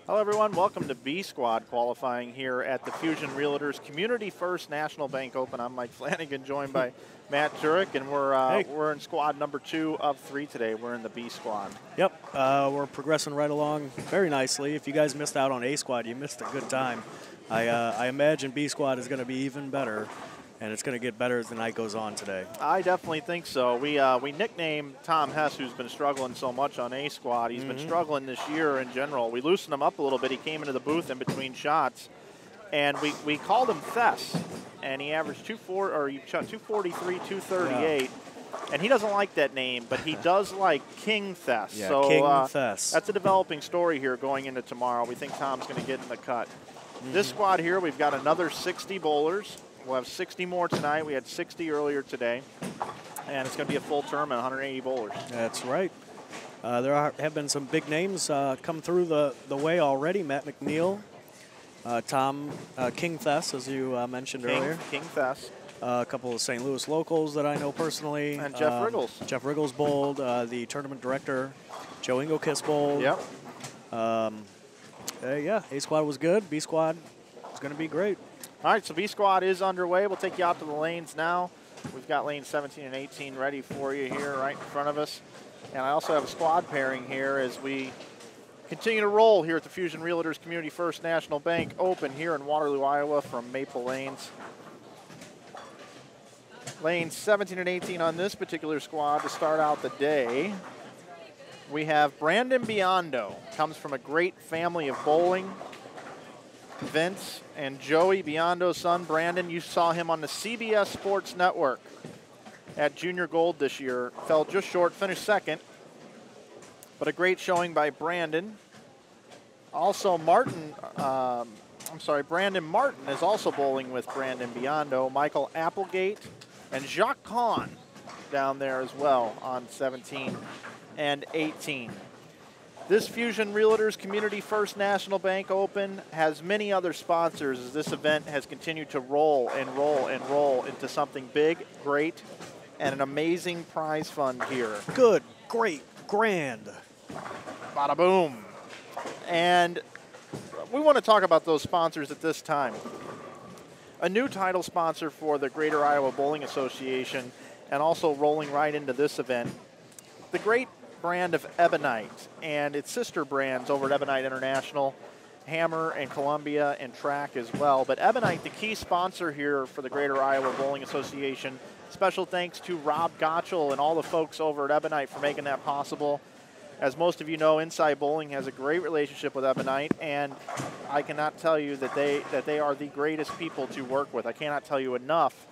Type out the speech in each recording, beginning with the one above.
Hello, everyone. Welcome to B Squad qualifying here at the Fusion Realtors Community First National Bank Open. I'm Mike Flanagan, joined by Matt Turek, and we're in squad number 2 of 3 today. We're in the B Squad. Yep, we're progressing right along very nicely. If you guys missed out on A Squad, you missed a good time. I imagine B Squad is going to be even better, and it's going to get better as the night goes on today. I definitely think so. We nicknamed Tom Hess, who's been struggling so much on A Squad. He's been struggling this year in general. We loosened him up a little bit. He came into the booth in between shots, and we called him Hess, and he averaged 243, 238. Yeah. And he doesn't like that name, but he does like King Hess. Yeah, so, King Hess. That's a developing story here going into tomorrow. We think Tom's going to get in the cut. This squad here, we've got another 60 bowlers. We'll have 60 more tonight. We had 60 earlier today. And it's going to be a full tournament, 180 bowlers. That's right. There have been some big names come through the way already. Matt McNeil, Tom King Hess, as you mentioned earlier. King Hess. A couple of St. Louis locals that I know personally. And Jeff Riggles. Jeff Riggles bowled. The tournament director, Joe Engelkes bowled. Yep. Yeah, A Squad was good. B Squad is going to be great. All right, so B Squad is underway. We'll take you out to the lanes now. We've got lanes 17 and 18 ready for you here right in front of us. And I also have a squad pairing here as we continue to roll here at the Fusion Realtors Community First National Bank Open here in Waterloo, Iowa from Maple Lanes. Lanes 17 and 18 on this particular squad to start out the day. We have Brandon Biondo, comes from a great family of bowling. Vince and Joey Biondo's son, Brandon, you saw him on the CBS Sports Network at Junior Gold this year. Fell just short, finished second, but a great showing by Brandon. Also, Brandon Martin is also bowling with Brandon Biondo. Michael Applegate and Jacques Kahn down there as well on 17 and 18. This Fusion Realtors Community First National Bank Open has many other sponsors as this event has continued to roll and roll and roll into something big, great, and an amazing prize fund here. Good, great, grand. Bada boom. And we want to talk about those sponsors at this time. A new title sponsor for the Greater Iowa Bowling Association, and also rolling right into this event, the great brand of Ebonite and its sister brands over at Ebonite International, Hammer and Columbia and Track as well. But Ebonite, the key sponsor here for the Greater Iowa Bowling Association. Special thanks to Rob Gottschall and all the folks over at Ebonite for making that possible. As most of you know, Inside Bowling has a great relationship with Ebonite, and I cannot tell you that they are the greatest people to work with. I cannot tell you enough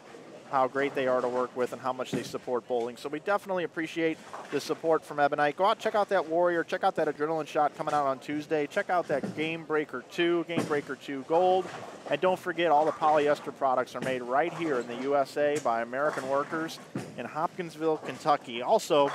how great they are to work with and how much they support bowling. So we definitely appreciate the support from Ebonite. Go out, check out that Warrior, check out that Adrenaline Shot coming out on Tuesday. Check out that Game Breaker 2, Game Breaker 2 Gold. And don't forget, all the polyester products are made right here in the USA by American workers in Hopkinsville, Kentucky. Also,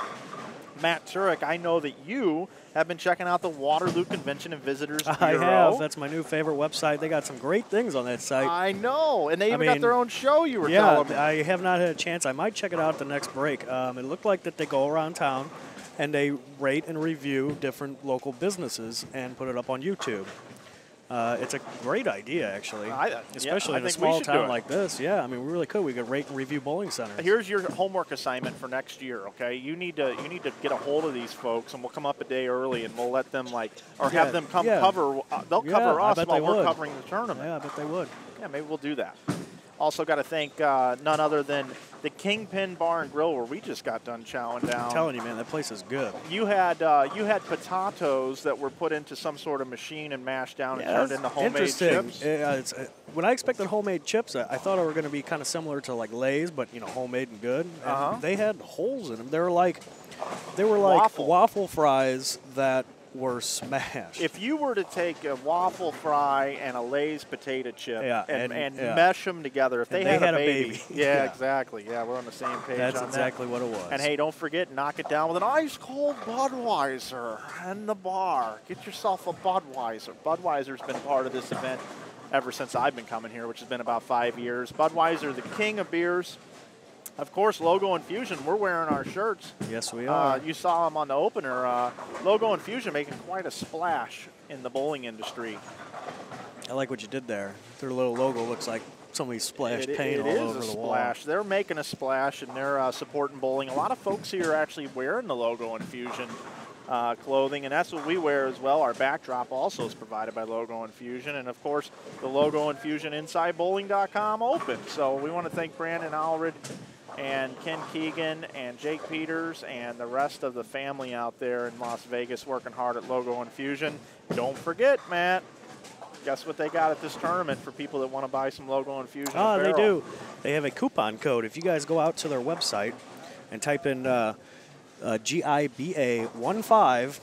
Matt Turek, I know that you have been checking out the Waterloo Convention and Visitors Bureau. I have. That's my new favorite website. They got some great things on that site. I know. And they even got their own show, you were telling me. Yeah, I have not had a chance. I might check it out the next break. It looked like that they go around town and they rate and review different local businesses and put it up on YouTube. It's a great idea, actually, especially in a small town like this. Yeah, I mean, we really could. We could rate and review bowling centers. Here's your homework assignment for next year. Okay, you need to get a hold of these folks, and we'll come up a day early, and we'll let them have them come cover. They'll cover us while we're covering the tournament. Yeah, I bet they would. Yeah, maybe we'll do that. Also got to thank none other than the Kingpin Bar and Grill, where we just got done chowing down. I'm telling you, man, that place is good. You had potatoes that were put into some sort of machine and mashed down and turned into homemade chips. When I expected homemade chips, I thought they were going to be kind of similar to like Lay's, but homemade and good. And they had holes in them. They were like waffle fries that were smashed. If you were to take a waffle fry and a Lay's potato chip and mesh them together, if they had a baby. Yeah, exactly. Yeah, we're on the same page. That's exactly what it was. And hey, don't forget, knock it down with an ice cold Budweiser in the bar. Get yourself a Budweiser. Budweiser's been part of this event ever since I've been coming here, which has been about 5 years. Budweiser, the king of beers. Of course, Logo Infusion, we're wearing our shirts. Yes, we are. You saw them on the opener. Logo Infusion making quite a splash in the bowling industry. I like what you did there. Their little logo looks like somebody splashed paint all over the wall. Splash. They're making a splash, and they're supporting bowling. A lot of folks here are actually wearing the Logo Infusion clothing, and that's what we wear as well. Our backdrop also is provided by Logo Infusion, and of course, the Logo Infusion InsideBowling.com open. So we want to thank Brandon Allred and Ken Keegan and Jake Peters and the rest of the family out there in Las Vegas working hard at Logo Infusion. Don't forget, Matt, guess what they got at this tournament for people that want to buy some Logo Infusion apparel? They do. They have a coupon code. If you guys go out to their website and type in GIBA15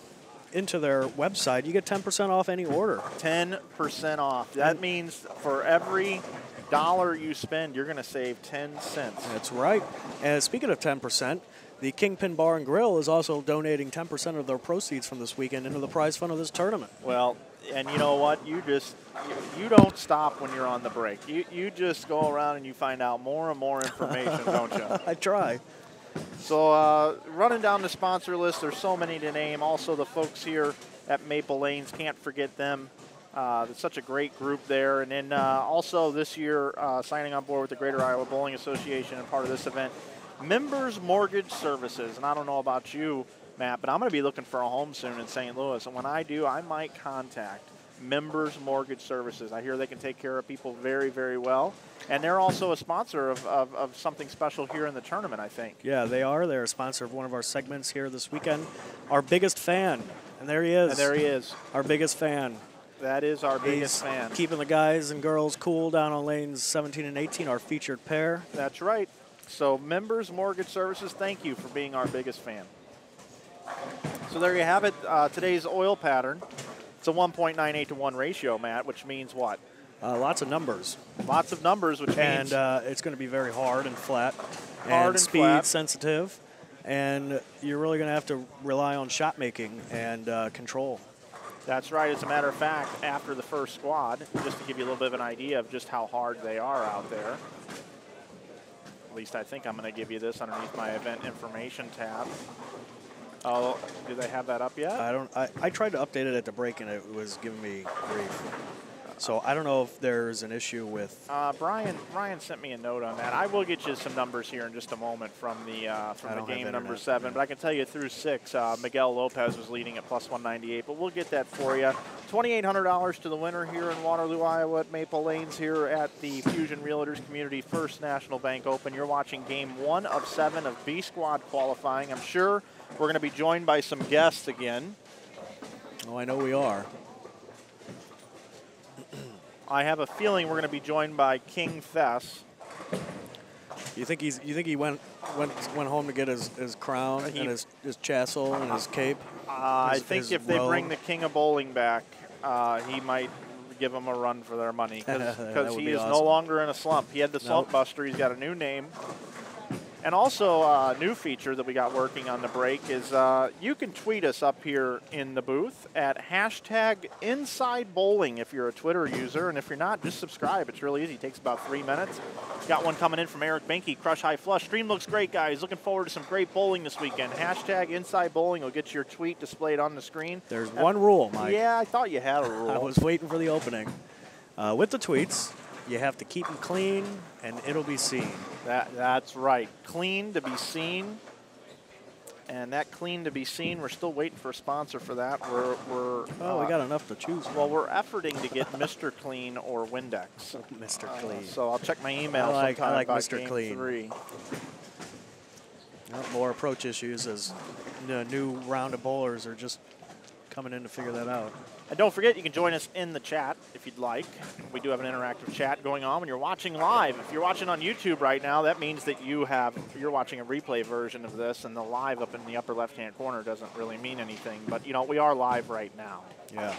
into their website, you get 10% off any order. 10% off. That means for every dollar you spend, you're going to save 10 cents. That's right. And speaking of 10%, the Kingpin Bar and Grill is also donating 10% of their proceeds from this weekend into the prize fund of this tournament. Well, and you know what? You don't stop when you're on the break. You just go around and you find out more and more information, don't you? I try. So running down the sponsor list, there's so many to name. Also the folks here at Maple Lanes, can't forget them. It's such a great group there. And then also this year, signing on board with the Greater Iowa Bowling Association and part of this event, Members Mortgage Services. And I don't know about you, Matt, but I'm going to be looking for a home soon in St. Louis. And when I do, I might contact Members Mortgage Services. I hear they can take care of people very, very well. And they're also a sponsor of something special here in the tournament, I think. Yeah, they are. They're a sponsor of one of our segments here this weekend. Our biggest fan. And there he is. And there he is. Our biggest fan. That is our biggest fan. Keeping the guys and girls cool down on lanes 17 and 18, our featured pair. That's right. So Members Mortgage Services, thank you for being our biggest fan. So there you have it. Today's oil pattern. It's a 1.98 to 1 ratio, Matt, which means what? Lots of numbers. Lots of numbers, which means... And it's going to be very hard and flat. Hard and speed flat. sensitive. And you're really going to have to rely on shot making and control. That's right. As a matter of fact, after the first squad, just to give you a little bit of an idea of just how hard they are out there, at least I think I'm going to give you this underneath my event information tab. Oh, do they have that up yet? I tried to update it at the break, and it was giving me grief. So I don't know if there's an issue with... Brian sent me a note on that. I will get you some numbers here in just a moment from the game number 7. But I can tell you through 6, Miguel Lopez was leading at plus 198. But we'll get that for you. $2,800 to the winner here in Waterloo, Iowa at Maple Lanes here at the Fusion Realtors Community First National Bank Open. You're watching game 1 of 7 of B Squad qualifying. I'm sure we're going to be joined by some guests again. Oh, I know we are. I have a feeling we're going to be joined by King Fess. You think he went home to get his crown and his chassel and his cape? I think if they bring the King of Bowling back, he might give them a run for their money because he is no longer in a slump. He had the slump buster. He's got a new name. And also a new feature that we got working on the break is you can tweet us up here in the booth at #InsideBowling if you're a Twitter user. And if you're not, just subscribe. It's really easy. It takes about 3 minutes. Got one coming in from Eric Benke, Crush High Flush. Stream looks great, guys. Looking forward to some great bowling this weekend. #InsideBowling will get your tweet displayed on the screen. There's one rule, Mike. Yeah, I thought you had a rule. I was waiting for the opening. With the tweets, you have to keep them clean, and it'll be seen. That's right. Clean to be seen. And that clean to be seen, we're still waiting for a sponsor for that. We got enough to choose from. Well, we're efforting to get Mr. Clean or Windex. Mr. Clean. So I'll check my email I sometime like about Mr. game Clean. 3. More approach issues as the new round of bowlers are just coming in to figure that out. And don't forget, you can join us in the chat if you'd like. We do have an interactive chat going on when you're watching live. If you're watching on YouTube right now, that means that you're watching a replay version of this, and the live up in the upper left-hand corner doesn't really mean anything. But, you know, we are live right now. Yeah.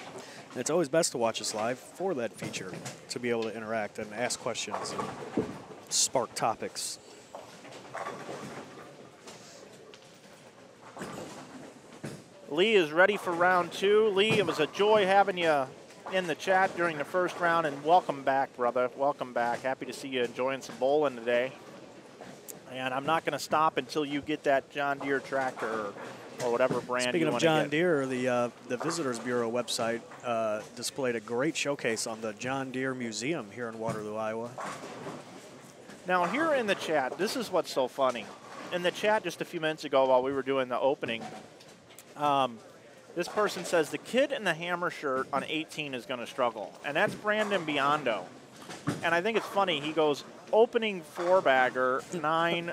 And it's always best to watch us live for that feature, to be able to interact and ask questions and spark topics. Lee is ready for round 2. Lee, it was a joy having you in the chat during the first round, and welcome back, brother. Welcome back. Happy to see you enjoying some bowling today. And I'm not going to stop until you get that John Deere tractor or whatever brand Speaking you of want to get. John Deere, the Visitors Bureau website displayed a great showcase on the John Deere Museum here in Waterloo, Iowa. Now, here in the chat, this is what's so funny. In the chat just a few minutes ago while we were doing the opening, this person says the kid in the hammer shirt on 18 is going to struggle, and that's Brandon Biondo. And I think it's funny. He goes, opening 4-bagger, 9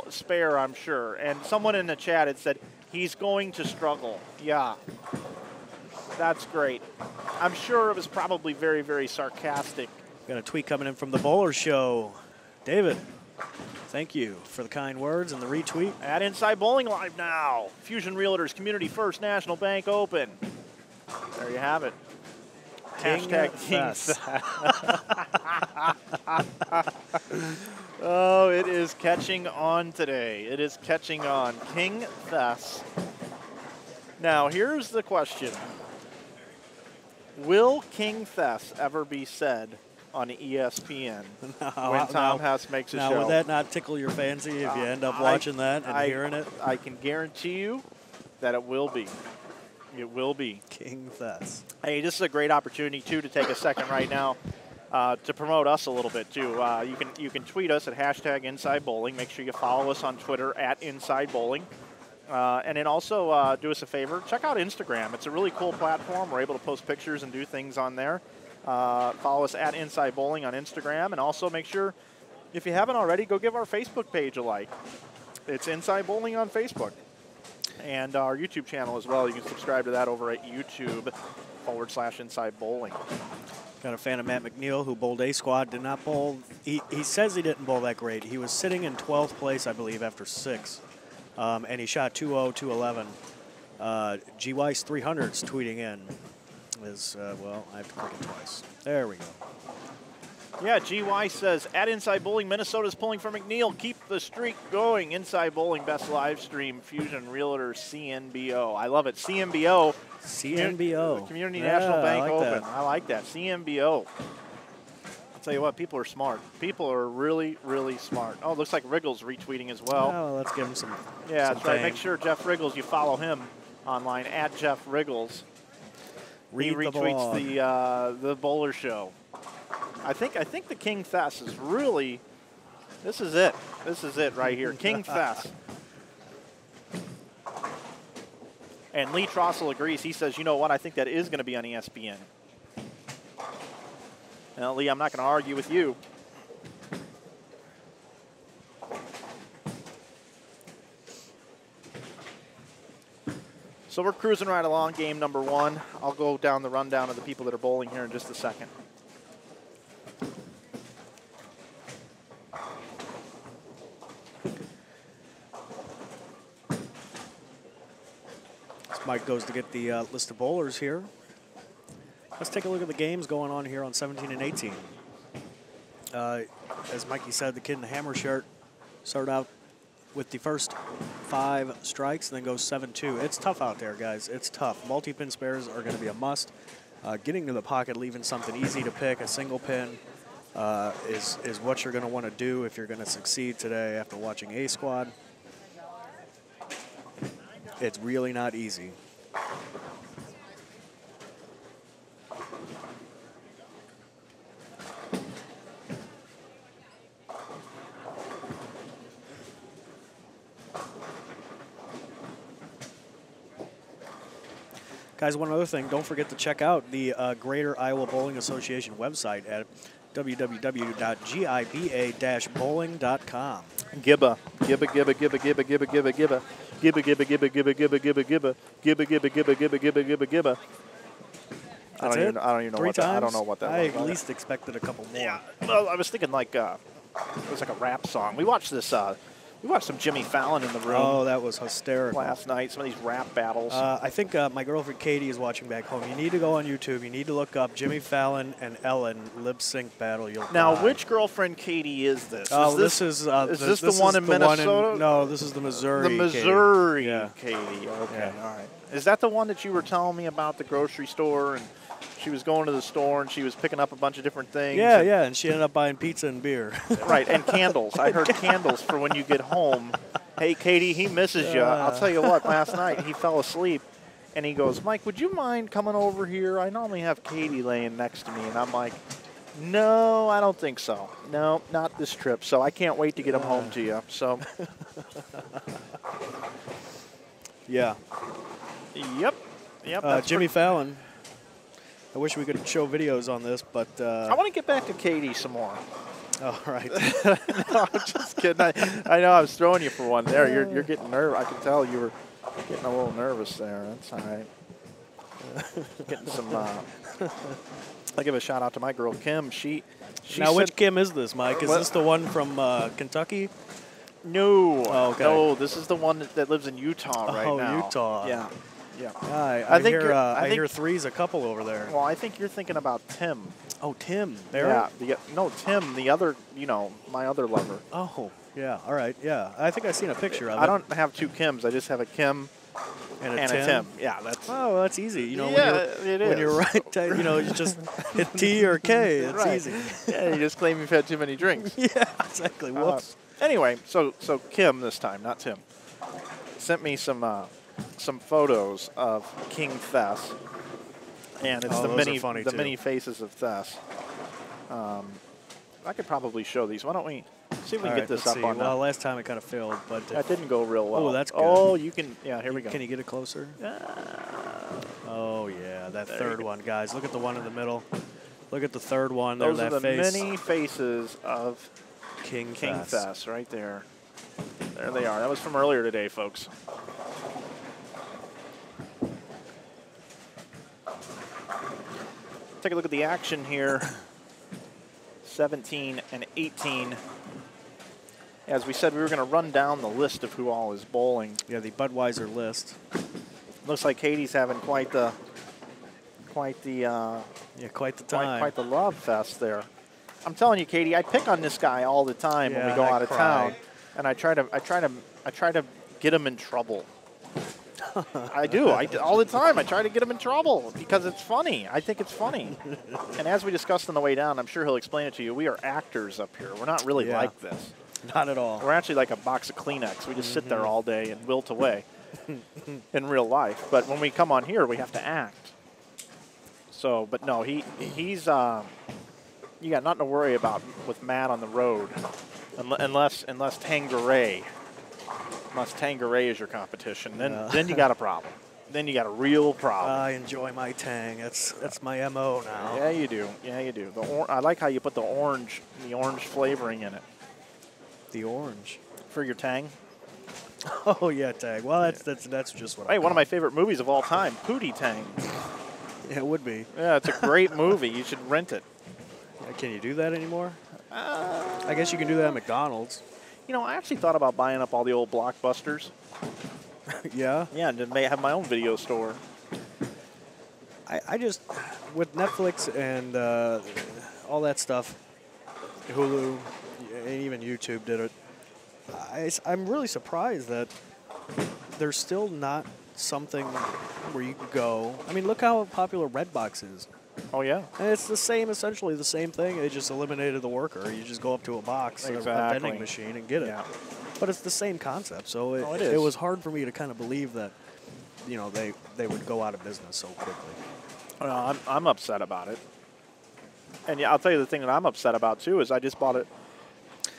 spare, I'm sure. And someone in the chat had said, he's going to struggle. Yeah, that's great. I'm sure it was probably very, very sarcastic. Got a tweet coming in from the Bowler Show. David, thank you for the kind words and the retweet. At Inside Bowling Live now. Fusion Realtors Community First National Bank Open. There you have it. Hashtag Kings. Oh, it is catching on today. It is catching on. King Thess. Now, here's the question. Will King Thess ever be said on ESPN when Tom Hess makes a show? Now, would that not tickle your fancy if you end up watching that and hearing it? I can guarantee you that it will be. It will be. King Thess. Hey, this is a great opportunity, too, to take a second right now to promote us a little bit, too. You can tweet us at hashtag Inside Bowling. Make sure you follow us on Twitter at Inside Bowling. And then also do us a favor. Check out Instagram. It's a really cool platform. We're able to post pictures and do things on there. Follow us at Inside Bowling on Instagram. And also make sure, if you haven't already, go give our Facebook page a like. It's Inside Bowling on Facebook. And our YouTube channel as well. You can subscribe to that over at YouTube/Inside Bowling. Got a fan of Matt McNeil who bowled A squad, did not bowl. He says he didn't bowl that great. He was sitting in 12th place, I believe, after 6. And he shot 2-0, 211. G. Weiss 300's tweeting in. Well, I have to click it twice. There we go. Yeah, GY says, at Inside Bowling, Minnesota's pulling for McNeil. Keep the streak going. Inside Bowling, best live stream, Fusion Realtors, CNBO. I love it. CNBO. CNBO. Community National Bank Open. That. I like that. CNBO. I'll tell you what, people are smart. People are really, really smart. Oh, it looks like Wriggles retweeting as well. Oh, let's give him some. Yeah, that's right. Make sure Jeff Wriggles, you follow him online at Jeff Wriggles. He retweets the Bowler Show. I think the King Thess is really, this is it. This is it right here. King Thess. And Lee Trossel agrees. He says, you know what, I think that is going to be on ESPN. Now, Lee, I'm not going to argue with you. So we're cruising right along, game number 1. I'll go down the rundown of the people that are bowling here in just a second. Mike goes to get the list of bowlers here. Let's take a look at the games going on here on 17 and 18. As Mikey said, the kid in the hammer shirt started out with the first 5 strikes and then goes 7-2. It's tough out there, guys. It's tough. Multi-pin spares are going to be a must. Getting to the pocket, leaving something easy to pick, a single pin, is what you're going to want to do if you're going to succeed today after watching A Squad. It's really not easy. Guys, one other thing, don't forget to check out the Greater Iowa Bowling Association website at www.giba-bowling.com. Gibba. Gibba, gibba, gibba, gibba, gibba, gibba, gibba. Gibba, gibba, gibba, gibba, gibba, gibba, gibba. Gibba, gibba, gibba, gibba, gibba, gibba, gibba. I don't even know what that. I don't know what that was. I at least expected a couple more. Yeah. Well, I was thinking like it was like a rap song. We watched this. We watched some Jimmy Fallon in the room. Oh, that was hysterical. Last night, some of these rap battles. I think my girlfriend Katie is watching back home. You need to go on YouTube. You need to look up Jimmy Fallon and Ellen lip sync battle. You'll now, die. which girlfriend Katie is this? Oh, this is the one in Minnesota? No, this is the Missouri. The Missouri Katie. Katie. Okay, Yeah. all right. Is that the one that you were telling me about the grocery store and she was going to the store and she was picking up a bunch of different things? Yeah, and she ended up buying pizza and beer. Right, and candles. I heard candles for when you get home Hey, Katie, he misses you. I'll tell you what, last night he fell asleep, and he goes, Mike, would you mind coming over here? I normally have Katie laying next to me. And I'm like, no, I don't think so. No, not this trip. So I can't wait to get him home to you. So. Yeah. Yep. Jimmy Fallon. I wish we could show videos on this, but I want to get back to Katie some more. Oh, right. No, I'm just kidding. I know I was throwing you for one there. You're getting nervous. I could tell you were getting a little nervous there. That's all right. Getting some. I'll give a shout out to my girl Kim. She now, which Kim is this, Mike? Is this the one from Kentucky? No. Oh, okay. No, this is the one that lives in Utah right now. Oh, Utah. Yeah. Yeah. I hear three's a couple over there. Well, I think you're thinking about Tim. Oh, Tim. Barrett? Yeah. No, Tim, the other, my other lover. Oh, yeah. All right. Yeah. I think I've seen a picture of it. I don't have two Kims. I just have a Kim and a Tim. Yeah, that's. Oh, well, that's easy. It is. When you're right, you just hit T or K. It's right. easy. Yeah, you just claim you've had too many drinks. Yeah, exactly. Whoops. Anyway, so Kim this time, not Tim, sent me some photos of King Thess, and it's the many faces of Thess. I could probably show these. Why don't we see if we can get this up on? Well, last time it kind of failed, but that didn't go real well. Oh, that's good. Oh, you can. Yeah, here we go. Can you get it closer? Oh yeah, that third one, guys. Look at the one in the middle. Look at the third one. Those are the face. many faces of King Thess right there. There they are. That was from earlier today, folks. Take a look at the action here. 17 and 18. As we said, we were going to run down the list of who all is bowling. Yeah, the Budweiser list. Looks like Katie's having quite the time. Quite the love fest there. I'm telling you, Katie, I pick on this guy all the time when we go out of town, and I try to get him in trouble. I do. All the time. I try to get him in trouble because it's funny. I think it's funny. And as we discussed on the way down, I'm sure he'll explain it to you. We are actors up here. We're not really like this. Not at all. We're actually like a box of Kleenex. We just sit there all day and wilt away in real life. But when we come on here, we have to act. So, but no, he's you got nothing to worry about with Matt on the road, unless Tanqueray. Unless Tanqueray is your competition, then you got a problem. Then you got a real problem. I enjoy my Tang. That's my MO now. Yeah, you do. Yeah, you do. I like how you put the orange flavoring in it. The orange for your Tang. Oh yeah, Tang. Well, that's just what. Hey, one of my favorite movies of all time, Pootie Tang. Yeah, it would be. Yeah, it's a great movie. You should rent it. Can you do that anymore? I guess you can do that at McDonald's. I actually thought about buying up all the old Blockbusters. Yeah? Yeah, and then may have my own video store. I just, with Netflix and all that stuff, Hulu, and even YouTube did it, I'm really surprised that there's still not something where you can go. I mean, look how popular Redbox is. Oh, yeah. And it's essentially the same thing. They just eliminated the worker. You just go up to a box, a vending machine, and get it. Yeah. But it's the same concept. So it was hard for me to kind of believe that, they would go out of business so quickly. Well, I'm upset about it. And yeah, I'll tell you the thing that I'm upset about, too, is I just bought it.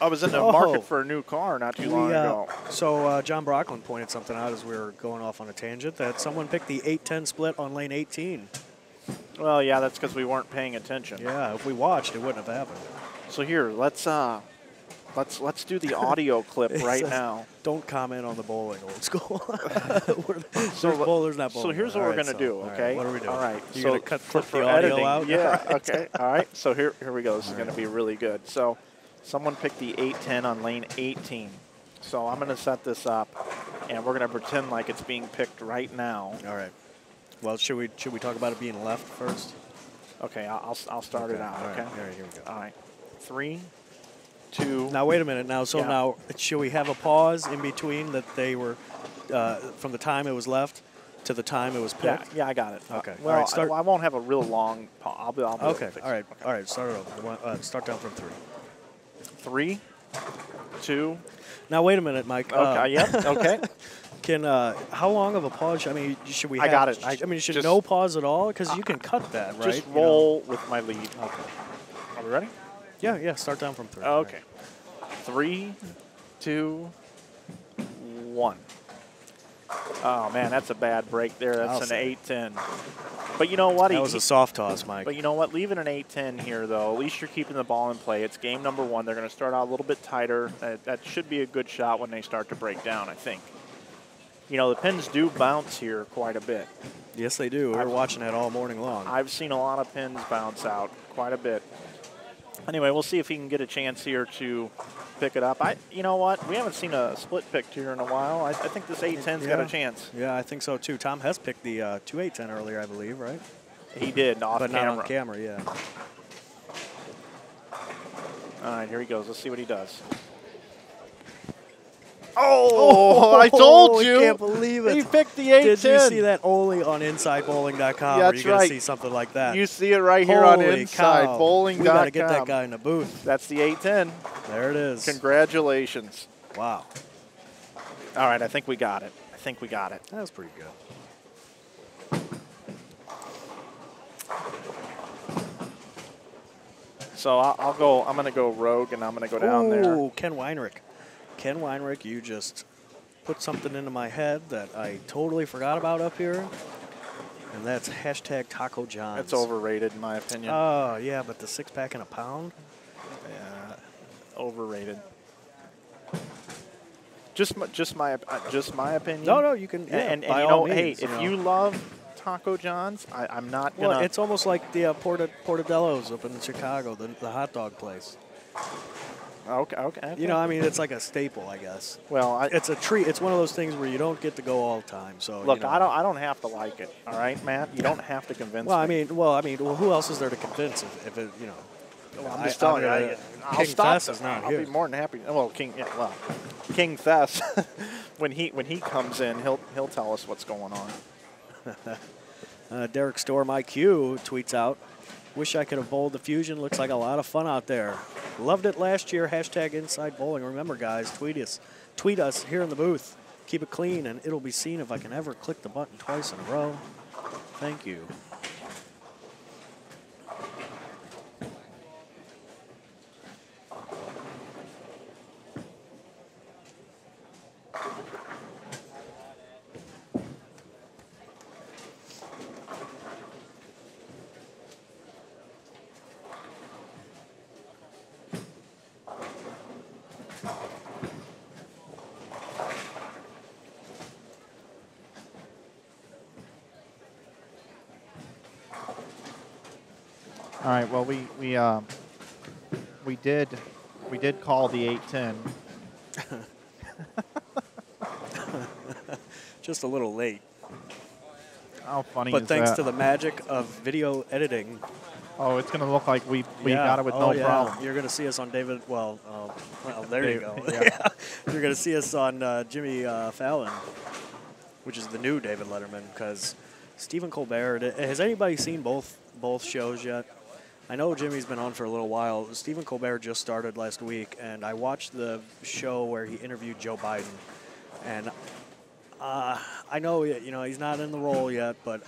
I was in the market for a new car not too long ago. So John Brocklin pointed something out as we were going off on a tangent, that someone picked the 810 split on lane 18. Well, yeah, that's because we weren't paying attention. Yeah, if we watched, it wouldn't have happened. So here, let's do the audio clip right now. Don't comment on the bowling, old school. There's bowlers, not bowling. So here's what we're gonna do. Okay. Right, what are we doing? All right. You're gonna clip the audio editing. out. Yeah. Okay. All right. So here we go. This is gonna be really good. So, someone picked the 810 on lane 18. So I'm gonna set this up, and we're gonna pretend like it's being picked right now. All right. Well, should we talk about it being left first? Okay, I'll start it out. Okay. All right, here we go. All right. 3, 2. Now wait a minute. Now, now should we have a pause in between that they were from the time it was left to the time it was picked? Yeah, I got it. Okay. Well, all right, I won't have a real long pause. I'll be okay. All right. Okay. All right. Start it over. Start down from 3. 3, 2. Now wait a minute, Mike. Okay. Yep. Okay. Can how long of a pause? I mean, should we? I got it. I mean, should Just- no pause at all? Because you can cut that, right? Just roll with my lead. Okay. Are we ready? Yeah. Start down from 3. Okay. 3, 2, 1. Oh man, that's a bad break there. That's an 8-10. But you know what? That was a soft toss, Mike. But you know what? Leaving an 8-10 here, though, at least you're keeping the ball in play. It's game number 1. They're going to start out a little bit tighter. That should be a good shot when they start to break down, I think. You know, the pins do bounce here quite a bit. Yes, they do. We're watching that all morning long. I've seen a lot of pins bounce out quite a bit. Anyway, we'll see if he can get a chance here to pick it up. You know what? We haven't seen a split picked here in a while. I think this 8-10's got a chance. Yeah, I think so too. Tom Hess picked the 2-8-10 earlier, I believe, right? He did, off but camera. not on camera, yeah. All right, here he goes. Let's see what he does. Oh, I told you. I can't believe it. He picked the 8-10. Did you see that only on InsideBowling.com? Yeah, You're that's going right. to see something like that. You see it right here on Holy cow. InsideBowling.com. We got to get that guy in the booth. That's the 8-10. There it is. Congratulations. Wow. All right, I think we got it. That was pretty good. So I'll go. I'm going to go rogue, and I'm going to go down there. Ooh, Ken Weinrich. Ken Weinrich, you just put something into my head that I totally forgot about up here, and that's hashtag Taco John's. It's overrated, in my opinion. Oh, yeah, but the 6-pack in a pound? Yeah, overrated. Just my opinion. No, you can. Yeah, and by you all know, means, hey, if you love Taco John's, I'm not gonna. Well, it's almost like the Portadello's up in Chicago, the hot dog place. Okay. You know, I mean, it's like a staple, I guess. Well, it's a treat. It's one of those things where you don't get to go all the time. So look, you know. I don't have to like it. All right, Matt. You don't have to convince me. I mean, who else is there to convince if it, you know? Well, I'm just telling you. I'll King stop. Thess is not I'll here. be more than happy. Well, King Thess, when he comes in, he'll tell us what's going on. Derek Storm IQ tweets out, "Wish I could have bowled the Fusion. Looks like a lot of fun out there. Loved it last year. Hashtag Inside Bowling. Remember, guys, tweet us here in the booth. Keep it clean, and it'll be seen if I can ever click the button twice in a row. Thank you." All right. Well, we did call the 8-10. Just a little late. How funny But is thanks that? to the magic of video editing. Oh, it's going to look like we Yeah. got it with no problem. You're going to see us on David. Well, there you go. Yeah. You're going to see us on Jimmy Fallon, which is the new David Letterman. Because Stephen Colbert. Has anybody seen both shows yet? I know Jimmy's been on for a little while. Stephen Colbert just started last week, and I watched the show where he interviewed Joe Biden. And I know he's not in the role yet, but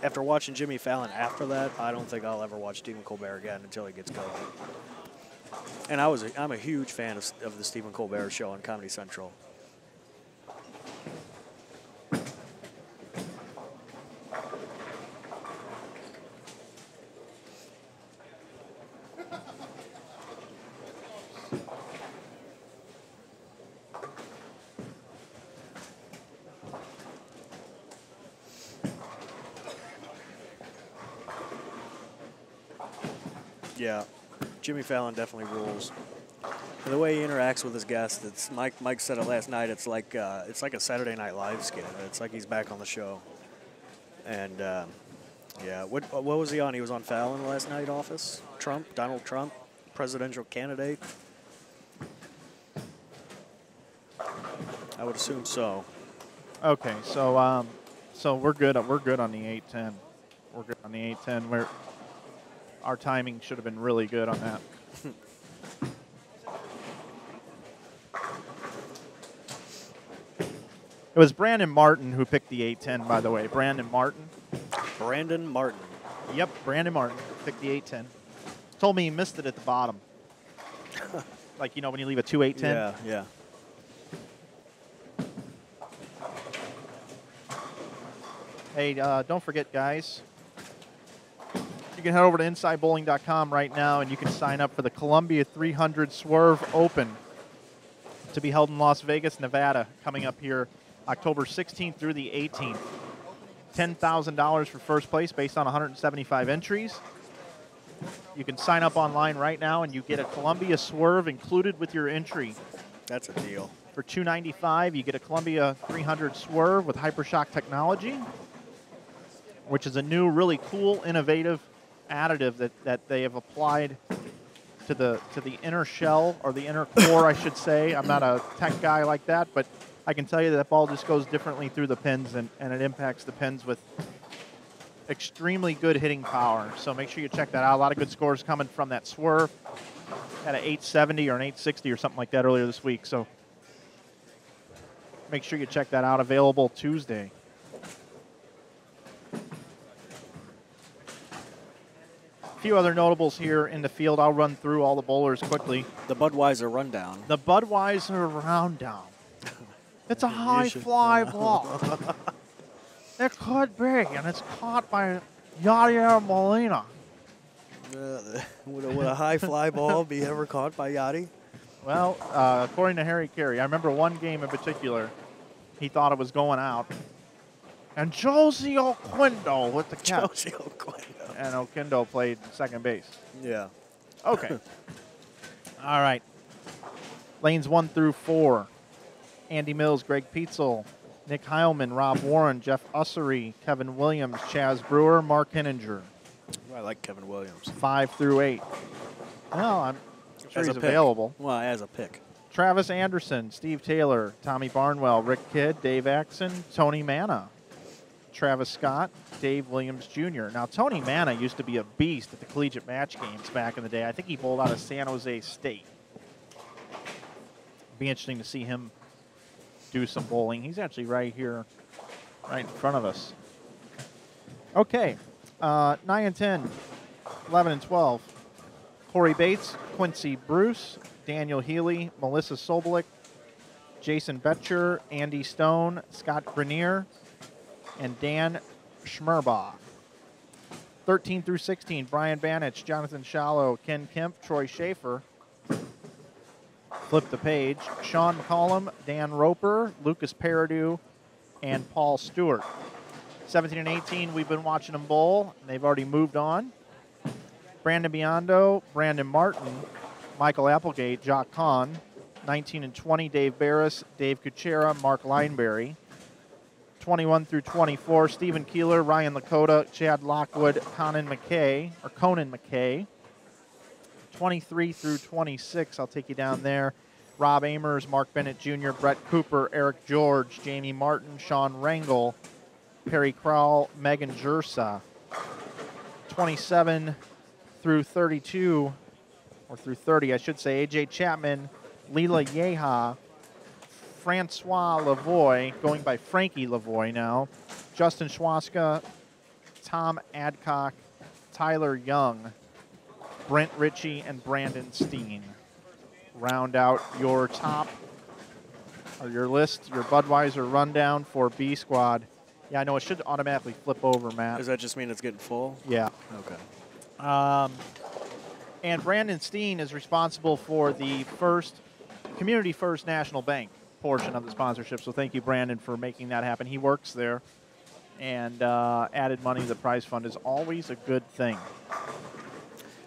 after watching Jimmy Fallon after that, I don't think I'll ever watch Stephen Colbert again until he gets going. And I'm a huge fan of the Stephen Colbert show on Comedy Central. Yeah, Jimmy Fallon definitely rules. And the way he interacts with his guests, it's Mike said it last night. It's like a Saturday Night Live skit. It's like he's back on the show. And yeah, what was he on? He was on Fallon last night. Office Donald Trump, presidential candidate. I would assume so. Okay, so we're good. We're good on the 8-10. We're good on the 8-10. Our timing should have been really good on that. It was Brandon Martin who picked the 810, by the way. Brandon Martin. Brandon Martin. Yep, Brandon Martin picked the 810. Told me he missed it at the bottom. Like, you know, when you leave a 2-8-10? Yeah, yeah. Hey, don't forget, guys. You can head over to InsideBowling.com right now, and you can sign up for the Columbia 300 Swerve Open to be held in Las Vegas, Nevada, coming up here October 16th through the 18th. $10,000 for first place based on 175 entries. You can sign up online right now, and you get a Columbia Swerve included with your entry. That's a deal. For $295, you get a Columbia 300 Swerve with Hypershock technology, which is a new, really cool, innovative additive that they have applied to the inner shell, or the inner core, I should say. I'm not a tech guy like that, but I can tell you that ball just goes differently through the pins, and it impacts the pins with extremely good hitting power. So make sure you check that out. A lot of good scores coming from that Swerve. Had an 870 or an 860 or something like that earlier this week. So make sure you check that out. Available Tuesday. A few other notables here in the field. I'll run through all the bowlers quickly. The Budweiser rundown. The Budweiser rundown. It's a high fly ball. It could be, and it's caught by Yadier Molina. Would a high fly ball be ever caught by Yachty? Well, according to Harry Carey, I remember one game in particular, he thought it was going out. And Josie Oquendo with the catch. Josie Oquendo. And Oquendo played second base. Yeah. Okay. All right. Lanes 1 through 4. Andy Mills, Greg Pietzel, Nick Heilman, Rob Warren, Jeff Ussery, Kevin Williams, Chaz Brewer, Mark Hinninger. I like Kevin Williams. 5 through 8. Well, I'm sure he's available. Well, as a pick. Travis Anderson, Steve Taylor, Tommy Barnwell, Rick Kidd, Dave Axon, Tony Manna, Travis Scott, Dave Williams Jr. Now, Tony Manna used to be a beast at the collegiate match games back in the day. I think he bowled out of San Jose State. Be interesting to see him do some bowling. He's actually right here, right in front of us. Okay, 9 and 10, 11 and 12. Corey Bates, Quincy Bruce, Daniel Healy, Melissa Sobolik, Jason Betcher, Andy Stone, Scott Grenier, and Dan Schmerbaugh. 13 through 16, Brian Banich, Jonathan Shallow, Ken Kemp, Troy Schaefer. Flip the page. Sean McCollum, Dan Roper, Lucas Paradu, and Paul Stewart. 17 and 18, we've been watching them bowl. They've already moved on. Brandon Biondo, Brandon Martin, Michael Applegate, Jock Kahn. 19 and 20, Dave Barris, Dave Kuchera, Mark Lineberry. 21 through 24, Stephen Keeler, Ryan Lakota, Chad Lockwood, Conan McKay. 23 through 26, I'll take you down there. Rob Amers, Mark Bennett Jr., Brett Cooper, Eric George, Jamie Martin, Sean Rangel, Perry Crowell, Megan Jersa. 27 through 32, or through 30, I should say, AJ Chapman, Leela Yeha, Francois Lavoie, going by Frankie Lavoie now, Justin Schwaska, Tom Adcock, Tyler Young, Brent Ritchie, and Brandon Steen. Round out your top, or your list, your Budweiser rundown for B Squad. Yeah, I know it should automatically flip over, Matt. Does that just mean it's getting full? Yeah. Okay. And Brandon Steen is responsible for the Community First National Bank portion of the sponsorship. So thank you, Brandon, for making that happen. He works there, and added money to the prize fund is always a good thing.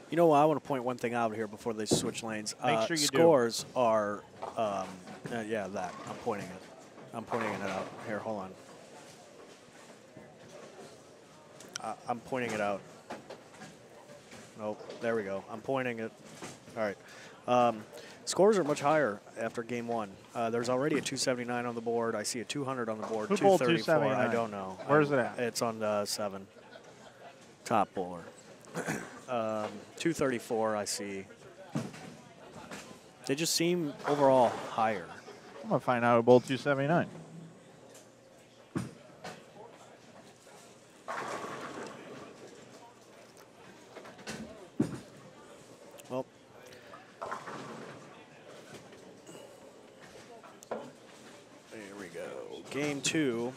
You know what? I want to point one thing out here before they switch lanes. Make sure you scores are, yeah, that. I'm pointing it out. Here, hold on. I'm pointing it out. Nope, there we go. I'm pointing it. All right. Scores are much higher after game one. There's already a 279 on the board. I see a 200 on the board. Who bowled 234. I don't know. Where's it at? It's on the 7. Top bowler. 234, I see. They just seem overall higher. I'm going to find out who bowled 279. Game 2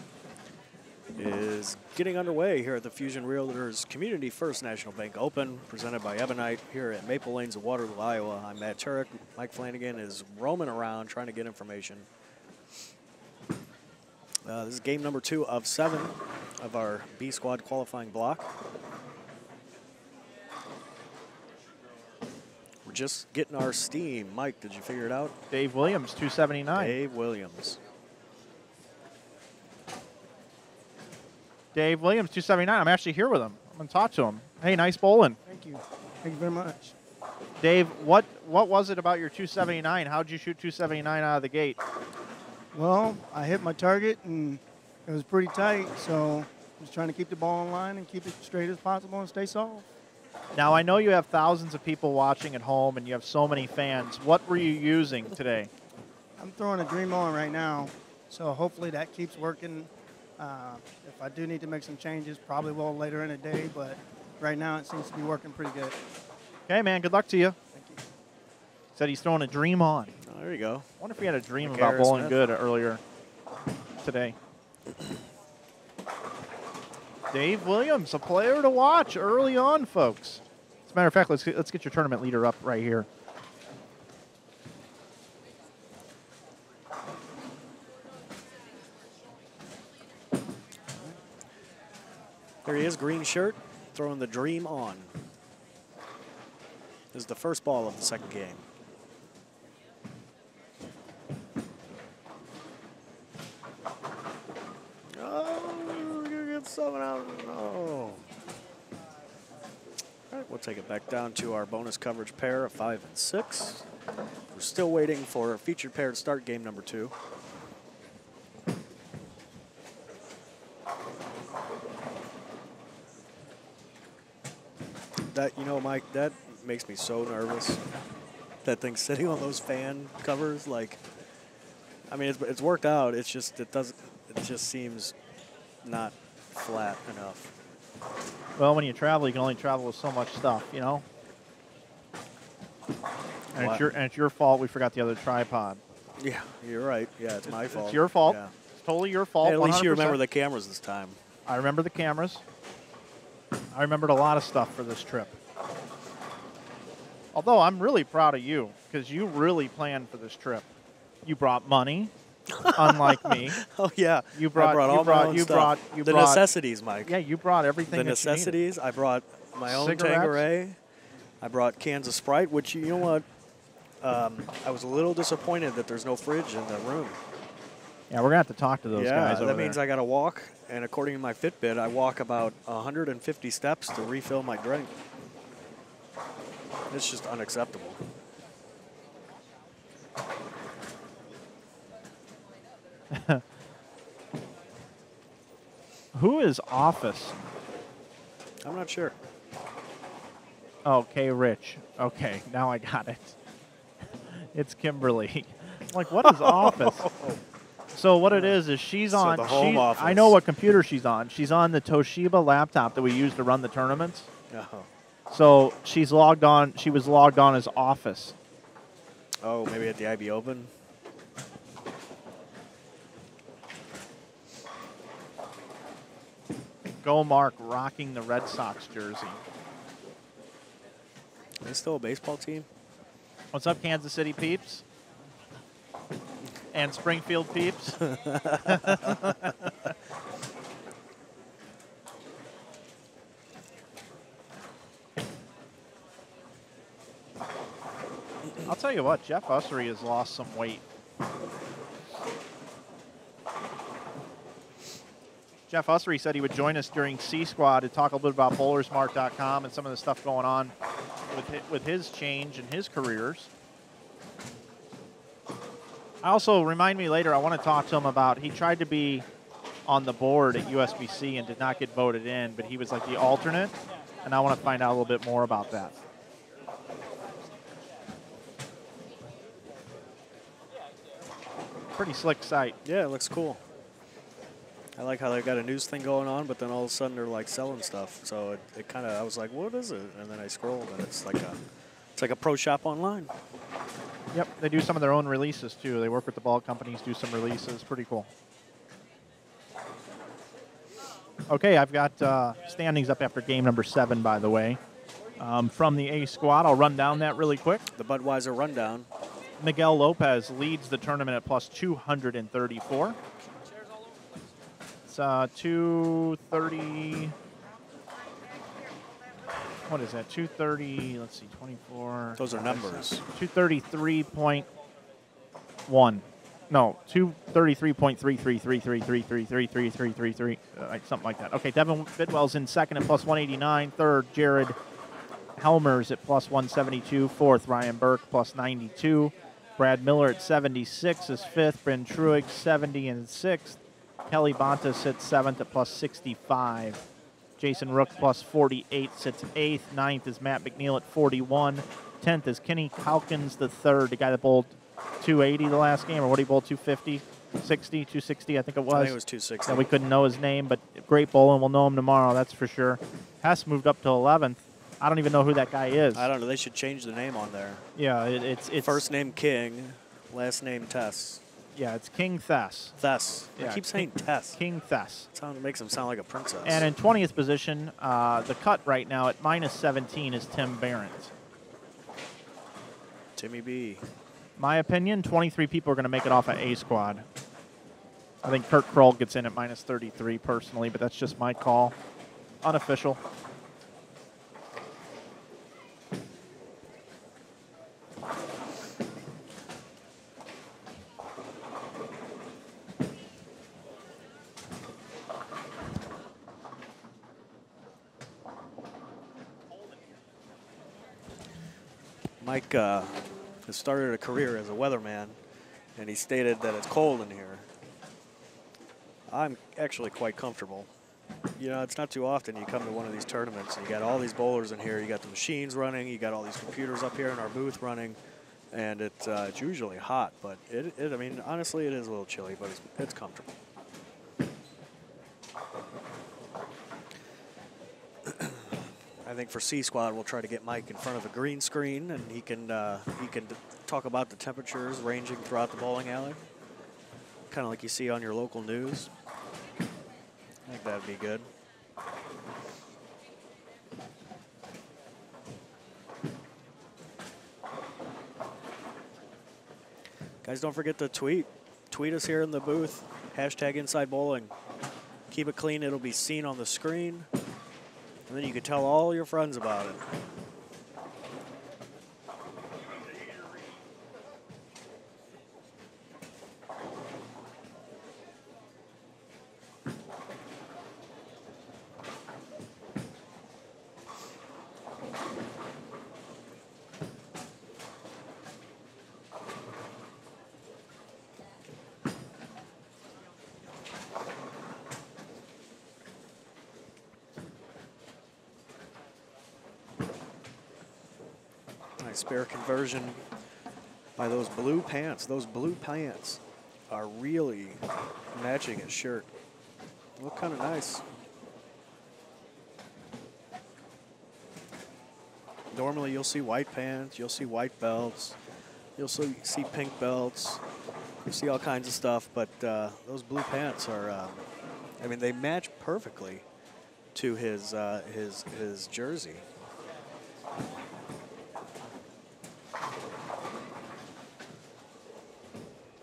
is getting underway here at the Fusion Realtors Community First National Bank Open, presented by Ebonite here at Maple Lanes of Waterloo, Iowa. I'm Matt Turek. Mike Flanagan is roaming around trying to get information. This is game number 2 of 7 of our B squad qualifying block. We're just getting our steam. Mike, did you figure it out? Dave Williams, 279. Dave Williams. Dave Williams, 279. I'm actually here with him. I'm going to talk to him. Hey, nice bowling. Thank you. Thank you very much. Dave, what was it about your 279? How'd you shoot 279 out of the gate? Well, I hit my target, and it was pretty tight, so I was trying to keep the ball in line and keep it straight as possible and stay soft. Now, I know you have thousands of people watching at home, and you have so many fans. What were you using today? I'm throwing a Dream On right now, so hopefully that keeps working. If I do need to make some changes, probably will later in the day, but right now it seems to be working pretty good. Okay, man, good luck to you. Thank you. Said he's throwing a Dream On. Oh, there you go. I wonder if he had a dream Like about bowling Smith. good earlier today. Dave Williams, a player to watch early on, folks. As a matter of fact, let's get your tournament leader up right here. There he is, green shirt, throwing the Dream On. This is the first ball of the second game. Oh, we're going to get 7 out. No. All right, we'll take it back down to our bonus coverage pair of 5 and 6. We're still waiting for a featured pair to start game number 2. That, you know, Mike, that makes me so nervous. That thing sitting on those fan covers, like, I mean, it's worked out. It's just, it just seems not flat enough. Well, when you travel, you can only travel with so much stuff, you know? And it's your fault we forgot the other tripod. Yeah, you're right. Yeah, it's my fault. It's your fault. Yeah. It's totally your fault. Hey, at least you 100%. remember the cameras this time. I remember the cameras. I remembered a lot of stuff for this trip. Although I'm really proud of you because you really planned for this trip. You brought money, unlike me. Oh yeah, You brought the necessities, Mike. Yeah, you brought everything. The necessities. I brought my own Tanqueray. I brought cans of Sprite, which, you know what? I was a little disappointed that there's no fridge in the room. Yeah, we're gonna have to talk to those guys. Yeah, that means I got to walk, and according to my Fitbit, I walk about 150 steps to refill my drink. It's just unacceptable. Who is Office? I'm not sure. Okay, Rich. Okay, now I got it. It's Kimberly. Like, what is Office? So what it is she's on. the home office. I know what computer she's on. She's on the Toshiba laptop that we use to run the tournaments. Oh. So she's logged on. She was logged on as Office. Oh, maybe at the IB Open. Go Mark rocking the Red Sox jersey. Is it still a baseball team? What's up, Kansas City peeps? And Springfield peeps? I'll tell you what, Jeff Ussery has lost some weight. Jeff Ussery said he would join us during C Squad to talk a little bit about bowlersmart.com and some of the stuff going on with his change in his careers. I also, remind me later, I want to talk to him about, he tried to be on the board at USBC and did not get voted in, but he was like the alternate, and I want to find out a little bit more about that. Pretty slick site. Yeah, it looks cool. I like how they got a news thing going on, but then all of a sudden they're like selling stuff. So it kind of, I was like, what is it? And then I scrolled, and it's like a pro shop online. Yep, they do some of their own releases too. They work with the ball companies, do some releases. Pretty cool. Okay, I've got standings up after game number 7, by the way. From the A squad, I'll run down that really quick. The Budweiser rundown. Miguel Lopez leads the tournament at plus 234. It's 230. What is that? 230. Let's see, 24. Those are numbers. 233.1. No, 233.333333333333, something like that. Okay, Devin Bidwell's in second at plus 189. Third, Jared Helmers at plus 172. Fourth, Ryan Burke plus 92. Brad Miller at 76 is fifth. Ben Truick 70 and sixth. Kelly Bontas at seventh at plus 65. Jason Rook plus 48 sits eighth. Ninth is Matt McNeil at 41. 10th is Kenny Calkins the third, the guy that bowled 280 the last game, or what he bowled, 250, 60, 260, I think it was. I think it was 260. And we couldn't know his name, but great bowling. We'll know him tomorrow, that's for sure. Hess moved up to 11th. I don't even know who that guy is. I don't know. They should change the name on there. Yeah, it's first name King, last name Tess. Yeah, it's King Thess. Thess. Yeah, I keep saying Tess. King Thess. Makes him sound like a princess. And in 20th position, the cut right now at minus 17 is Tim Barrett. Timmy B. My opinion, 23 people are going to make it off of A squad. I think Kurt Kroll gets in at minus 33 personally, but that's just my call. Unofficial. Mike has started a career as a weatherman, and he stated that it's cold in here. I'm actually quite comfortable. You know, it's not too often you come to one of these tournaments and you got all these bowlers in here, you got the machines running, you got all these computers up here in our booth running, and it's usually hot, but I mean, honestly, it is a little chilly, but it's comfortable. I think for C Squad, we'll try to get Mike in front of a green screen, and he can talk about the temperatures ranging throughout the bowling alley, kind of like you see on your local news. I think that'd be good. Guys, don't forget to tweet. Tweet us here in the booth. Hashtag Inside Bowling. Keep it clean. It'll be seen on the screen. And then you can tell all your friends about it. Spare conversion by those blue pants. Those blue pants are really matching his shirt. Look kind of nice. Normally you'll see white pants, you'll see white belts, you'll see pink belts, you'll see all kinds of stuff, but those blue pants are, I mean, they match perfectly to his jersey.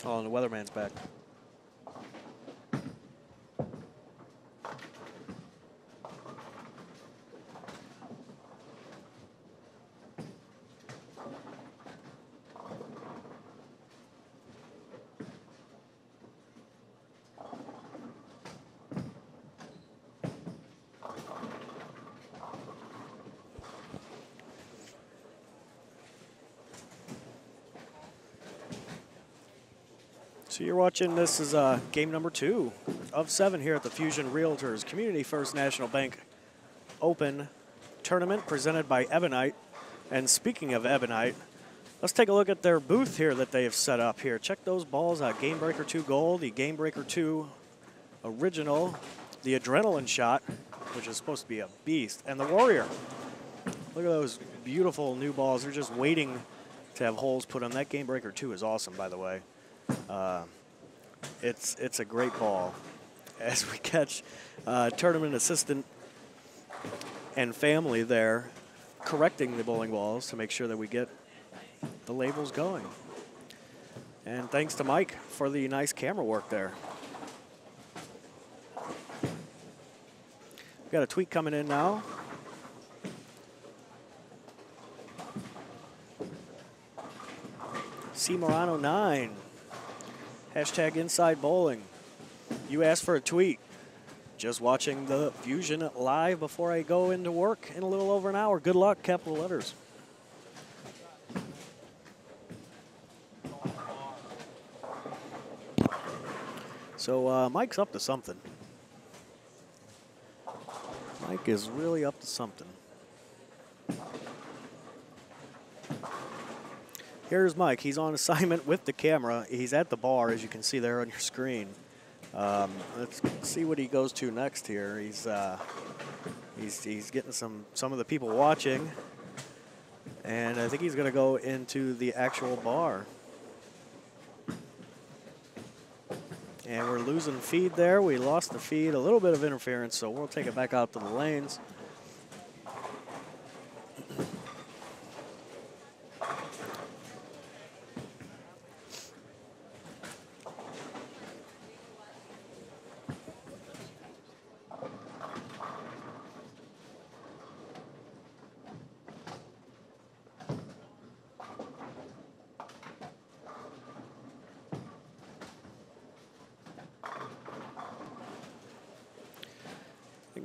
Oh, and the weatherman's back. So you're watching, this is game number 2 of 7 here at the Fusion Realtors Community First National Bank Open Tournament presented by Ebonite. And speaking of Ebonite, let's take a look at their booth here that they have set up here. Check those balls out. Game Breaker 2 Gold, the Game Breaker 2 Original, the Adrenaline Shot, which is supposed to be a beast, and the Warrior. Look at those beautiful new balls. They're just waiting to have holes put on. That Game Breaker 2 is awesome, by the way. It's a great ball, as we catch tournament assistant and family there correcting the bowling balls to make sure that we get the labels going. And thanks to Mike for the nice camera work there. We've got a tweet coming in now. C Morano 9. Hashtag Inside Bowling. You asked for a tweet. Just watching the Fusion live before I go into work in a little over an hour. Good luck, capital letters. So Mike's up to something. Mike is really up to something. Here's Mike. He's on assignment with the camera. He's at the bar, as you can see there on your screen. Let's see what he goes to next here. He's getting some of the people watching, and I think he's going to go into the actual bar. And we're losing feed there. We lost the feed, a little bit of interference, so we'll take it back out to the lanes.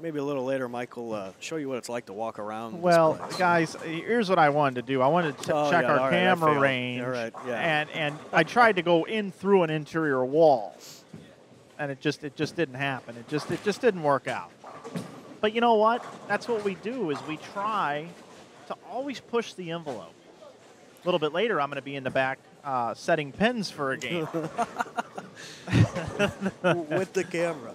Maybe a little later, Mike will show you what it's like to walk around. Well, this place. guys, here's what I wanted to do. I wanted to check our camera range, and I tried to go in through an interior wall, and it just didn't happen. It just didn't work out. But you know what? That's what we do is we try to always push the envelope. A little bit later, I'm going to be in the back setting pins for a game with the camera.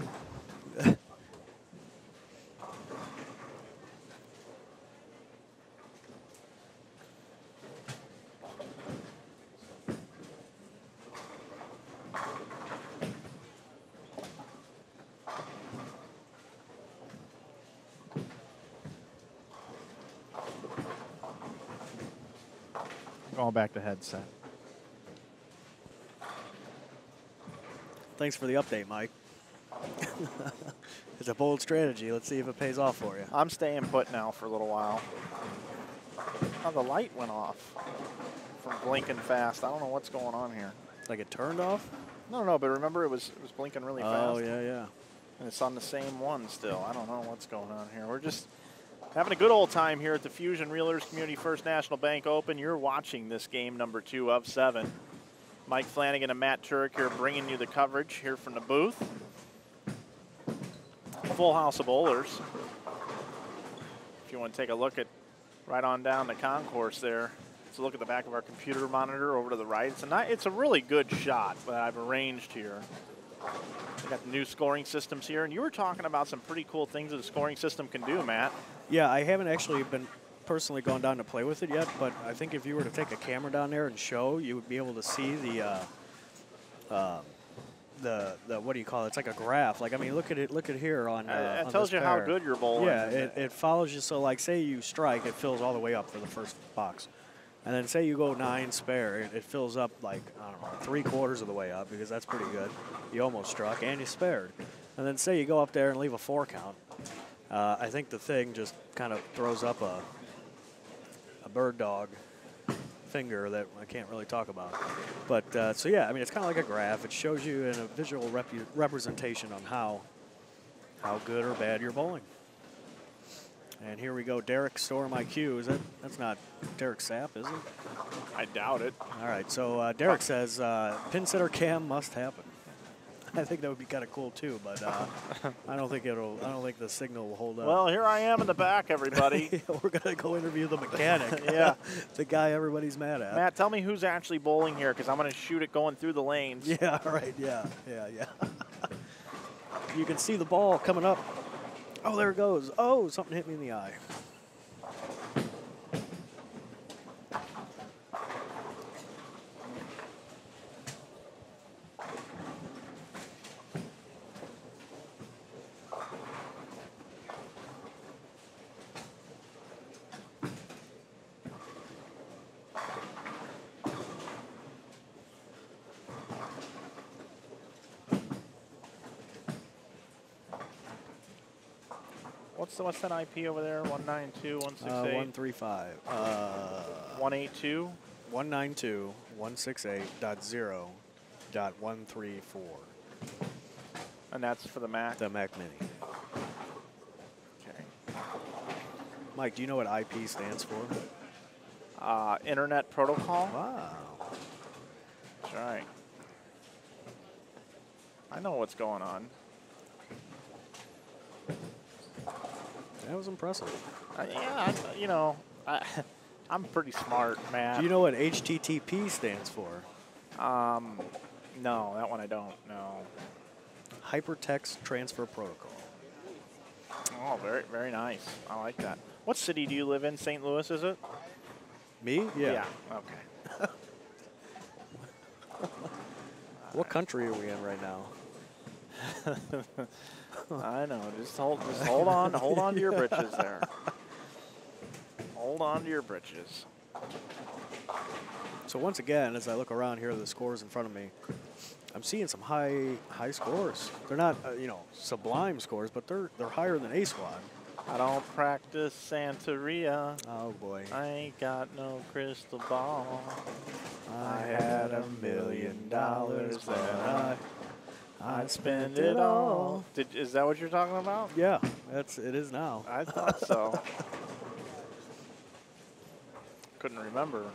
Going back to headset. Thanks for the update, Mike. It's a bold strategy. Let's see if it pays off for you. I'm staying put now for a little while. Oh, the light went off from blinking fast. I don't know what's going on here. Like it turned off? No, but remember it was blinking really fast. Oh, yeah. And it's on the same one still. I don't know what's going on here. We're just having a good old time here at the Fusion Realtors Community First National Bank Open. You're watching this game number 2 of 7. Mike Flanagan and Matt Turek here bringing you the coverage here from the booth. Full house of bowlers. If you want to take a look at right on down the concourse there, let's look at the back of our computer monitor over to the right. It's a really good shot that I've arranged here. We got the new scoring systems here, and you were talking about some pretty cool things that the scoring system can do, Matt. Yeah, I haven't actually been personally gone down to play with it yet, but I think if you were to take a camera down there and show, you would be able to see the what do you call it? It's like a graph. Like, I mean, look at it here on. It tells you how good you're bowling. Yeah, it follows you. So, like, say you strike, it fills all the way up for the first box. And then say you go 9 spare, it fills up like, I don't know, 3/4 of the way up, because that's pretty good. You almost struck and you spared. And then say you go up there and leave a 4 count. I think the thing just kind of throws up a bird dog finger that I can't really talk about. But so yeah, I mean, it's kind of like a graph. It shows you in a visual representation on how good or bad you're bowling. And here we go, Derek Storm IQ. That's not Derek Sapp, is it? I doubt it. All right, so Derek says pin sitter cam must happen. I think that would be kind of cool too, but I don't think the signal will hold up. Well, here I am in the back, everybody. We're gonna go interview the mechanic. Yeah, the guy everybody's mad at. Matt, tell me who's actually bowling here, because I'm gonna shoot it going through the lanes. Yeah, right. Yeah. You can see the ball coming up. Oh, there it goes. Oh, something hit me in the eye. What's that IP over there? 192.168. 135. 182. 192.168.0.134. And that's for the Mac. The Mac Mini. Okay. Mike, do you know what IP stands for? Internet Protocol. Wow. That's right. I know what's going on. That was impressive. Yeah, I'm pretty smart, Matt. Do you know what HTTP stands for? No, that one I don't know. Hypertext Transfer Protocol. Oh, very, very nice. I like that. What city do you live in? St. Louis, is it? Me? Yeah. Okay. What country are we in right now? I know. Just hold on to your britches there. Hold on to your britches. So once again, as I look around here, the scores in front of me, I'm seeing some high scores. They're not, sublime scores, but they're higher than A-Squad. I don't practice Santeria. Oh boy. I ain't got no crystal ball. I had $1 million that I'd spend it all. Is that what you're talking about? Yeah, it is now. I thought so. Couldn't remember.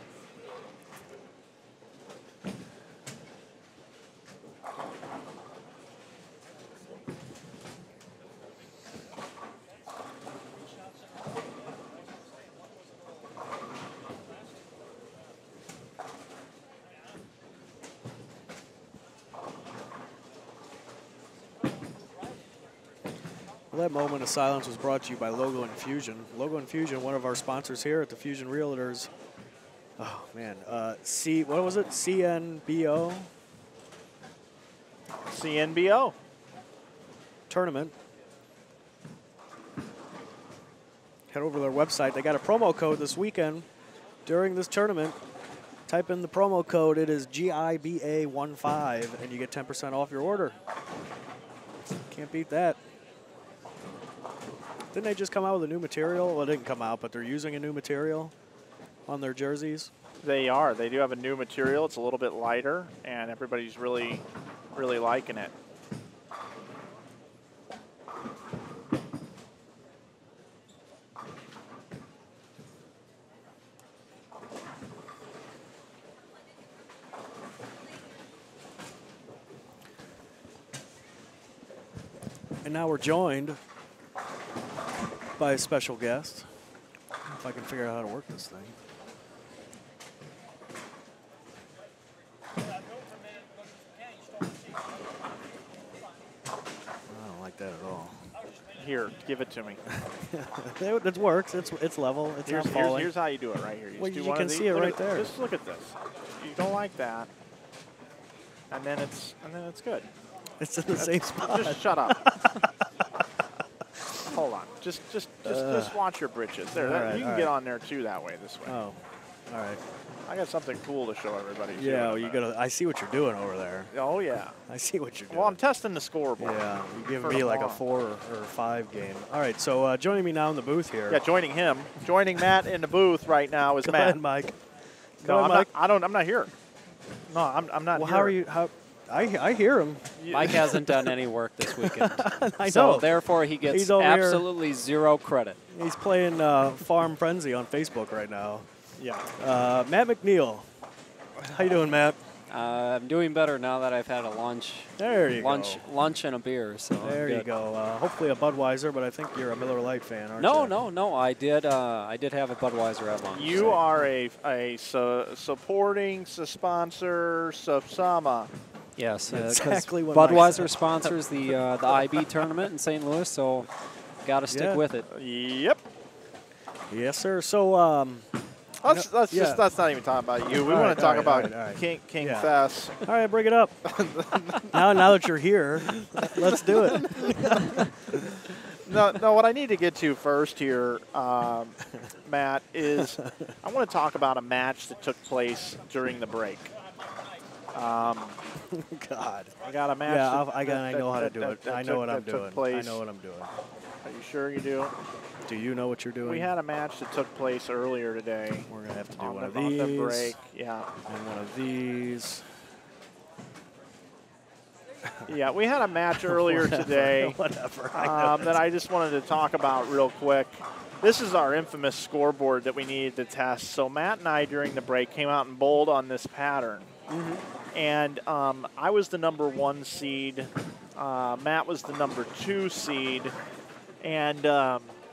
Well, that moment of silence was brought to you by Logo Infusion. Logo Infusion, one of our sponsors here at the Fusion Realtors. Oh, man. What was it? CNBO? CNBO. Tournament. Head over to their website. They got a promo code this weekend during this tournament. Type in the promo code. It is GIBA15, and you get 10% off your order. Can't beat that. Didn't they just come out with a new material? Well, it didn't come out, but they're using a new material on their jerseys. They are. They do have a new material. It's a little bit lighter, and everybody's really, really liking it. And now we're joined by a special guest. If I can figure out how to work this thing. I don't like that at all. Here, give it to me. It works. It's level. It's not falling. Here's how you do it right here. Well, just do you one can of these. see it right there. Just look at this. You don't like that, and then it's good. It's in the same spot. Just shut up. Hold on. Just watch your britches. There, right, you can get on there too that way. This way. Oh, all right. I got something cool to show everybody. Too, Yeah, well, you gotta. I see what you're doing over there. Oh yeah. I see what you're doing. Well, I'm testing the scoreboard. Yeah, you give for me like a tomorrow. 4 or 5 game. All right, so joining me now in the booth here. Yeah, joining Matt in the booth right now is Go Matt. ahead, Mike. No, Go ahead, Mike. I'm not here. No, I'm not. Well, here. how are you? I hear him. Mike hasn't done any work this weekend. I So know. therefore he gets He's over here. absolutely zero credit. He's playing Farm Frenzy on Facebook right now. Yeah. Matt McNeil. How you doing, Matt? I'm doing better now that I've had a lunch. There you go. go. Lunch and a beer. So There you go. Hopefully a Budweiser, but I think you're a Miller Lite fan, aren't you? No. I did have a Budweiser at lunch. You are a supporting sponsor Sama. Yes, Exactly what Mike Budweiser said. sponsors the IB tournament in St. Louis, so got to stick Yeah. with it. Yep. Yes, sir. So, Let's yeah. not even talk about you. We All want right, to talk all about right. King Yeah. Fest. all right, bring it up. now that you're here, let's do it. No, what I need to get to first here, Matt, is I want to talk about a match that took place during the break. God. I got a match. Yeah, I know how to do it. I know what I'm doing. Place. I know what I'm doing. Are you sure you do? Do you know what you're doing? We had a match that took place earlier today. We're going to have to do one of On these. the break, yeah. And one of these. Yeah, we had a match earlier today Whatever. that I just wanted to talk about real quick. This is our infamous scoreboard that we needed to test. So Matt and I, during the break, came out and bowled on this pattern. And I was the number 1 seed. Matt was the number 2 seed. And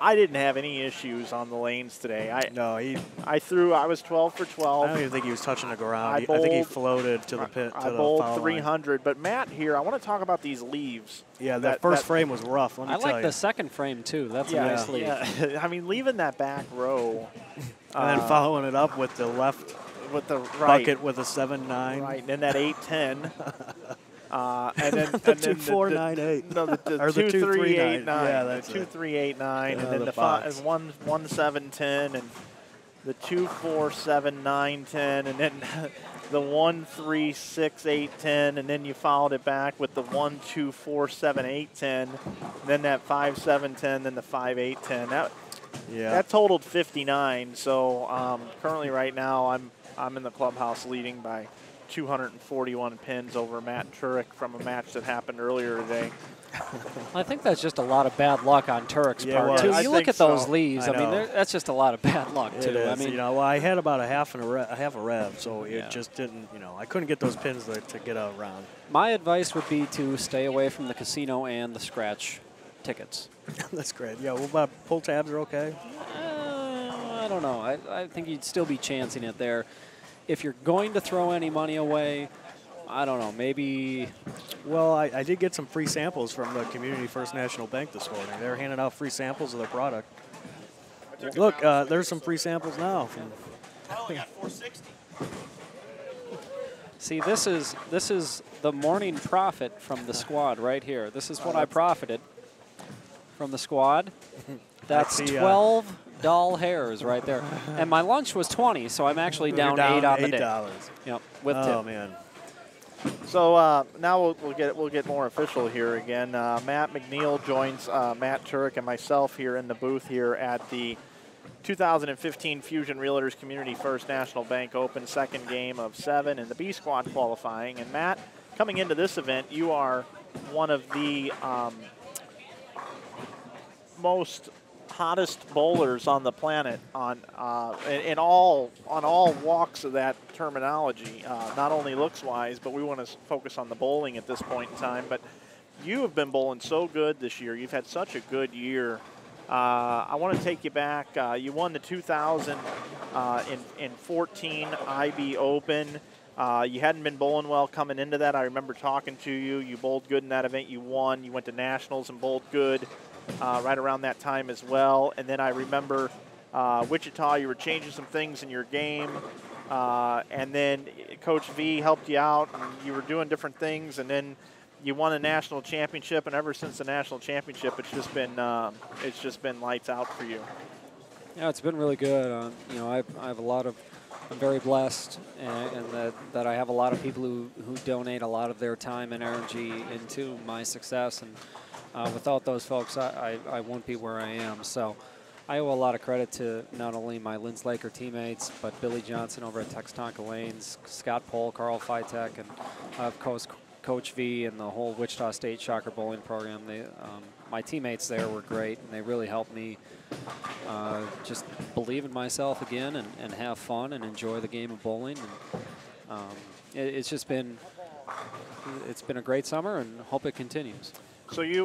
I didn't have any issues on the lanes today. I was 12 for 12. I don't even think he was touching the ground. I bowled, think he floated to the pit. I bowled 300. But Matt here, I want to talk about these leaves. Yeah, that first frame was rough. Let me I tell like you. the second frame too. That's a nice leave. Yeah. I mean, leaving that back row. And then following it up with the left with the bucket with a 7-9. Right, and then that 8-10. And then the 2-4-9-8. No, the 2-3-8-9. Yeah, that's the 2-3-8-9, and then the 1-7-10, and the 2-4-7-9-10, and then the 1-3-6-8-10, and then you followed it back with the 1-2-4-7-8-10, then that 5-7-10, then the 5-8-10. That totaled 59. So currently, right now, I'm in the clubhouse leading by 241 pins over Matt Turek from a match that happened earlier today. I think that's just a lot of bad luck on Turek's part, too. You look at those leaves. I mean, that's just a lot of bad luck, too. Is. I mean, I had about a half a rev, so it just didn't, I couldn't get those pins to get around. My advice would be to stay away from the casino and the scratch tickets. That's great. Yeah, what about pull tabs are okay? I don't know. I think you'd still be chancing it there. If you're going to throw any money away, I don't know, maybe. Well, I did get some free samples from the Community First National Bank this morning. They were handing out free samples of their product. Look, there's some free samples now. I got 460. See, this is the morning profit from the squad right here. This is what I profited from the squad. That's 12 dull hairs right there. And my lunch was 20, so I'm actually down 8 on the day. $8. Yep, with tip. Oh, man. So now we'll get more official here again. Matt McNeil joins Matt Turek and myself here in the booth here at the 2015 Fusion Realtors Community First National Bank Open, second game of 7 in the B Squad qualifying. And Matt, coming into this event, you are one of the most hottest bowlers on the planet on all walks of that terminology, not only looks wise, but we want to focus on the bowling at this point in time. But you have been bowling so good this year. You've had such a good year. I want to take you back. You won the 2014 IB Open. You hadn't been bowling well coming into that. I remember talking to you. You bowled good in that event. You won. You went to nationals and bowled good right around that time as well. And then I remember Wichita, you were changing some things in your game. And then Coach V helped you out, and you were doing different things. And then you won a national championship, and ever since the national championship, it's just been lights out for you. Yeah, it's been really good. I have a lot of. I'm very blessed, and that I have a lot of people who donate a lot of their time and energy into my success. And without those folks, I wouldn't be where I am. So I owe a lot of credit to not only my Linz Laker teammates, but Billy Johnson over at Textonka Lanes, Scott Pohl, Carl Fitek, and of course Coach V and the whole Wichita State Shocker Bowling program. My teammates there were great, and they really helped me just believe in myself again and have fun and enjoy the game of bowling. And it's been a great summer, and hope it continues. So you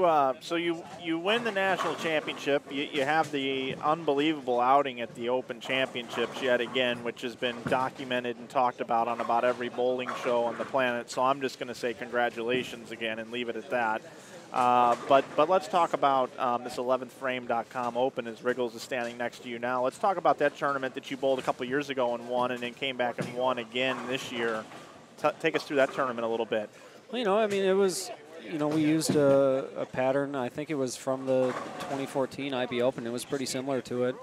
win the national championship. You have the unbelievable outing at the Open Championships yet again, which has been documented and talked about on about every bowling show on the planet. So I'm just going to say congratulations again and leave it at that. But let's talk about this 11thframe.com Open as Riggles is standing next to you now. Let's talk about that tournament that you bowled a couple years ago and won, and then came back and won again this year. Take us through that tournament a little bit. Well, it was. We used a pattern. I think it was from the 2014 IB Open. It was pretty similar to it.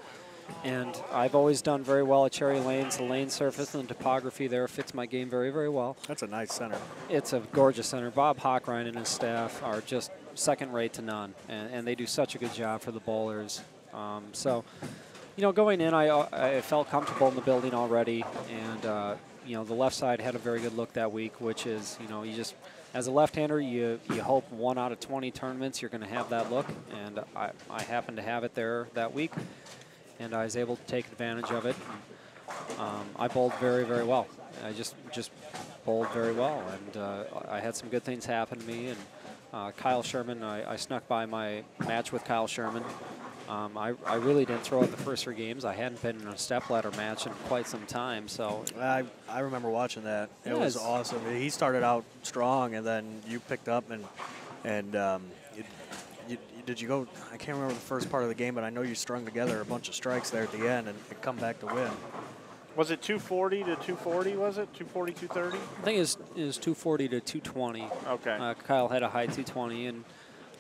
And I've always done very well at Cherry Lanes. The lane surface and the topography there fits my game very, very well. That's a nice center. It's a gorgeous center. Bob Hochrein and his staff are just second rate to none, and they do such a good job for the bowlers. So, you know, going in, I felt comfortable in the building already, and you know, the left side had a very good look that week, which is, you know, you just, as a left-hander, you hope 1 out of 20 tournaments you're going to have that look, and I happened to have it there that week, and I was able to take advantage of it. I bowled very, very well. I just bowled very well, and I had some good things happen to me. And Kyle Sherman, I snuck by my match with Kyle Sherman. I really didn't throw out the first 3 games. I hadn't been in a stepladder match in quite some time, so I remember watching that. It was awesome. He started out strong, and then you picked up and did you go? I can't remember the first part of the game, but I know you strung together a bunch of strikes there at the end and come back to win. Was it 240 to 240, was it? 240, 230? I think it was 240 to 220. Okay. Kyle had a high 220, and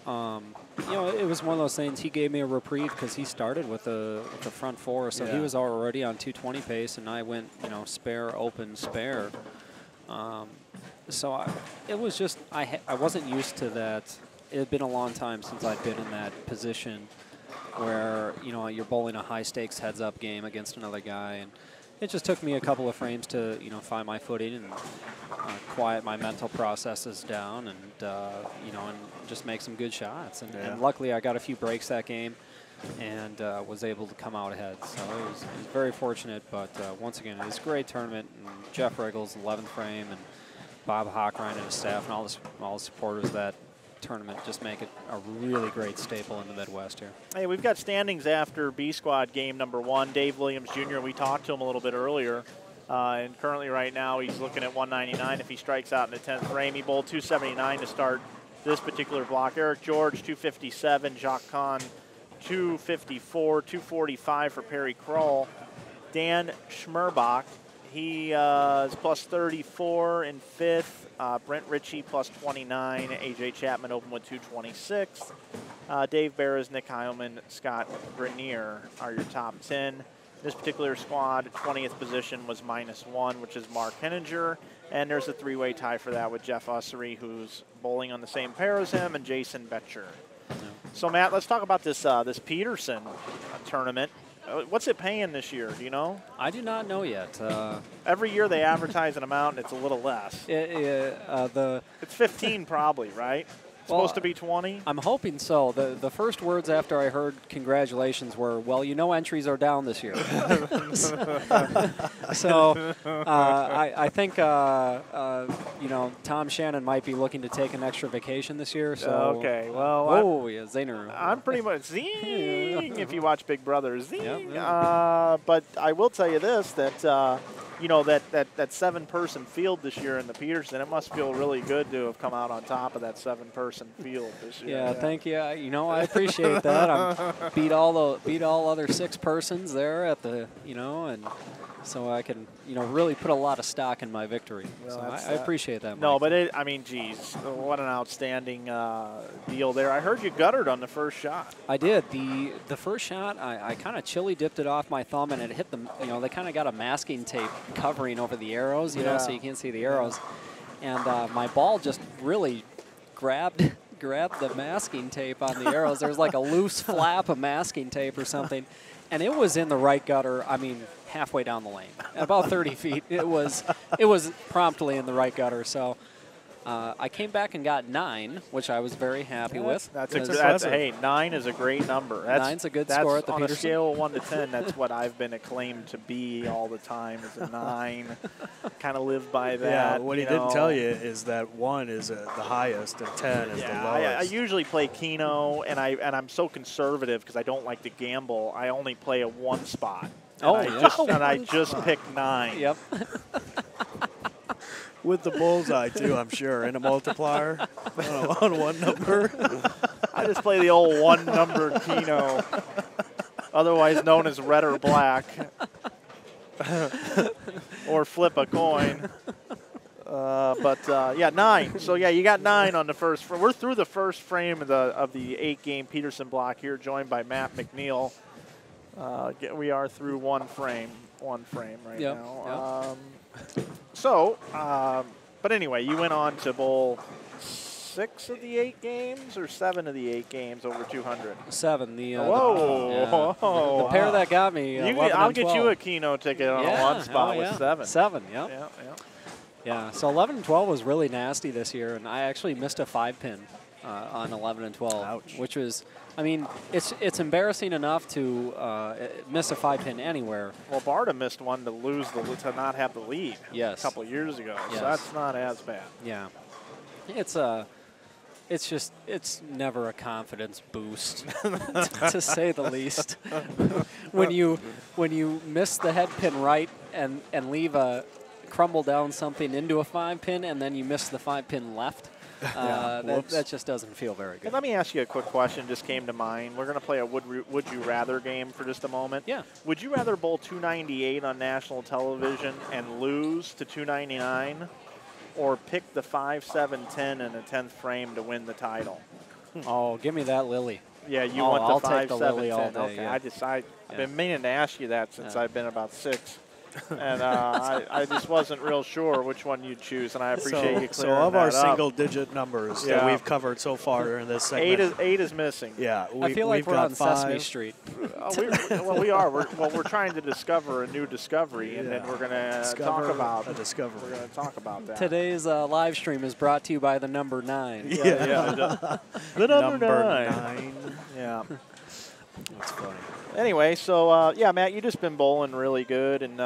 you know, it was one of those things. He gave me a reprieve because he started with the front 4, so he was already on 220 pace, and I went, you know, spare, open, spare. So it was just, I wasn't used to that. It had been a long time since I'd been in that position where, you know, you're bowling a high-stakes heads-up game against another guy, and it just took me a couple of frames to, you know, find my footing and quiet my mental processes down, and you know, and just make some good shots. And luckily, I got a few breaks that game, and was able to come out ahead. So it was very fortunate. But once again, it was a great tournament. And Jeff Riggles, 11th frame, and Bob Hochrein and his staff, and all the supporters of that tournament just make it a really great staple in the Midwest here. Hey, we've got standings after B Squad game number 1. Dave Williams Jr., we talked to him a little bit earlier, and currently right now he's looking at 199 if he strikes out in the 10th frame. He bowled 279 to start this particular block. Eric George, 257. Jacques Kahn, 254. 245 for Perry Kroll. Dan Schmerbach, he is plus 34 in 5th. Brent Ritchie plus 29. AJ Chapman open with 226. Dave Barras, Nick Heilman, Scott Grenier are your top 10. This particular squad, 20th position was -1, which is Mark Henninger. And there's a 3-way tie for that with Jeff Ussery, who's bowling on the same pair as him, and Jason Betcher. So, Matt, let's talk about this this Peterson tournament. What's it paying this year? Do you know? I do not know yet. Every year they advertise an amount, and it's a little less. It's 15 probably, right? Supposed to be 20? I'm hoping so. The first words after I heard congratulations were, well, you know, entries are down this year. So I think, you know, Tom Shannon might be looking to take an extra vacation this year. So okay, well. Zinger. I'm pretty much zing if you watch Big Brother. Zing. Yep. But I will tell you this, that, you know, that 7-person field this year in the Peterson, it must feel really good to have come out on top of that 7-person field this year. Yeah, thank you. You know, I appreciate that. I'm beat all other 6 persons there at the, you know, and so I can, you know, really put a lot of stock in my victory. Well, so I appreciate that, Mike. No, but I mean, geez, what an outstanding deal there. I heard you guttered on the first shot. I did. The first shot, I kind of chili dipped it off my thumb, and it hit them. You know, they kind of got a masking tape covering over the arrows, you know, so you can't see the arrows. And my ball just really grabbed the masking tape on the arrows. There was like a loose flap of masking tape or something, and it was in the right gutter. I mean, halfway down the lane, about 30 feet. It was promptly in the right gutter. So I came back and got 9, which I was very happy with. Hey, 9 is a great number. 9's a good score at the Peterson. On a scale of 1 to 10, that's what I've been acclaimed to be all the time, is a 9. Kind of live by that. Yeah, what he didn't tell you is that 1 is the highest and 10 is the lowest. I usually play Keno, and I'm so conservative because I don't like to gamble. I only play a 1 spot. And I just pick 9. Yep. With the bullseye, too, I'm sure, and a multiplier on 1 number. I just play the old 1-number Keno, otherwise known as red or black, or flip a coin. Yeah, 9. So, yeah, you got 9 on the first frame. We're through the first frame of the 8-game Peterson block here, joined by Matt McNeil. We are through one frame right Yep, now. But anyway, you went on to bowl 6 of the 8 games or 7 of the 8 games over 200. 7. Whoa! The pair that got me. I'll get you a Keno ticket on a 1 spot with 7. 7. Yep. Yeah. Yeah. So 11 and 12 was really nasty this year, and I actually missed a 5-pin on 11 and 12, Ouch. which was. I mean, it's embarrassing enough to miss a 5-pin anywhere. Well, Barta missed one to not have the lead. Yes. A couple of years ago. Yes. So that's not as bad. Yeah. It's never a confidence boost, to say the least. when you miss the head pin right and leave crumble down something into a 5-pin, and then you miss the 5-pin left. That just doesn't feel very good. Hey, let me ask you a quick question. Just came to mind. We're going to play a would you rather game for just a moment. Yeah. Would you rather bowl 298 on national television and lose to 299, or pick the 5, 7, 10 in a 10th frame to win the title? Oh, give me that Lily. Yeah, you Oh, want the I'll 5, take the 7, Lily 10. all day, Okay, yeah. I've been meaning to ask you that since Yeah. I've been about 6. And I just wasn't real sure which one you'd choose, and I appreciate you clearing So of that our up. single-digit numbers that Yeah. we've covered so far in this segment, 8 is missing. yeah, I feel like we've we're got on 5. Sesame Street. We are. We're trying to discover a new discovery, and then we're going to talk about a discovery. We're going to talk about that. Today's live stream is brought to you by the number 9. Yeah. The number 9. 9. Yeah. That's funny. Anyway, so yeah, Matt, you just been bowling really good, and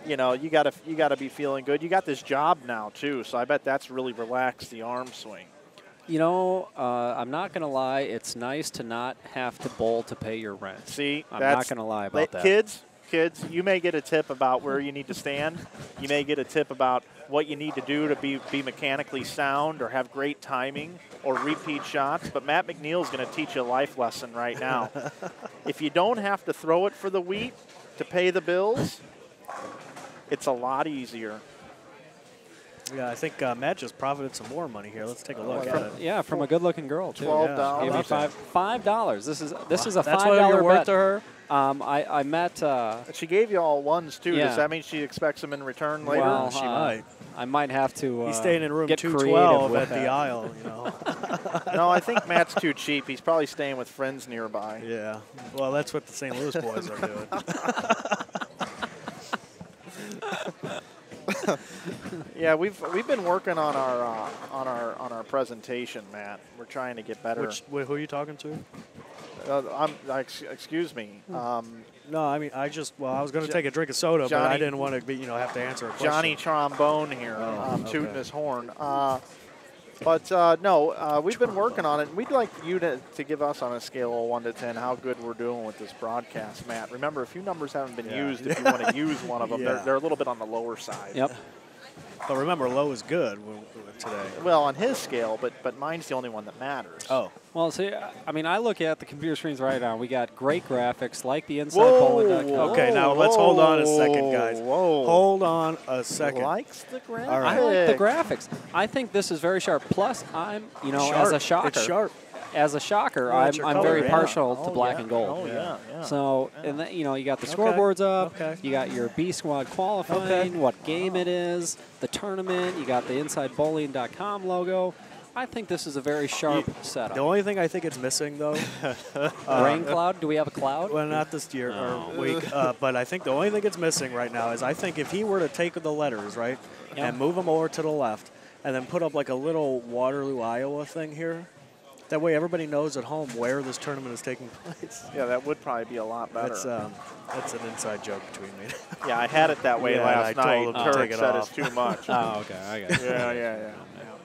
you know, you gotta be feeling good. You got this job now too, so I bet that's really relaxed the arm swing. You know, I'm not going to lie. It's nice to not have to bowl to pay your rent. See, I'm not going to lie about that. Kids, you may get a tip about where you need to stand. You may get a tip about what you need to do to be mechanically sound or have great timing or repeat shots. But Matt McNeil's going to teach you a life lesson right now. If you don't have to throw it for the wheat to pay the bills, it's a lot easier. Yeah, I think Matt just profited some more money here. Let's take a look at it. Yeah, from a good-looking girl too. $12. Gave me $5. This is a That's $5 what you're worth bet. to her. I met. She gave you all ones too. Yeah. Does that mean she expects them in return later? Well, She might. I might have to. He's staying in room get 212 creative at with the that. aisle, you know. No, I think Matt's too cheap. He's probably staying with friends nearby. Yeah. Well, that's what the St. Louis boys are doing. Yeah, we've been working on our presentation, Matt. We're trying to get better. Who are you talking to? Excuse me. No, I mean, I was going to take a drink of soda, but I didn't want to have to answer a question. Johnny Trombone here, tooting okay. his horn. No, we've been working on it, and we'd like you to give us on a scale of 1 to 10 how good we're doing with this broadcast, Matt. Remember, a few numbers haven't been used. If you want to use one of them, Yeah. they're a little bit on the lower side. Yep. But remember, low is good today. Well, on his scale, but mine's the only one that matters. Oh. Well, see, I mean, I look at the computer screens right now. We got great graphics, like the inside Whoa. bowling.com. Okay, now let's hold on a second, guys. Whoa. Hold on a second. Likes the graphics. All right. I like the graphics. I think this is very sharp. Plus, I'm, as a shocker. It's sharp. As a shocker, Well, that's I'm your color, very yeah. partial to Oh, black yeah. and gold. Oh, yeah. So, and then, you got the scoreboards up. Okay. You got your B squad qualifying, what game it is, the tournament. You got the InsideBowling.com logo. I think this is a very sharp setup. The only thing I think it's missing, though, Rain cloud? Do we have a cloud? well, not this year or week, but I think the only thing it's missing right now is I think if he were to take the letters, right, Yeah. and move them over to the left, and then put up like a little Waterloo, Iowa thing here, that way everybody knows at home where this tournament is taking place. Yeah, that would probably be a lot better. That's an inside joke between me. Yeah, I had it that way Yeah, last I told night. him to Turek take it said off. it's too much. Oh, okay. I got you. Yeah.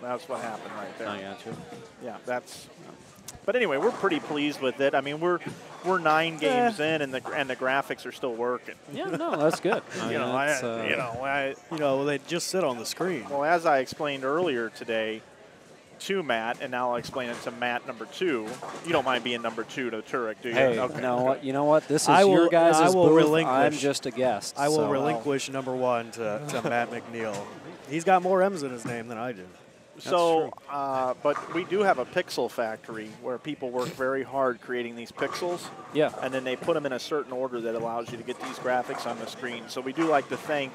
That's what happened right there. I got you. Yeah, that's. But anyway, we're pretty pleased with it. I mean, we're 9 games in, and the graphics are still working. Yeah, no, that's good. Well, they just sit on the screen. Well, as I explained earlier today to Matt, and now I'll explain it to Matt number 2. You don't mind being number 2 to Turek, do you? Hey, Okay. no, you know what? This is I will- your guys' I will booth. relinquish. I'm just a guest. I will so- relinquish number 1 to Matt McNeil. He's got more M's in his name than I do. So, but we do have a pixel factory where people work very hard creating these pixels. Yeah. And then they put them in a certain order that allows you to get these graphics on the screen. So we do like to thank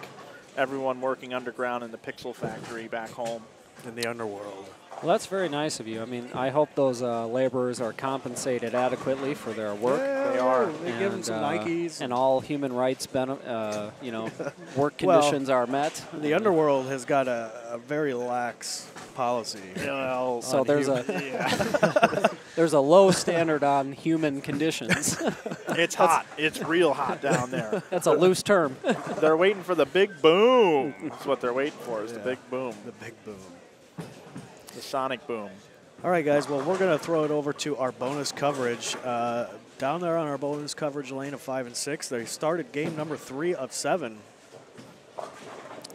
everyone working underground in the pixel factory back home. In the underworld. Well, that's very nice of you. I mean, I hope those laborers are compensated adequately for their work. Yeah, They are. They give them some Nikes. And all human rights, work conditions are met. The underworld has got a very lax policy. So there's there's a low standard on human conditions. It's hot. It's real hot down there. That's a loose term. They're waiting for the big boom. That's what they're waiting for, is the big boom. The big boom. The sonic boom. All right, guys. Well, we're going to throw it over to our bonus coverage. Down there on our bonus coverage lane of 5 and 6, they started game number 3 of 7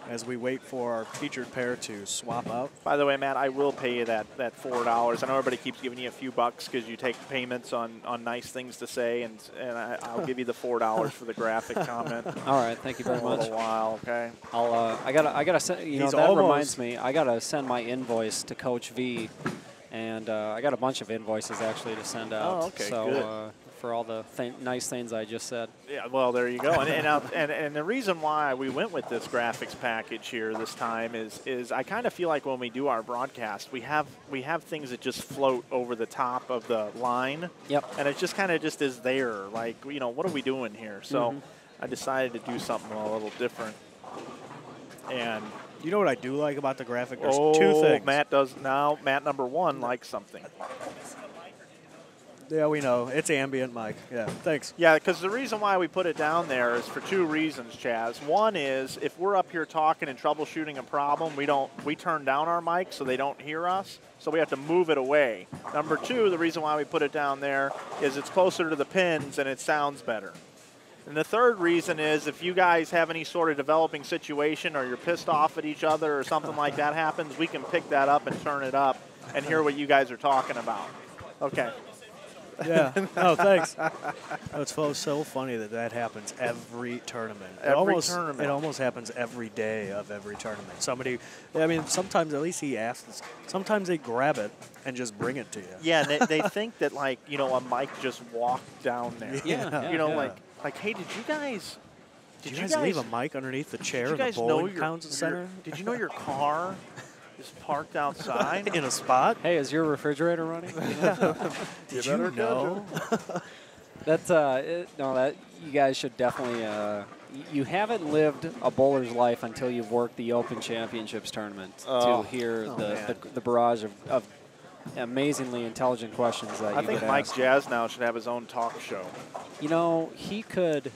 as we wait for our featured pair to swap out. By the way, Matt, I will pay you that $4. I know everybody keeps giving you a few bucks because you take payments on nice things to say, and I'll give you the $4 for the graphic comment. All right, thank you very much. A little while, okay? I gotta send. You know, that reminds me. I gotta send my invoice to Coach V, and I got a bunch of invoices actually to send out. Oh, okay, so, good. For all the nice things I just said. Yeah, well, there you go. And the reason why we went with this graphics package here this time is I kind of feel like when we do our broadcast, we have things that just float over the top of the line. Yep. And it just kind of just is there. Like, you know, what are we doing here? So I decided to do something a little different. And you know what I do like about the graphic? There's two things. Matt does now. Matt number 1 likes something. Yeah, we know. It's ambient, Mike. Yeah, thanks. Yeah, because the reason why we put it down there is for 2 reasons, Chaz. One is if we're up here talking and troubleshooting a problem, we turn down our mic so they don't hear us, so we have to move it away. Number 2, the reason why we put it down there is it's closer to the pins and it sounds better. And the third reason is if you guys have any sort of developing situation or you're pissed off at each other or something like that happens, we can pick that up and turn it up and hear what you guys are talking about. Okay. Yeah. No, thanks. It's so funny that happens every tournament. Tournament. It almost happens every day of every tournament. Sometimes at least he asks. Sometimes they grab it and just bring it to you. Yeah, they think that, like, you know, a mic just walked down there. Yeah. You know, like, hey, did you guys leave a mic underneath the chair in the bowling center? Did you know your car is parked outside in a spot? Hey, is your refrigerator running? Did you know? That you guys should definitely. You haven't lived a bowler's life until you've worked the Open Championships tournament to hear the barrage of amazingly intelligent questions that you get asked. I think Mike Jazz now should have his own talk show. You know, he could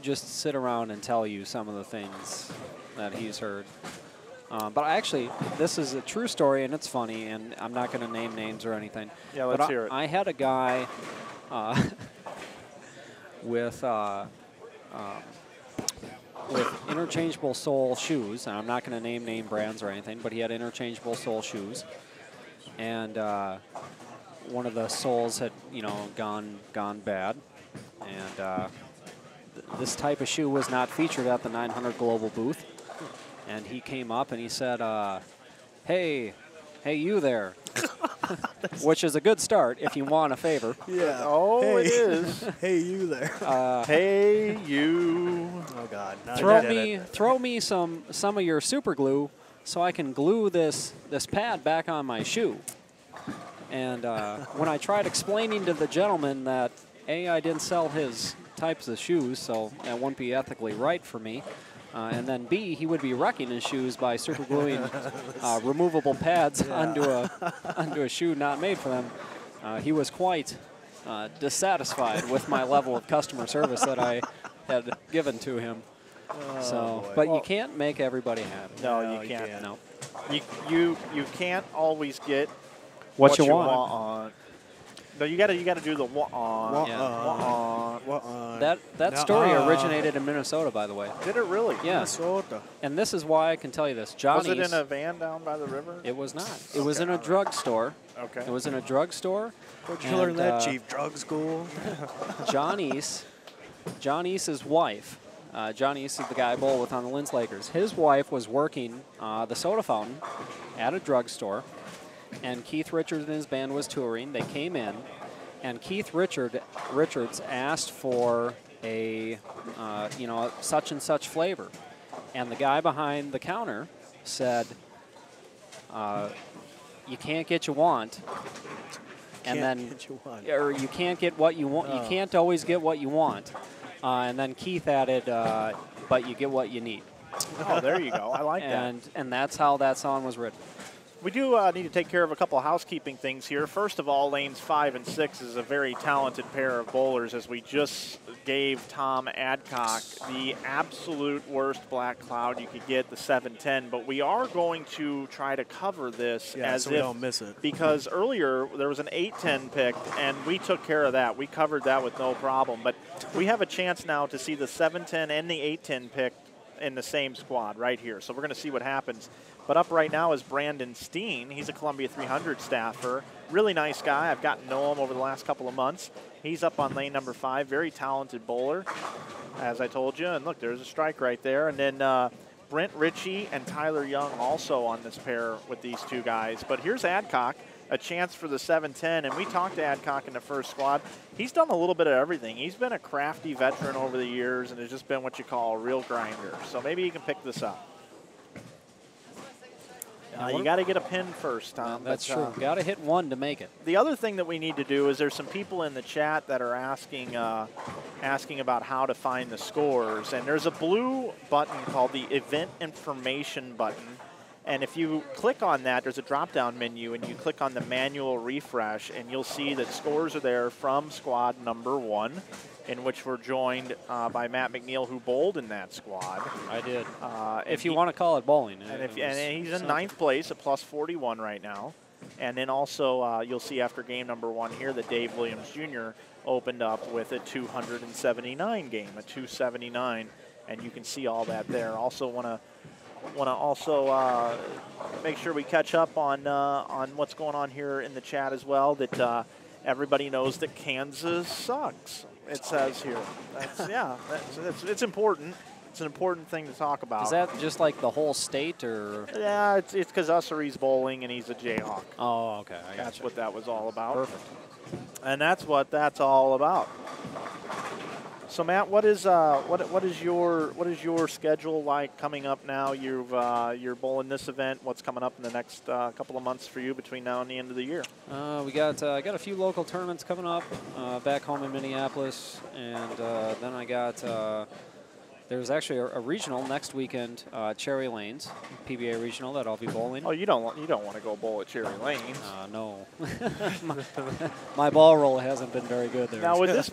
just sit around and tell you some of the things that he's heard. But actually, this is a true story, and it's funny, and I'm not going to name names or anything. Yeah, let's hear it. I had a guy with interchangeable sole shoes, and I'm not going to name brands or anything, but he had interchangeable sole shoes, and one of the soles had, you know, gone bad, and this type of shoe was not featured at the 900 Global booth. And he came up and he said, hey, you there, which is a good start if you want a favor. Yeah. Oh, hey. It is. Hey, you there. Hey, you. Oh, God. Throw me some of your super glue so I can glue this pad back on my shoe. And when I tried explaining to the gentleman that, A, I didn't sell his types of shoes, so that wouldn't be ethically right for me. And then B, he would be wrecking his shoes by supergluing removable pads onto a shoe not made for them. He was quite dissatisfied with my level of customer service that I had given to him. But you can't make everybody happy. No, you can't. No. You can't always get what you want. No, you gotta do the wah-on. That story originated in Minnesota, by the way. Did it really? Yeah. Minnesota. And this is why I can tell you this. Johnny's. Was it in a van down by the river? It was not. It was in a drugstore. Okay. It was in a drugstore. Where'd you learn that, Chief? Drug school? Johnny's wife Johnny used to be the guy I bowl with on the Linz Lakers. His wife was working the soda fountain at a drugstore, and Keith Richards and his band was touring. They came in, and Keith Richards asked for a such and such flavor, and the guy behind the counter said, "You can't get you want." Or you can't get what you want. You can't always get what you want. And then Keith added, "But you get what you need." Oh, there you go. I like that. And that's how that song was written. We do need to take care of a couple of housekeeping things here. First of all, lanes 5 and 6 is a very talented pair of bowlers, as we just gave Tom Adcock the absolute worst black cloud you could get, the 710. But we are going to try to cover this as so we don't miss it. Because earlier there was an 810 picked, and we took care of that. We covered that with no problem. But we have a chance now to see the 710 and the 810 picked in the same squad right here. So we're going to see what happens. But up right now is Brandon Steen. He's a Columbia 300 staffer. Really nice guy. I've gotten to know him over the last couple of months. He's up on lane number 5. Very talented bowler, as I told you. And look, there's a strike right there. And then Brent Ritchie and Tyler Young also on this pair with these two guys. But here's Adcock, a chance for the 710. And we talked to Adcock in the first squad. He's done a little bit of everything. He's been a crafty veteran over the years and has just been what you call a real grinder. So maybe he can pick this up. You got to get a pin first, Tom. That's true. Got to hit 1 to make it. The other thing that we need to do is there's some people in the chat that are asking about how to find the scores. And there's a blue button called the Event Information button. And if you click on that, there's a drop-down menu, and you click on the manual refresh, and you'll see that scores are there from squad number 1, in which we're joined by Matt McNeil, who bowled in that squad. I did. If you want to call it bowling. And he's in 9th place at plus 41 right now. And then also you'll see after game number 1 here that Dave Williams Jr. opened up with a 279 game, a 279, and you can see all that there. Also want to make sure we catch up on what's going on here in the chat as well, that everybody knows that Kansas sucks. It says here. It's important. It's an important thing to talk about. Is that just like the whole state, or? Yeah, it's because Ussery's bowling and he's a Jayhawk. Oh, okay. That's what that was all about. Perfect. And that's what that's all about. So Matt, what is your schedule like coming up now? You're bowling this event. What's coming up in the next couple of months for you between now and the end of the year? We got I got a few local tournaments coming up back home in Minneapolis, and then I got there's actually a regional next weekend, Cherry Lanes, PBA regional that I'll be bowling. Oh, you don't want to go bowl at Cherry Lanes? No, my ball roll hasn't been very good there. Now, this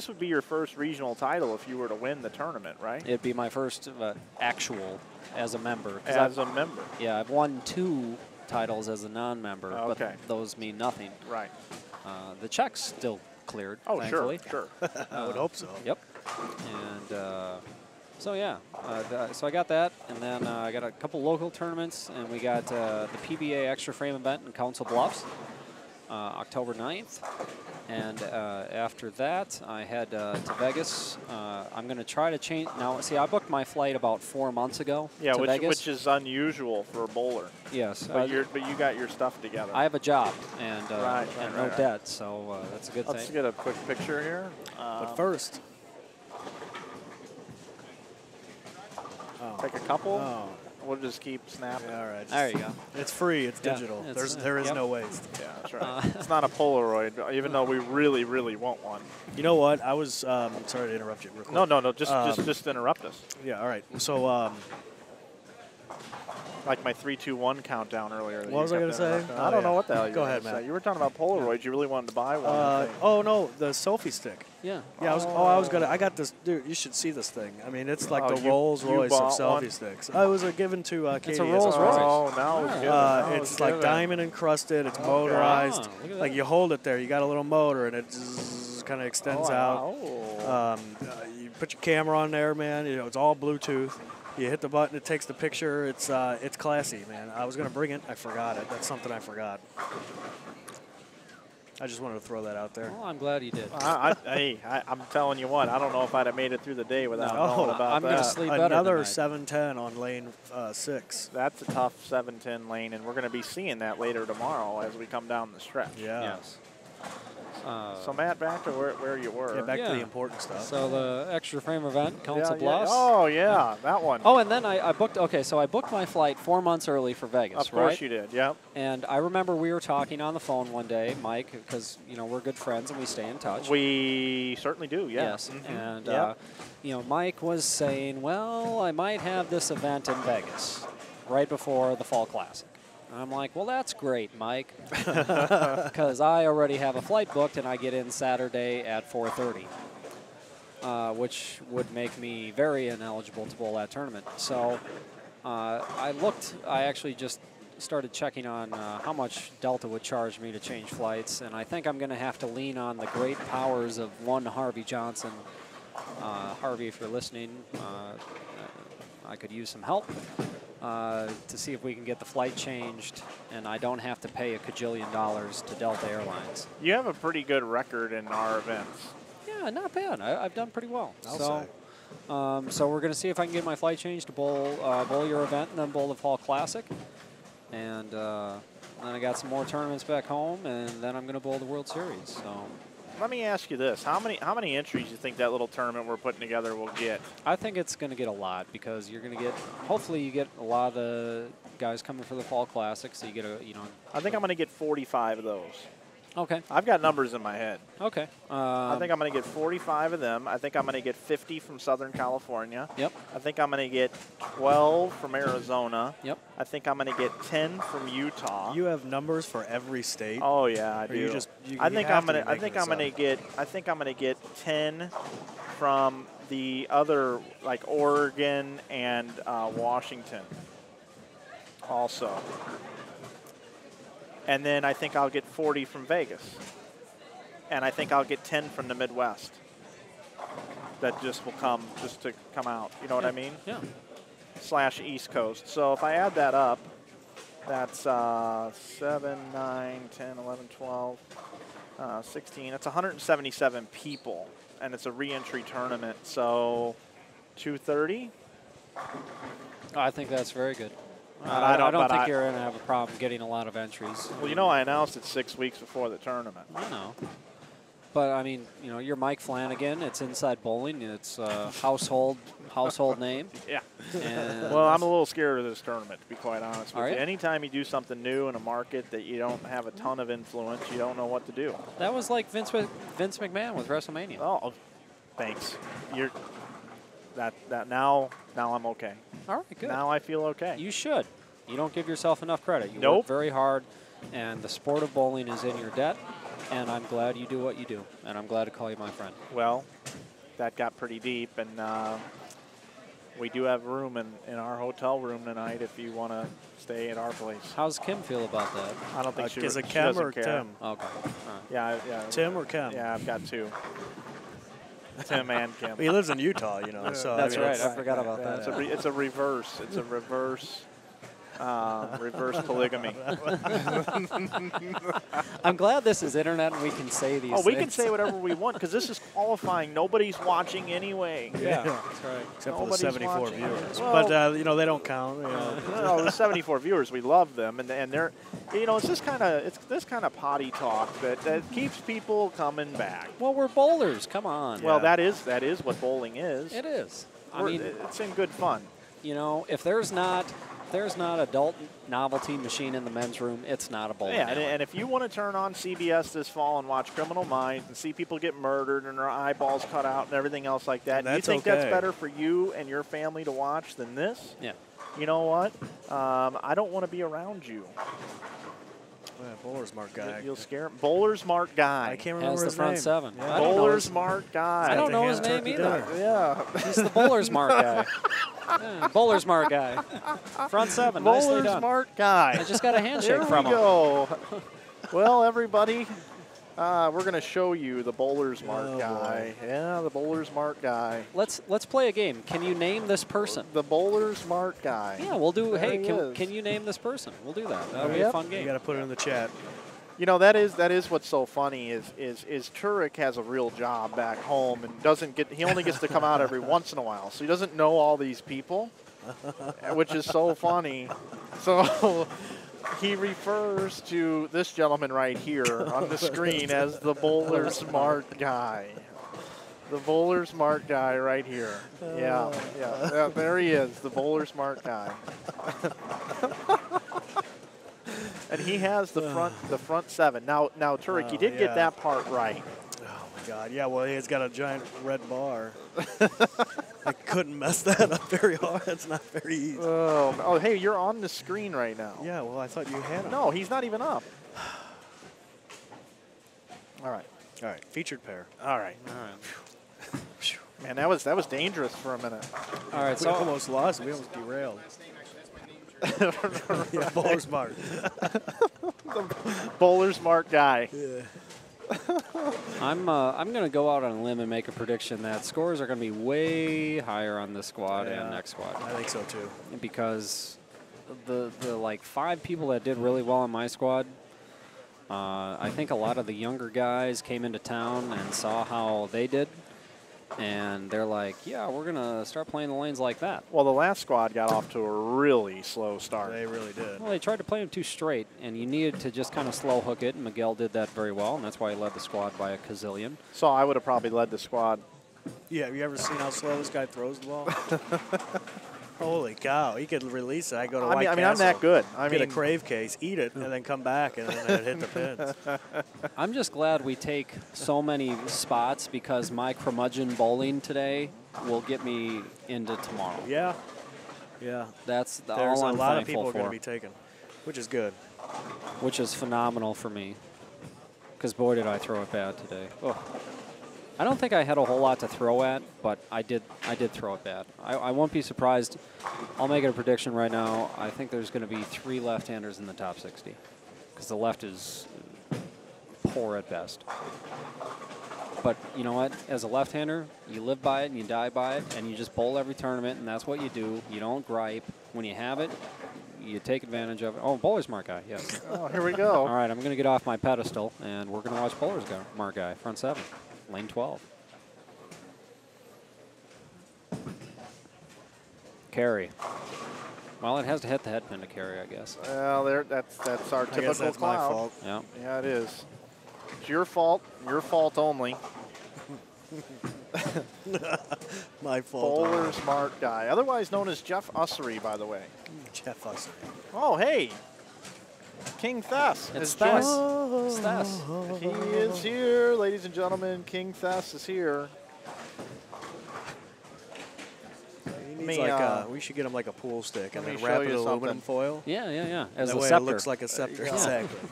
would be your first regional title if you were to win the tournament, right? It'd be my first actual as a member. A member. Yeah, I've won 2 titles as a non-member, but those mean nothing. Right. The check's still cleared. Oh, thankfully. sure. I would hope so. Yep. And so yeah, so I got that, and then I got a couple local tournaments, and we got the PBA Extra Frame event in Council Bluffs, October 9th. And after that, I head to Vegas. I'm going to try to change. Now, see, I booked my flight about 4 months ago to Vegas. Which is unusual for a bowler. Yes. But you got your stuff together. I have a job and no debt, so that's a good thing. Let's get a quick picture here. But first. Take a couple. Oh. We'll just keep snapping. Yeah, all right. There you go. It's free. It's digital. There is no waste. Yeah, that's right. It's not a Polaroid, even though we really, really want one. You know what? I was sorry to interrupt you real quick. No. Just interrupt us. Yeah. All right. So. Like my 3, 2, 1 countdown earlier. What was I going to say? I don't know what the hell you were Go ahead, Matt. Matt. You were talking about Polaroids. You really wanted to buy one. Oh no, the selfie stick. Yeah. Yeah. I got this. Dude, you should see this thing. I mean, it's like the Rolls Royce of selfie sticks. I was given to Katie. It's a Rolls Royce. Oh, now it's like diamond encrusted. It's motorized. Like you hold it there, you got a little motor, and it kind of extends out. You put your camera on there, man. You know, it's all Bluetooth. You hit the button, it takes the picture. It's classy, man. I was gonna bring it, I forgot it. That's something I forgot. I just wanted to throw that out there. Well, I'm glad you did. I'm telling you what, I don't know if I'd have made it through the day without knowing about I'm that. going to sleep better Another tonight. 710 on lane 6. That's a tough 710 lane, and we're going to be seeing that later tomorrow as we come down the stretch. Yeah. Yes. So, Matt, back to where you were. Yeah, back to Yeah. the important stuff. So the extra frame event, Council Yeah. Bluffs. Oh, yeah, that one. Oh, and then I booked, okay, so I booked my flight 4 months early for Vegas, Of course right? you did, yep. And I remember we were talking on the phone one day, Mike, because, you know, we're good friends and we stay in touch. We certainly do, yeah. Yes. And, Yep. you know, Mike was saying, well, I might have this event in Vegas right before the Fall Classic. And I'm like, well, that's great, Mike, because I already have a flight booked and I get in Saturday at 4:30, which would make me very ineligible to bowl that tournament. So I actually just started checking on how much Delta would charge me to change flights, and I think I'm going to have to lean on the great powers of one Harvey Johnson. Harvey, if you're listening, I could use some help. To see if we can get the flight changed, and I don't have to pay a cajillion dollars to Delta Airlines. You have a pretty good record in our events. Yeah, not bad. I've done pretty well. I'll So we're going to see if I can get my flight changed to bowl your event and then bowl the Fall Classic. And then I got some more tournaments back home, and then I'm going to bowl the World Series. So Let me ask you this: how many entries do you think that little tournament we're putting together will get? I think it's going to get a lot because you're going to get. Hopefully, you get a lot of the guys coming for the Fall Classic, so you get I think I'm going to get 45 of those. Okay. I've got numbers in my head. Okay. I think I'm going to get 45 of them. I think I'm going to get 50 from Southern California. Yep. I think I'm going to get 12 from Arizona. Yep. I think I'm going to get 10 from Utah. You have numbers for every state. Oh yeah, I Or do. you just- you- I you think have I'm to be going to. I making think this I'm going to up. get. I think I'm going to get 10 from the other, like Oregon and Washington. Also. And then I think I'll get 40 from Vegas. And I think I'll get 10 from the Midwest. That just will come, just to come out. You know what I mean? Yeah. / East Coast. So if I add that up, that's 7, 9, 10, 11, 12, 16. That's 177 people. And it's a re-entry tournament. So 230? I think that's very good. I don't- I don't but think I- you're going to have a problem getting a lot of entries. Well, you know, I announced it 6 weeks before the tournament. I know. But, I mean, you know, you're Mike Flanagan. It's Inside Bowling. It's a household name. Yeah. And Well, I'm a little scared of this tournament, to be quite honest Are with you. you? Anytime you do something new in a market that you don't have a ton of influence, you don't know what to do. that was like Vince McMahon with WrestleMania. Oh, thanks. You're that now I'm okay. All right, good. Now I feel okay. You should. You don't give yourself enough credit. You Nope. work very hard, and the sport of bowling is in your debt, and I'm glad you do what you do, and I'm glad to call you my friend. Well, that got pretty deep, and we do have room in our hotel room tonight if you want to stay at our place. How's Kim feel about that? I don't think Is it she Kim doesn't or care. Tim? Okay. All right. Yeah. Tim or Kim? Yeah, I've got two. Tim and Kim. He lives in Utah, you know. So That's I mean, right. it's- I forgot about Yeah, that. it's a reverse. It's a reverse. Reverse polygamy. I'm glad this is internet and we can say these Oh, we can things. say whatever we want because this is qualifying. Nobody's watching anyway. Yeah, that's right. Except Nobody's for the 74 watching. viewers. Well- But, you know, they don't count. You know. No, the 74 viewers, we love them, and they're, you know, it's this kind of potty talk that keeps people coming back. Well, we're bowlers. Come on. Well, Yeah. that is what bowling is. It is. I We're- mean, it's in good fun. you know, if there's not adult novelty machine in the men's room, it's not a bowling Yeah, alley. and if you want to turn on CBS this fall and watch Criminal Minds and see people get murdered and their eyeballs cut out and everything else like that, you That's think that's okay. better for you and your family to watch than this? Yeah. You know what? I don't want to be around you. Yeah, Bowler's Mark guy. You'll scare him. Bowler's Mark guy. I can't Has remember the his front name. seven. Yeah. I don't know Bowler's his- Mark guy. I don't know the his hand name turkey either. dinner. Yeah. He's the bowler's mark guy. Yeah, bowler's mark guy. Front seven. Nicely Bowler's done. Mark guy. I just got a handshake There from we him. go. Well, everybody, we're going to show you the Bowler's Mark Oh, guy. Yeah, the Bowler's Mark guy. Let's play a game. Can you name this person? The Bowler's Mark guy. Yeah, we'll do. There Hey, he can, is. you name this person? We'll do that. That'll be Yep. a fun You game. got to put it in the chat. You know, that is what's so funny is Turek has a real job back home and he only gets to come out every once in a while, so he doesn't know all these people, which is so funny. So he refers to this gentleman right here on the screen as the bowler smart guy. The bowler smart guy right here. Yeah, there he is, the bowler smart guy. And he has the front 7. Now Turek, you did get that part right. Oh my God! Yeah, well, he's got a giant red bar. I couldn't mess that up very hard. It's not very easy. Oh, hey, you're on the screen right now. Yeah, well, I thought you had him. No, he's not even up. All right. Featured pair. All right. Man, that was dangerous for a minute. All right, We so almost lost. We almost derailed. Yeah, bowler smart. The bowler smart guy. Yeah. I'm going to go out on a limb and make a prediction that scores are going to be way higher on this squad and next squad. I think so too. Because the like 5 people that did really well on my squad, I think a lot of the younger guys came into town and saw how they did, and they're like, yeah, we're going to start playing the lanes like that. Well, the last squad got off to a really slow start. They really did. Well, they tried to play them too straight, and you needed to just kind of slow hook it, and Miguel did that very well, and that's why he led the squad by a gazillion. So I would have probably led the squad. Yeah, have you ever seen how slow this guy throws the ball? Holy cow! He could release it. I go to White I mean, I'm that good. Get a crave case, eat it, and then come back and then hit the pins. I'm just glad we take so many spots because my curmudgeon bowling today will get me into tomorrow. Yeah. That's There's all I'm a lot of thankful people for. going to be taken, which is good. Which is phenomenal for me. Because boy, did I throw it bad today. Oh. I don't think I had a whole lot to throw at, but I did throw it bad. I won't be surprised. I'll make it a prediction right now. I think there's going to be 3 left-handers in the top 60 because the left is poor at best. But you know what? As a left-hander, you live by it and you die by it, and you just bowl every tournament, and that's what you do. You don't gripe. When you have it, you take advantage of it. Oh, bowler smart guy, yes. Oh, here we go. All right, I'm going to get off my pedestal, and we're going to watch bowler smart guy, front 7. Lane 12. Carry. Well, it has to hit the head pin to carry, I guess. Well, that's our typical that's cloud. my fault. Yeah. Yeah, it is. It's your fault. Your fault only. My fault. Bowler smart guy, otherwise known as Jeff Ussery, by the way. Jeff Ussery. Oh, hey. King Thess. It's joined. Thess. It's Thess. He is here, ladies and gentlemen. King Thess is here. He needs we should get him like a pool stick and then wrap it in aluminum foil. Yeah. As That a way scepter. it looks like a scepter. Exactly.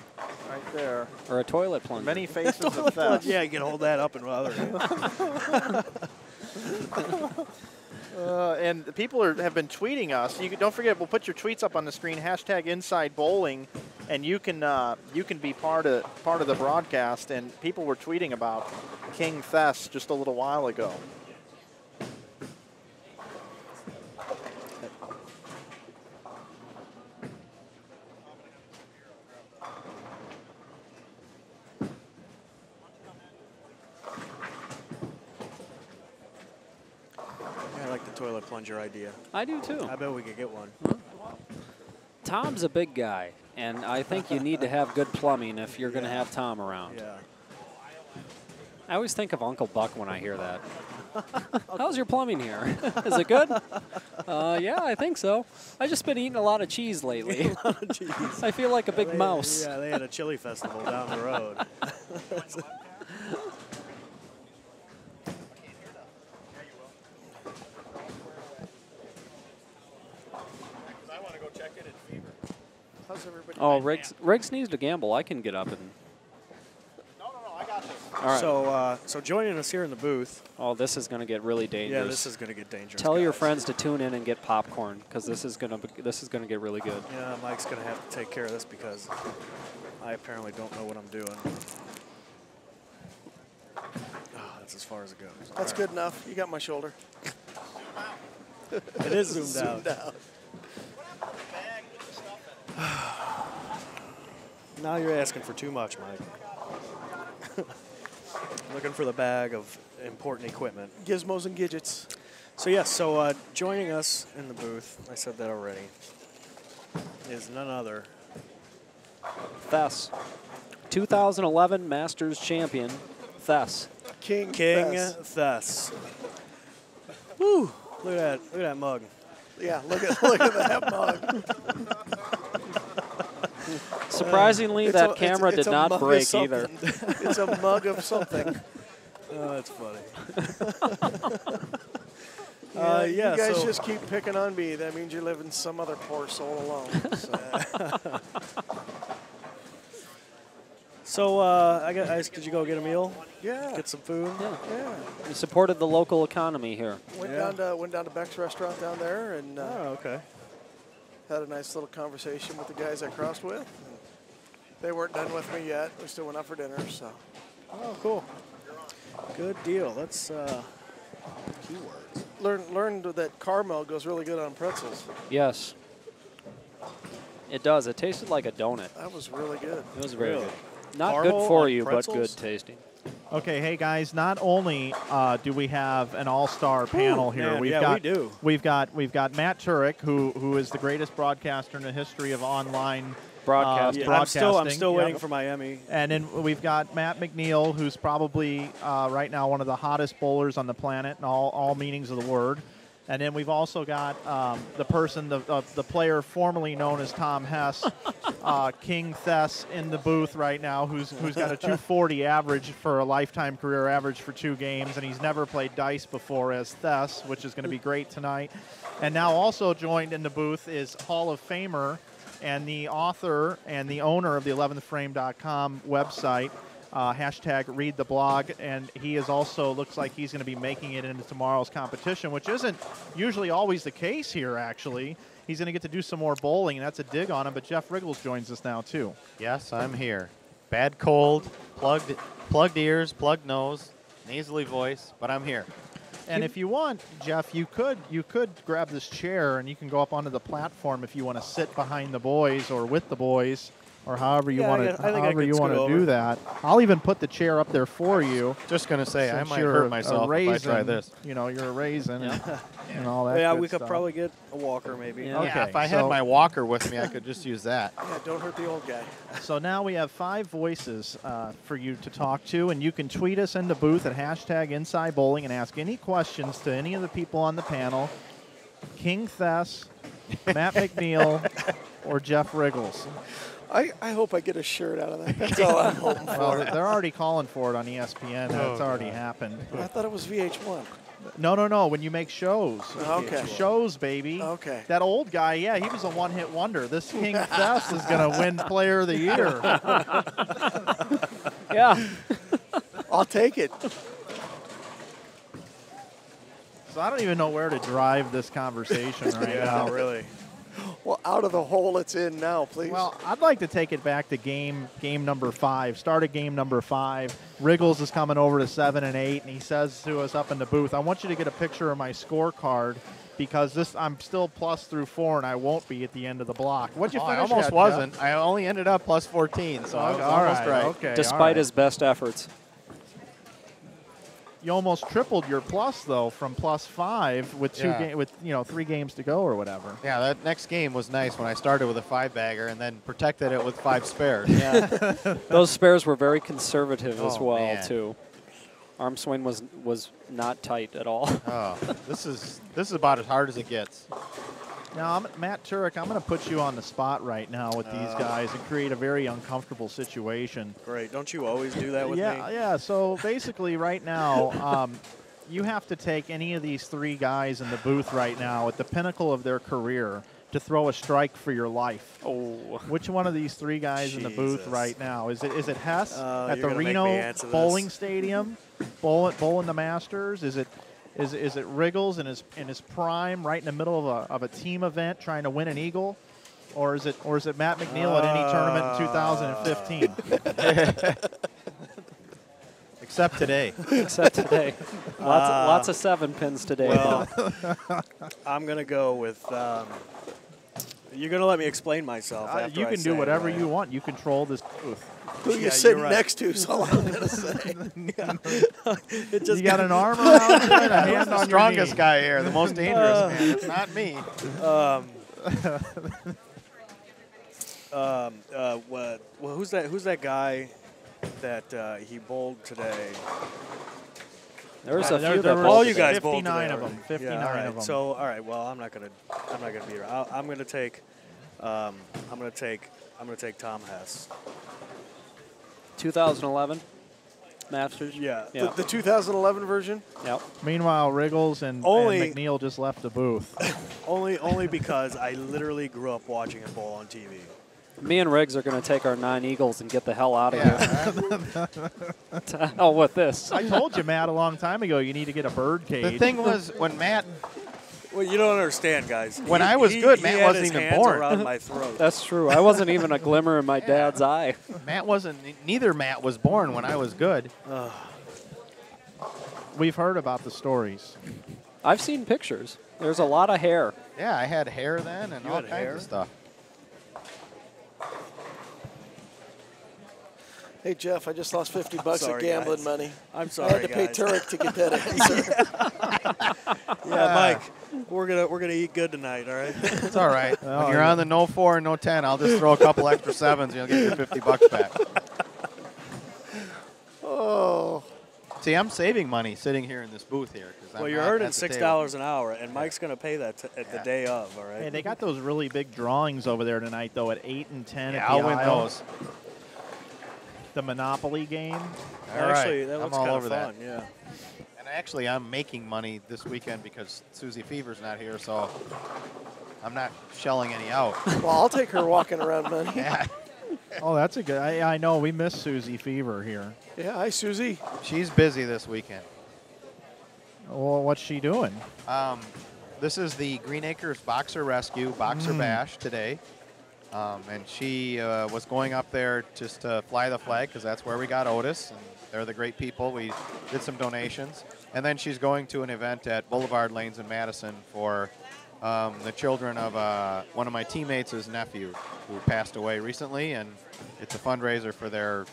Right there. Or a toilet plunger. Many faces of Thess. Yeah, you can hold that up in other hand. And people have been tweeting us. Don't forget, we'll put your tweets up on the screen. #InsideBowling, and you can be part of the broadcast. And people were tweeting about King Thess just a little while ago. I like the toilet plunger idea. I do too. I bet we could get one. Tom's a big guy, and I think you need to have good plumbing if you're going to have Tom around. Yeah. I always think of Uncle Buck when I hear that. How's your plumbing here? Is it good? Yeah, I think so. I just been eating a lot of cheese lately. I feel like a big mouse. Yeah, they had a chili festival down the road. Oh, Riggs needs to gamble. I can get up and. No, I got this. All right. So joining us here in the booth. Oh, this is going to get really dangerous. Yeah, this is going to get dangerous. Tell your guys. friends to tune in and get popcorn because this is going to get really good. Yeah, Mike's going to have to take care of this because I apparently don't know what I'm doing. Oh, that's as far as it goes. That's good enough. You got my shoulder. It is zoomed out. Now you're asking for too much, Mike. Looking for the bag of important equipment. Gizmos and gadgets. So yes, so joining us in the booth, I said that already, is none other. Thess. 2011 Masters champion, Thess. King Thess. Thess. Woo! Look at that mug. Yeah, look at that mug. Surprisingly, that camera did not break either. It's a mug of something. Oh, that's funny. You guys so just keep picking on me. That means you're living some other poor soul alone. So, I guess, did you go get a meal? Yeah. Get some food? Yeah. We supported the local economy here. Went down to Beck's restaurant down there and Okay. had a nice little conversation with the guys I crossed with. They weren't done with me yet. We still went out for dinner, so. Oh, cool. Good deal. That's keywords. Learned that caramel goes really good on pretzels. Yes. It does. It tasted like a donut. That was really good. It was very Really? good. Not Caramel good for on you, pretzels? but good tasting. Okay, hey guys. Not only do we have an all-star panel here, man, we do. We've got Matt Turek, who is the greatest broadcaster in the history of online Broadcasting. I'm still broadcasting. waiting for my Emmy. And then we've got Matt McNeil, who's probably right now one of the hottest bowlers on the planet in all meanings of the word. And then we've also got the player formerly known as Tom Hess, King Thess, in the booth right now, who's got a 240 average for a lifetime career average for 2 games, and he's never played dice before as Thess, which is going to be great tonight. And now also joined in the booth is Hall of Famer and the author and the owner of the 11thframe.com website, hashtag read the blog, and he is also looks like he's going to be making it into tomorrow's competition, which isn't usually always the case here, actually. He's going to get to do some more bowling, and that's a dig on him, but Jeff Riggles joins us now, too. Yes, I'm here. Bad cold, plugged ears, plugged nose, nasally voice, but I'm here. And if you want, Jeff, you could grab this chair, and you can go up onto the platform if you want to sit behind the boys or with the boys, or however you want to do that. I'll even put the chair up there for you. Just going to say, I since might you're hurt a myself raisin, if I try this. You know, you're a raisin and all that. Yeah, good we could stuff. probably get a walker maybe. Yeah. Okay, Yeah, if I had my walker with me, I could just use that. Yeah, don't hurt the old guy. So now we have 5 voices for you to talk to, and you can tweet us in the booth at hashtag Inside Bowling and ask any questions to any of the people on the panel, King Thess, Matt McNeil, or Jeff Riggles. I hope I get a shirt out of that. That's all I'm hoping for. Well, they're already calling for it on ESPN. That's already happened. I thought it was VH1. No. When you make shows. Okay. Shows, baby. Okay. That old guy, yeah, he was a one-hit wonder. This King Thess is going to win Player of the Year. Yeah. I'll take it. So I don't even know where to drive this conversation right now. really. Well, out of the hole it's in now, please. Well, I'd like to take it back to game number 5. Start of game number 5. Wriggles is coming over to 7 and 8, and he says to us up in the booth, I want you to get a picture of my scorecard because I'm still plus through 4, and I won't be at the end of the block. What'd you finish I almost at, wasn't. Jeff? I only ended up plus 14, so I was All almost right. right. Okay, Despite all right. his best efforts. You almost tripled your plus, though, from plus 5 with 3 games to go or whatever. Yeah, that next game was nice when I started with a 5-bagger and then protected it with 5 spares. Yeah. Those spares were very conservative as Oh, well, man. too. Arm swing was not tight at all. Oh, this is about as hard as it gets. Now, Matt Turek, I'm going to put you on the spot right now with these guys and create a very uncomfortable situation. Great. Don't you always do that with me? Yeah. So basically, right now, you have to take any of these 3 guys in the booth right now at the pinnacle of their career to throw a strike for your life. Oh. Which one of these 3 guys in the booth Jesus. right now? Is it Hess at you're the gonna make me Reno answer Bowling this. Stadium, bowling the Masters? Is it Wriggles in his prime, right in the middle of a team event, trying to win an eagle, or is it Matt McNeil at any tournament in 2015? Except today. Except today. Lots of 7 pins today. Well, I'm going to go with, You're going to let me explain myself after you I can say do it, whatever right? you want. You control this booth. Who Yeah, you you're sitting right. next to is all I'm going to say. It You got an arm around you and a hand on your Strongest knee. guy here, the most dangerous man. It's not me. Who's that guy that he bowled today? There's a there few were that All bowled you today. guys bowled 59 today of them. already. 59 yeah, all right. of them. So all right, well I'm not gonna beat her. I'm gonna take Tom Hess. 2011 Masters. Yeah. Yeah. The 2011 version? Yep. Meanwhile, Riggles and McNeil just left the booth. Only because I literally grew up watching him bowl on TV. Me and Riggs are going to take our 9 Eagles and get the hell out of here. To hell with this. I told you, Matt, a long time ago, you need to get a bird cage. The thing was, when Matt, Well, you don't understand, guys. When I was good, he Matt had wasn't his even hands born. around my throat. That's true. I wasn't even a glimmer in my dad's eye. neither Matt was born when I was good. We've heard about the stories. I've seen pictures. There's a lot of hair. Yeah, I had hair then and You all had kinds hair? of stuff. Hey, Jeff, I just lost 50 bucks Sorry, of gambling guys. money. I'm I sorry, had to pay guys. Turek to get that answer. Yeah, Mike, we're gonna eat good tonight. All right. It's all right. Oh, When you're yeah. on the no 4 and no 10, I'll just throw a couple extra 7s and you'll get your 50 bucks back. Oh, See, I'm saving money sitting here in this booth here. Well, you're earning $6 an hour, and Mike's gonna pay that at the day of. All right. Hey, they got those really big drawings over there tonight, though, at 8 and 10 Yeah, at the I'll win aisle. those. The Monopoly game. All right. Actually, that I'm looks all kind over of fun. that. Yeah. And actually, I'm making money this weekend because Susie Fever's not here, so I'm not shelling any out. well, I'll take her walking around money. Yeah, Oh, that's a good. I know. We miss Susie Fever here. Yeah, hi, Susie. she's busy this weekend. Well, what's she doing? This is the Green Acres Boxer Rescue Boxer Bash today. And she was going up there just to fly the flag because that's where we got Otis, and they're the great people. We did some donations. And then she's going to an event at Boulevard Lanes in Madison for the children of one of my teammates' nephew who passed away recently, and it's a fundraiser for their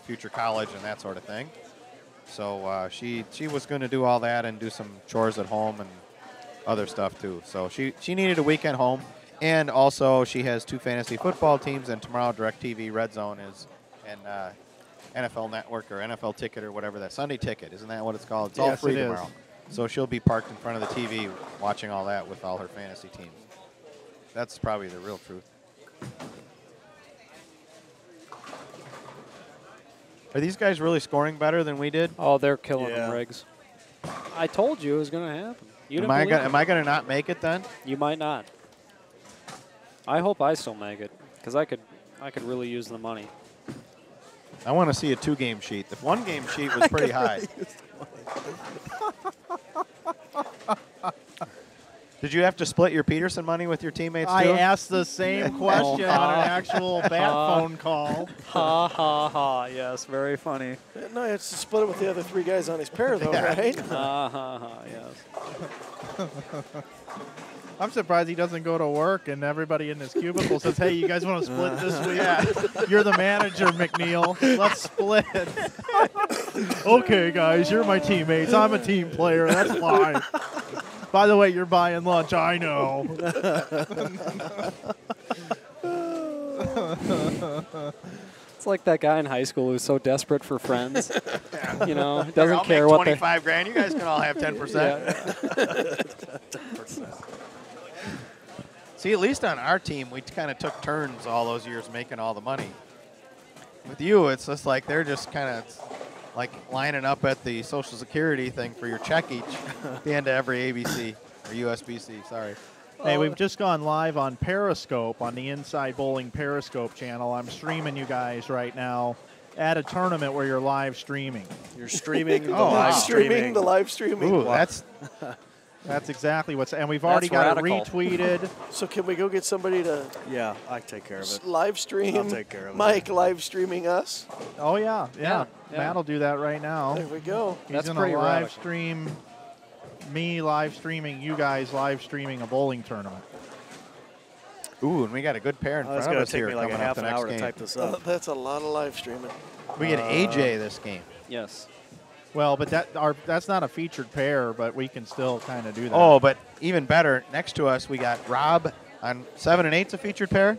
future college and that sort of thing. So she was going to do all that and do some chores at home and other stuff too. So she needed a weekend home. And also, she has 2 fantasy football teams, and tomorrow DirecTV Red Zone is an NFL Network or NFL Ticket or whatever that Sunday Ticket. Isn't that what it's called? It's all Yes, free it is. tomorrow. So she'll be parked in front of the TV watching all that with all her fantasy teams. That's probably the real truth. Are these guys really scoring better than we did? Oh, they're killing Yeah. them, Riggs. I told you it was going to happen. You didn't Am believe I gonna not make it then? You might not. I hope I still make it because I could really use the money. I want to see a 2-game sheet. The 1-game sheet was pretty high. Did you have to split your Peterson money with your teammates I too? asked the same question on an actual bat phone call. Ha ha ha! Yes, very funny. No, he has to split it with the other 3 guys on his pair, though, right? Ha ha ha! Yes. I'm surprised he doesn't go to work and everybody in his cubicle says, "Hey, you guys want to split this week? You're the manager, McNeil. Let's split." Okay, guys, you're my teammates. I'm a team player. That's fine. By the way, you're buying lunch. I know. It's like that guy in high school who's so desperate for friends. Here, Doesn't I'll care make what they. 25 grand. You guys can all have 10%. Yeah. See, at least on our team, we kind of took turns all those years making all the money. With you, it's just like they're just kind of like lining up at the Social Security thing for your check each at the end of every ABC or USBC. Sorry. Hey, we've just gone live on Periscope, on the Inside Bowling Periscope channel. I'm streaming you guys right now at a tournament where you're live streaming. You're streaming the Oh, live wow. streaming. The live streaming. Ooh, that's That's exactly what's. And we've already That's got radical. it retweeted. So can we go get somebody to Yeah, I take care of it. live stream? I'll take care of it. Mike live streaming us. Oh, yeah. Yeah. Matt'll do that right now. There we go. He's That's going to pretty live radical. stream me live streaming you guys live streaming a bowling tournament. Ooh, and we got a good pair in Oh, it's front going of to us take here me like a coming up half the an next hour to game. type this up. That's a lot of live streaming. We get AJ this game. Yes. Well, but that's not a featured pair, but we can still kind of do that. Oh, but even better, next to us we got Rob on 7 and 8's a featured pair.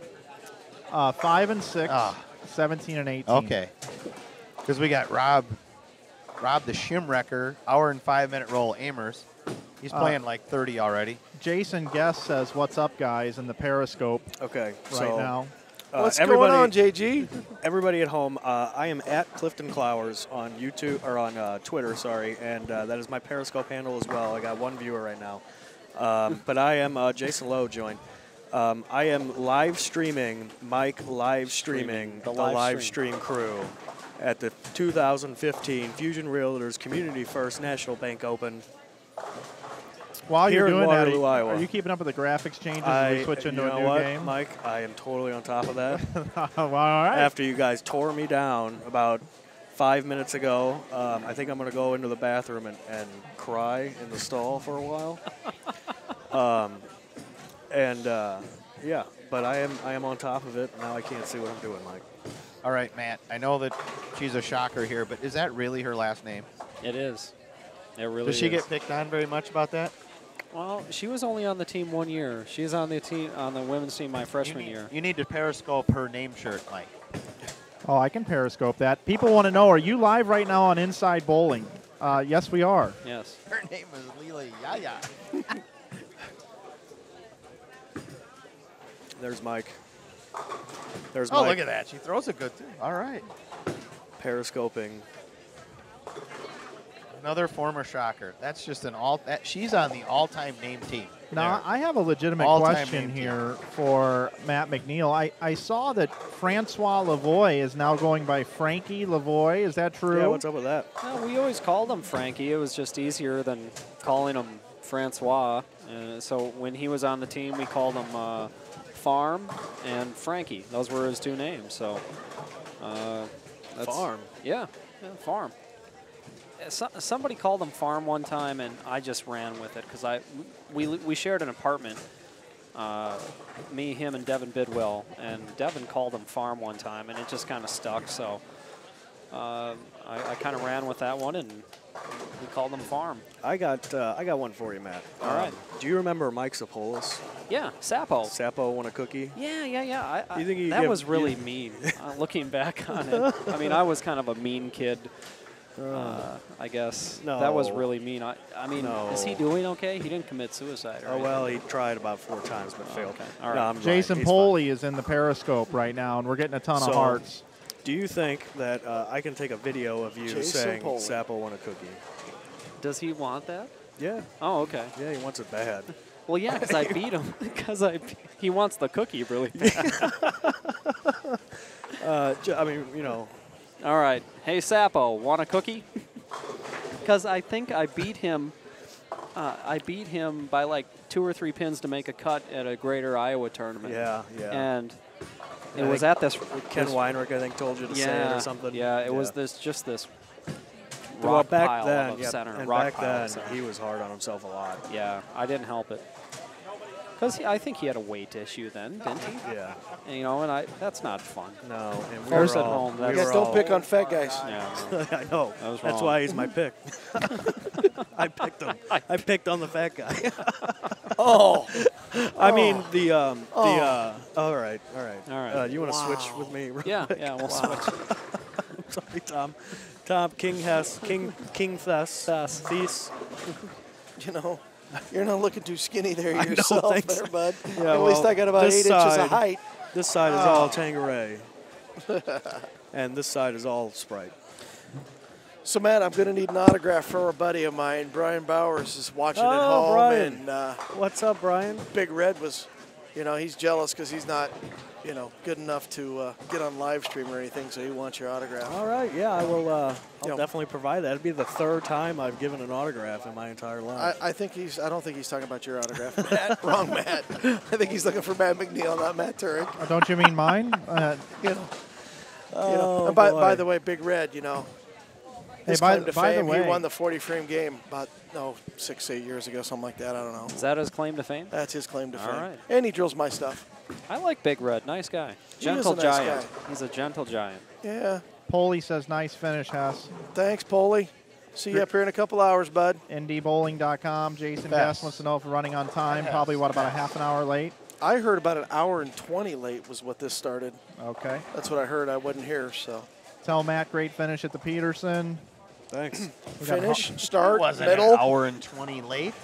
5 and 6, Ah. 17 and 18. Okay. Because we got Rob the Shimwrecker, hour and 5-minute roll aimers. He's playing like 30 already. Jason Guest says, "What's up, guys?" in the Periscope Okay. right now. What's going on, JG? Everybody at home, I am at Clifton Clowers on YouTube or on Twitter, sorry, and that is my Periscope handle as well. I got one viewer right now, but I am Jason Lowe joined. I am live streaming, Mike live streaming the live stream crew at the 2015 Fusion Realtors Community First National Bank Open. While Here you're in doing that, Waterloo, Iowa. are you keeping up with the graphics changes as we switch into you a know new what, game? Mike, I am totally on top of that. Well, all right. After you guys tore me down about 5 minutes ago, I think I'm going to go into the bathroom and cry in the stall for a while. Yeah, but I am on top of it. Now I can't see what I'm doing, Mike. All right, Matt. I know that she's a shocker here, but is that really her last name? It is. It really Does she is. get picked on very much about that? Well, she was only on the team 1 year. She's on the team on the women's team my freshman year. You need to Periscope her name shirt, Mike. Oh, I can Periscope that. People want to know, are you live right now on Inside Bowling? Yes, we are. Yes. Her name is Lila Yaya. There's Mike. There's Oh, Mike. look at that. She throws it good, too. All right. Periscoping. Another former shocker. That's just an all. She's on the all-time name team. Now, There. I have a legitimate All-time question name team. here for Matt McNeil. I saw that Francois Lavoie is now going by Frankie Lavoie. Is that true? Yeah, what's up with that? No, we always called him Frankie. It was just easier than calling him Francois. So when he was on the team, we called him Farm and Frankie. Those were his two names. So that's, Farm? Yeah, Farm. Somebody called him Farm one time, and I just ran with it because we shared an apartment, me, him, and Devin Bidwell, and Devin called him Farm one time, and it just kind of stuck. So I kind of ran with that one, and we called him Farm. I got one for you, Matt. All right. Do you remember Mike Sapolis? Yeah, Sapo. Sapo want a cookie? Yeah. You think you that give- was really you- mean. Looking back on it, I mean, I was kind of a mean kid. I guess that was No. really mean. I mean, No. is he doing okay? He didn't commit suicide. Or Oh, well, he tried about 4 times but failed. okay. All right. No, I'm right. Jason He's Poley is in the Periscope right now, and we're getting a ton So, of hearts. Do you think that I can take a video of you Jason saying Poley. Sapo want a cookie? Does he want that? Yeah. Oh, okay. Yeah, he wants it bad. Well, yeah, because I beat him. Because he wants the cookie really bad. I mean, you know. All right. Hey, Sapo, want a cookie? Because I think I beat him. I beat him by like 2 or 3 pins to make a cut at a Greater Iowa tournament. Yeah. And it I was think at this. Ken this- Weinrich, I think, told you to say it Yeah. or something. Yeah, it was this Well, rock back pile then, of yeah, center. and rock back pile of then, center. he was hard on himself a lot. Yeah, I didn't help it. Because I think he had a weight issue then, didn't he? Yeah. And, you know, and that's not fun. No. And we First were at all- home, we that's- Guys, were don't all- pick on fat guys. Yeah. I know. That was That's wrong. why he's my pick. I picked him. I picked on the fat guy. Oh, I mean all right. All right. You want to switch with me? real Yeah, quick? yeah, we'll switch. Sorry, Tom. Tom King Hess, King Thess. you know, you're not looking too skinny there I don't yourself, think there, so. bud. Yeah, At least well, I got about 8 this inches side- of height. This side is all Tanqueray, and this side is all Sprite. So, Matt, I'm going to need an autograph from a buddy of mine. Brian Bowers is watching at Oh, home, Brian. and What's up, Brian? Big Red was, he's jealous because he's not, good enough to get on live stream or anything, so he wants your autograph. All right, yeah, I will. I'll Yeah. definitely provide that. It'd be the 3rd time I've given an autograph in my entire life. I don't think he's talking about your autograph, Matt. Wrong, Matt. I think he's looking for Matt McNeil, not Matt Turek. Don't you mean mine? And Oh, by boy. the way, Big Red, His by claim to the fame, way, he won the 40-frame game about 6-8 years ago, something like that. I don't know. Is that his claim to fame? That's his claim to All fame. right. And he drills my stuff. I like Big Red. Nice guy. He Gentle is a nice giant. guy. He's a gentle giant. Yeah. Poley says, nice finish, Hess. Thanks, Poley. See you up here in a couple hours, bud. NDbowling.com. Jason Fast. Guest wants to know if we're running on time. Probably, what, about a half an hour late? I heard about an hour and 20 late was what this started. Okay. That's what I heard. I wasn't here, so. Tell Matt, great finish at the Peterson. Thanks. Finish, start, Wasn't middle. an hour and 20 late?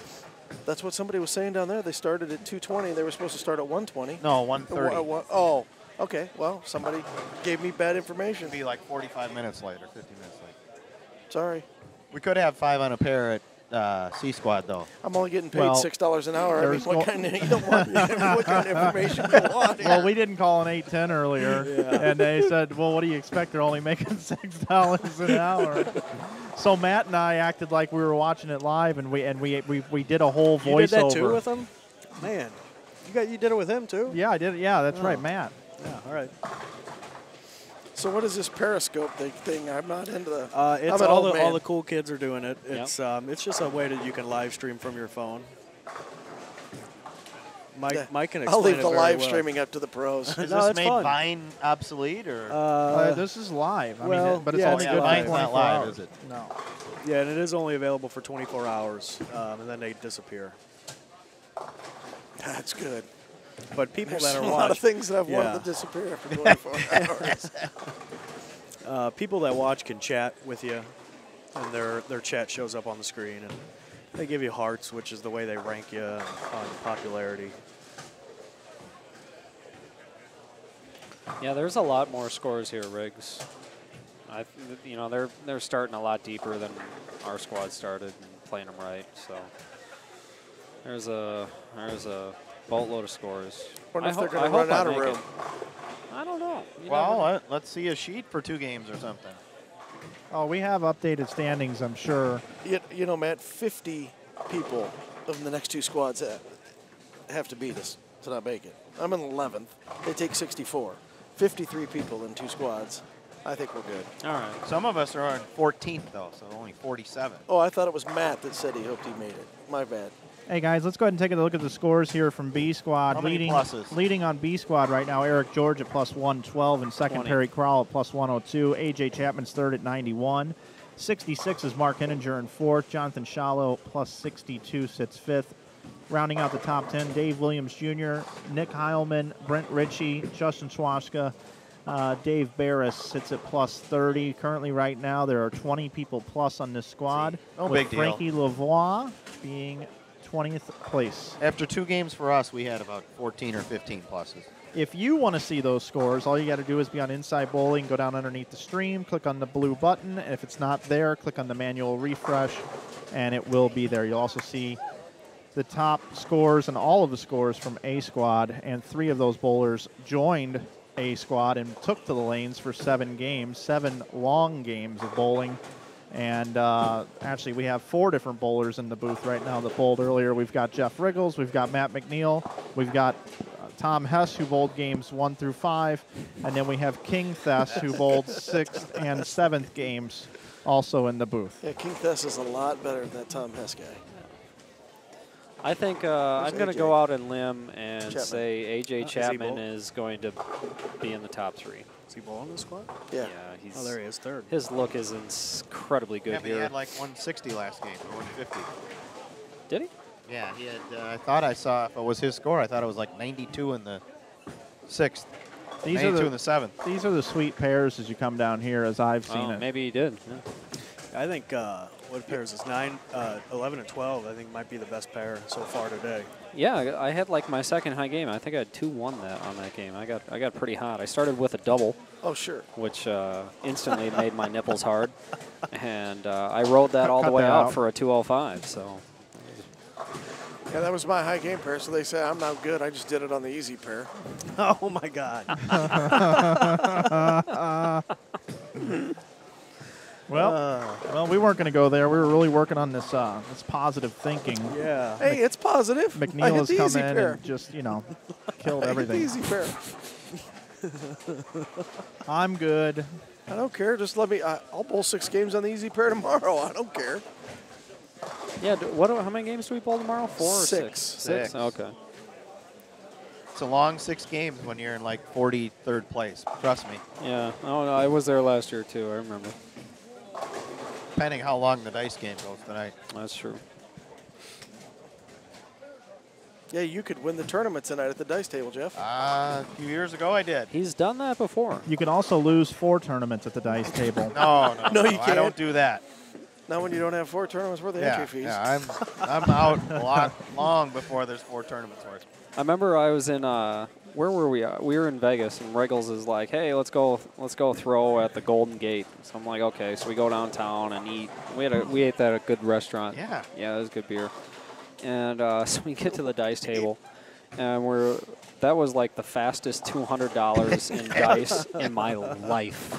That's what somebody was saying down there. They started at 2:20. They were supposed to start at 1:20. No, 1:30. Oh, okay. Well, somebody gave me bad information. It'd be like 45 minutes late or 50 minutes late. Sorry. We could have 5 on a pair at C Squad, though. I'm only getting paid Well, $6 an hour. I mean, there's what kind of information do you want here? Well, we didn't call an 8:10 earlier, and they said, well, what do you expect? They're only making $6 an hour. So Matt and I acted like we were watching it live, and we did a whole voiceover. You did that too with him? Man, you did it with him too? Yeah, I did. Yeah, that's right, Matt. Yeah, all right. So what is this Periscope thing? I'm not into the. It's I'm an all old the man. cool kids are doing it. It's just a way that you can live stream from your phone. Mike, Yeah. Mike can I'll explain leave it the very live well. streaming up to the pros. Has No, this it's made fun. Vine obsolete, or? This is live. I well, mean, but it's yeah, only it's good for Vine's 24 not live, hours. is it? No. Yeah, and it is only available for 24 hours, and then they disappear. That's good. But people There's that a are lot of watching, things that I've wanted to disappear after 24 hours. people that watch can chat with you, and their chat shows up on the screen, and they give you hearts, which is the way they rank you on popularity. Yeah, there's a lot more scores here, Riggs. They're starting a lot deeper than our squad started and playing them right. So there's a boatload of scores. Wonder if they're I going to hope run out of make room. it. I don't know. You never know. Well, let's see a sheet for 2 games or something. Oh, we have updated standings, I'm sure. You know, Matt, 50 people of the next 2 squads have to beat us to not make it. I'm in 11th. They take 64. 53 people in 2 squads. I think we're good. All right. Some of us are on 14th, though, so only 47. Oh, I thought it was Matt that said he hoped he made it. My bad. Hey guys, let's go ahead and take a look at the scores here from B Squad. How many pluses? Leading on B Squad right now, Eric George at plus 112, and second 20. Perry Crowell at plus 102. AJ Chapman's third at 91. 66 is Mark Henninger in fourth. Jonathan Shallow plus 62 sits fifth. Rounding out the top 10, Dave Williams Jr., Nick Heilman, Brent Ritchie, Justin Schwaska, Dave Barris sits at plus 30. Currently, right now, there are 20 people plus on this squad. No with big deal. Frankie Lavoie being 20th place. After 2 games for us, we had about 14 or 15 pluses. If you want to see those scores, all you got to do is be on Inside Bowling, go down underneath the stream, click on the blue button, and if it's not there, click on the manual refresh, and it will be there. You'll also see the top scores and all of the scores from A Squad, and 3 of those bowlers joined A Squad and took to the lanes for 7 games, 7 long games of bowling. And actually, we have 4 different bowlers in the booth right now that bowled earlier. We've got Jeff Riggles, we've got Matt McNeil, we've got Tom Hess, who bowled games 1 through 5, and then we have King Thess, who bowled 6th and 7th games, also in the booth. Yeah, King Thess is a lot better than that Tom Hess guy. I think I'm going to AJ? go out and limb and Chapman. say A.J. Is he Chapman bowl? is going to be in the top 3. Is he bowling this squad? Yeah. he's. Oh, there he is, third. His look is incredibly good Yeah, but he here. had like 160 last game, or 150. Did he? Yeah, he had. I thought I saw, if it was his score, I thought it was like 92 in the 6th, These 92 are in the the 7th. these are the sweet pairs as you come down here, as I've seen Oh, it. maybe he did. Yeah. I think what pairs is 11 and 12. I think might be the best pair so far today. Yeah, I had like my second high game. I think I had 2-1 on that game. I got pretty hot. I started with a double, Oh, sure. which instantly made my nipples hard, and I rode that all the Cut way that out out. for a 205. So Yeah, that was my high game pair, so they say I'm not good. I just did it on the easy pair. Oh my God! Well, we weren't going to go there. We were really working on this this positive thinking. Yeah. Hey, it's positive. I McNeil hit has the come easy in pair. and just, killed I hit the everything. easy pair. I'm good. I don't care. Just let me. I'll bowl 6 games on the easy pair tomorrow. I don't care. Yeah. How many games do we bowl tomorrow? 4 or 6? 6. Okay. It's a long 6 games when you're in like 43rd place. Trust me. Yeah. Oh no, I was there last year too. I remember. Depending how long the dice game goes tonight. That's true. Yeah, you could win the tournament tonight at the dice table, Jeff. A few years ago, I did. He's done that before. You can also lose 4 tournaments at the dice table. No, No, you I can't. don't do that. Not when you don't have 4 tournaments worth of entry fees. Yeah, I'm out a lot long before there's 4 tournaments worth. I remember I was in where were we? We were in Vegas, and Riggles is like, "Hey, let's go throw at the Golden Gate." So I'm like, "Okay." So we go downtown and eat. We ate that at a good restaurant. Yeah. Yeah, it was good beer. And so we get to the dice table, and that was like the fastest $200 in dice in my life.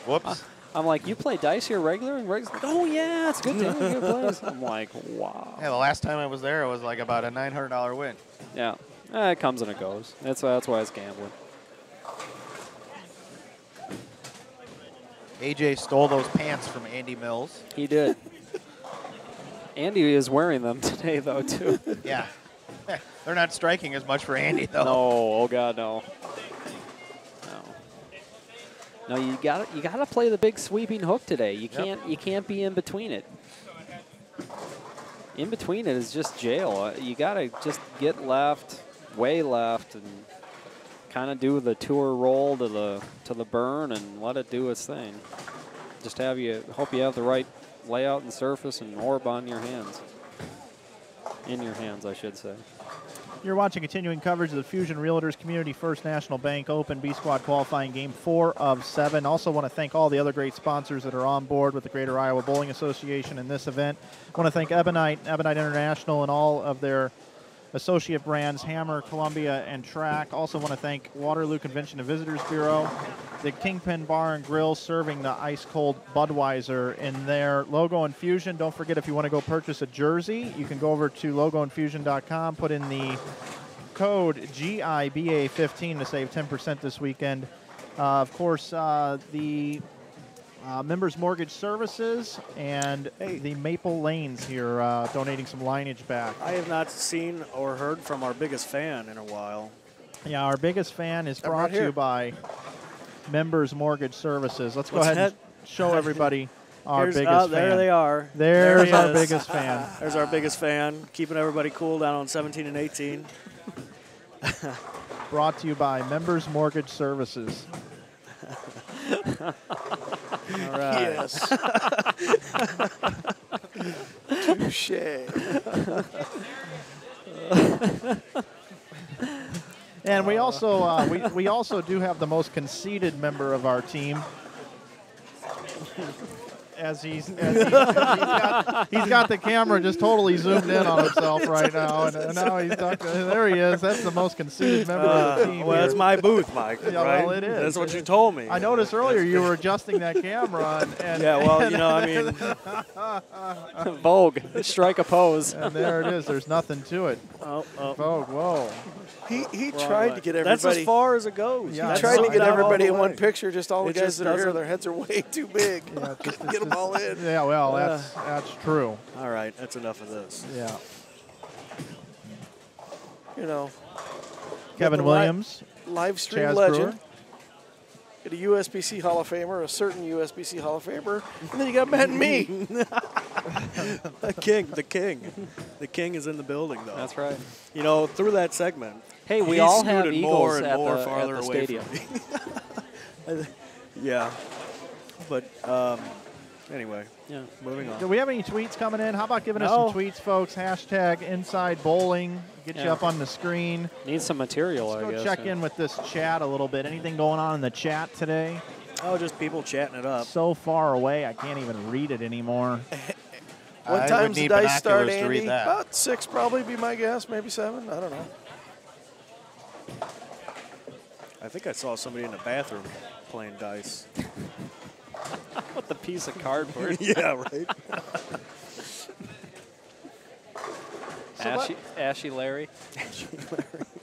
Whoops. I'm like, "You play dice here regular?" And Riggles like, "Oh yeah, it's good. Good place." I'm like, "Wow." Yeah, the last time I was there, it was like about a $900 win. Yeah. It comes and it goes. That's why it's gambling. AJ stole those pants from Andy Mills. He did. Andy is wearing them today, though, too. Yeah. They're not striking as much for Andy, though. No, oh God, no. No, you gotta play the big sweeping hook today. You can't be in between it. In between it is just jail. You gotta just get left, way left, and kind of do the tour roll to the burn and let it do its thing. Just hope you have the right layout and surface and orb on your hands. In your hands, I should say. You're watching continuing coverage of the Fusion Realtors Community First National Bank Open B Squad qualifying game 4 of 7. Also want to thank all the other great sponsors that are on board with the Greater Iowa Bowling Association in this event. I want to thank Ebonite International, and all of their associate brands, Hammer, Columbia, and Track. Also want to thank Waterloo Convention and Visitors Bureau, the Kingpin Bar and Grill serving the ice-cold Budweiser in their Logo Infusion. Don't forget, if you want to go purchase a jersey, you can go over to logoinfusion.com, put in the code GIBA15 to save 10% this weekend. Of course, the Members Mortgage Services and the Maple Lanes here donating some lineage back. I have not seen or heard from our biggest fan in a while. Yeah, our biggest fan is brought to you by Members Mortgage Services. Let's go ahead and show everybody our biggest fan. There they are. There's our biggest fan. There's our biggest fan, keeping everybody cool down on 17 and 18. Brought to you by Members Mortgage Services. All right. Yes. Touche. And we also we also do have the most conceited member of our team. As he's got the camera just totally zoomed in on himself right now, and now he's talking. There he is. That's the most conceited member of the team. Well, that's my booth, Mike. Yeah, right? well, it is. That's what you told me. I noticed earlier you were adjusting that camera. And yeah, well, you know, I mean, Vogue, strike a pose. And there it is. There's nothing to it. Vogue, whoa. He tried to get everybody. That's as far as it goes. Yeah, He tried to get everybody in all the one way. picture. Just all the It guys just that are here, doesn't- their heads are way too big. Yeah, Get them all in. Yeah, well, that's true. All right, that's enough of this. Yeah. You know. Kevin the Williams, live stream Chaz legend. Brewer. Get a USBC Hall of Famer, a certain USBC Hall of Famer, and then you got Matt and me. The king is in the building, though. That's right. You know, through that segment. Hey, we he all have scooted Eagles more and at more the, farther at the away stadium. from me. Yeah, but anyway, Yeah. moving Do on. we have any tweets coming in? How about giving us No. some tweets, folks? Hashtag Inside Bowling. Get you Yeah. up on the screen. Need some material, Let's I go guess. check yeah. in with this chat a little bit. Anything going on in the chat today? Oh, just people chatting it up. So far away, I can't even read it anymore. What I time's would the need dice start, binoculars to read Andy? that. About 6 probably be my guess, maybe 7. I don't know. I think I saw somebody in the bathroom playing dice. With the piece of cardboard. Yeah, right. Ashy Larry.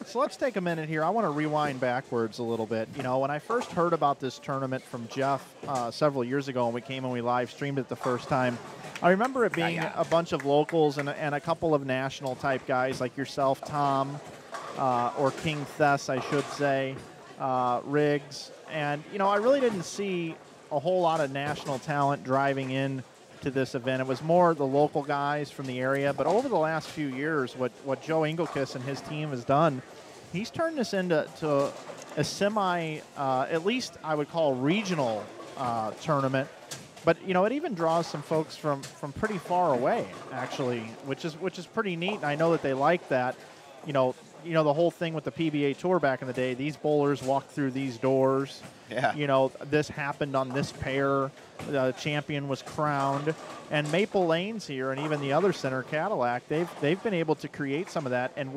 So let's take a minute here. I want to rewind backwards a little bit. You know, when I first heard about this tournament from Jeff several years ago when we came and we live streamed it the first time, I remember it being a bunch of locals and a couple of national type guys like yourself, Tom, or King Thess, I should say, Riggs. And, you know, I really didn't see a whole lot of national talent driving in to this event. It was more the local guys from the area. But over the last few years, what Joe Engelkes and his team has done, he's turned this into a semi, at least I would call regional tournament. But you know, it even draws some folks from pretty far away, actually, which is pretty neat. And I know that they like that. You know the whole thing with the PBA Tour back in the day. These bowlers walked through these doors. Yeah. You know, this happened on this pair. The champion was crowned, and Maple Lanes here, and even the other center, Cadillac, they've been able to create some of that. And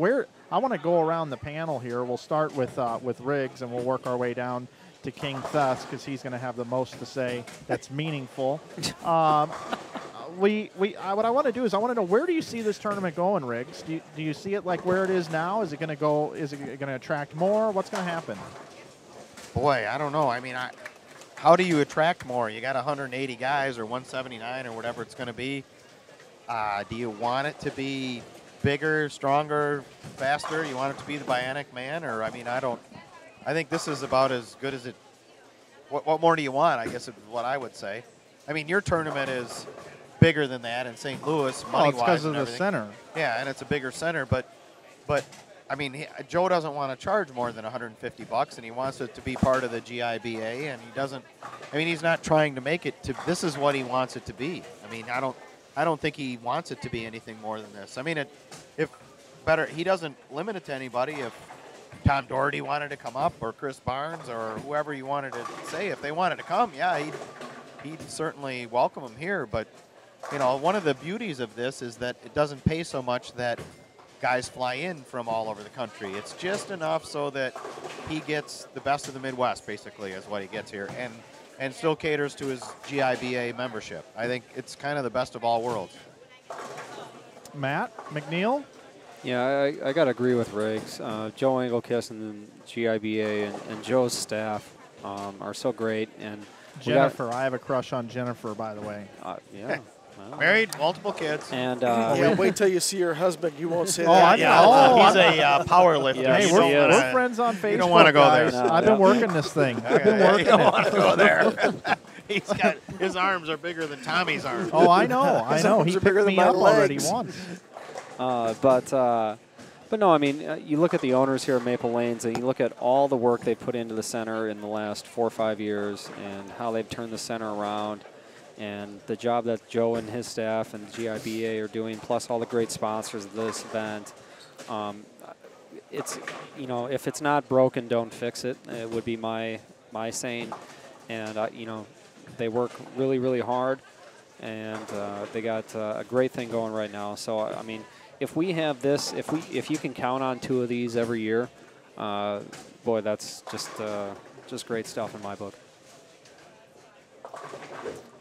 I want to go around the panel here. We'll start with Riggs, and we'll work our way down to King Thess because he's going to have the most to say that's meaningful. What I want to do is I want to know, where do you see this tournament going, Riggs? Do you see it like where it is now? Is it going to go? Is it going to attract more? What's going to happen? Boy, I don't know. I mean, how do you attract more? You got 180 guys or 179 or whatever it's going to be. Do you want it to be bigger, stronger, faster? You want it to be the Bionic Man? Or, I mean, I think this is about as good as it. What more do you want, I guess is what I would say. I mean, your tournament is bigger than that in St. Louis, money-wise. It's because of the center. Yeah, and it's a bigger center, but I mean, Joe doesn't want to charge more than $150, and he wants it to be part of the GIBA, and he doesn't. I mean, he's not trying to make it to. This is what he wants it to be. I mean, I don't think he wants it to be anything more than this. I mean, he doesn't limit it to anybody. If Tom Doherty wanted to come up, or Chris Barnes, or whoever you wanted to say, if they wanted to come, yeah, he'd certainly welcome them here. But you know, one of the beauties of this is that it doesn't pay so much that guys fly in from all over the country. It's just enough so that he gets the best of the Midwest, basically, is what he gets here, and still caters to his GIBA membership. I think it's kind of the best of all worlds. Matt McNeil? Yeah, I got to agree with Riggs. Joe Engelkes and GIBA and Joe's staff are so great. And Jennifer, I have a crush on Jennifer, by the way. Yeah. Well, married, multiple kids. And yeah, wait till you see your husband. You won't say that. I know. He's a power lifter. Yeah, Hey, we're friends on Facebook. You don't want to go there. guys. I've been working this thing. I've been working You don't it. want to go there. His arms are bigger than Tommy's arms. Oh, I know. He arms are picked bigger than me my up already legs. once. But no, I mean, you look at the owners here at Maple Lanes, and you look at all the work they put into the center in the last 4 or 5 years, and how they've turned the center around, and the job that Joe and his staff and the GIBA are doing, plus all the great sponsors of this event. It's, you know, if it's not broken, don't fix it. It would be my saying, and you know, they work really, really hard, and they got a great thing going right now. So I mean, if we have this, if you can count on 2 of these every year, boy, that's just great stuff in my book.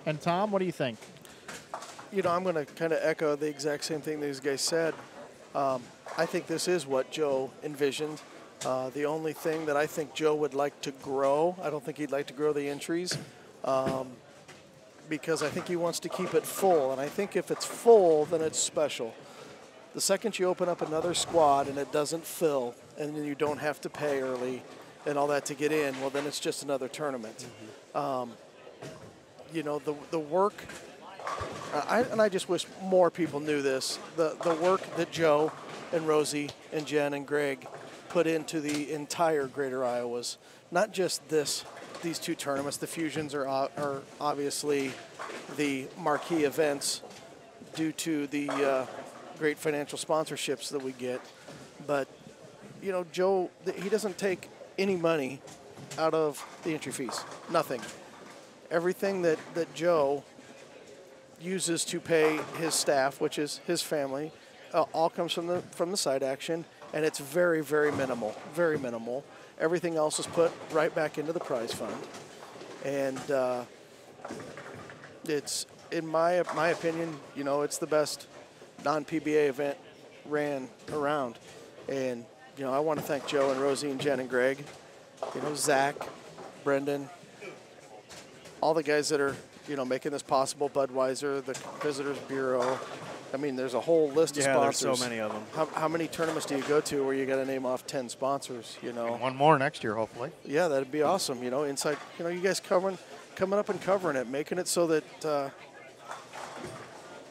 And Tom, what do you think? You know, I'm going to kind of echo the exact same thing these guys said. I think this is what Joe envisioned. The only thing that I think Joe would like to grow, I don't think he'd like to grow the entries, because I think he wants to keep it full. And I think if it's full, then it's special. The second you open up another squad and it doesn't fill, and then you don't have to pay early and all that to get in, well, then it's just another tournament. Mm-hmm. You know, the work, I just wish more people knew this, the work that Joe and Rosie and Jen and Greg put into the entire Greater Iowa's, not just these 2 tournaments. The Fusions are obviously the marquee events due to the great financial sponsorships that we get. But, you know, Joe, he doesn't take any money out of the entry fees, nothing. Everything that Joe uses to pay his staff, which is his family, all comes from the side action, and it's very, very minimal, very minimal. Everything else is put right back into the prize fund, and it's, in my opinion, you know, it's the best non-PBA event ran around. And, you know, I want to thank Joe and Rosie and Jen and Greg, you know, Zach, Brendan, all the guys that are, you know, making this possible, Budweiser, the Visitors Bureau. I mean, there's a whole list of sponsors. There's so many of them. How many tournaments do you go to where you got to name off 10 sponsors, you know? And one more next year, hopefully. Yeah, that'd be awesome. You know, inside, you know, you guys coming up and covering it, making it so that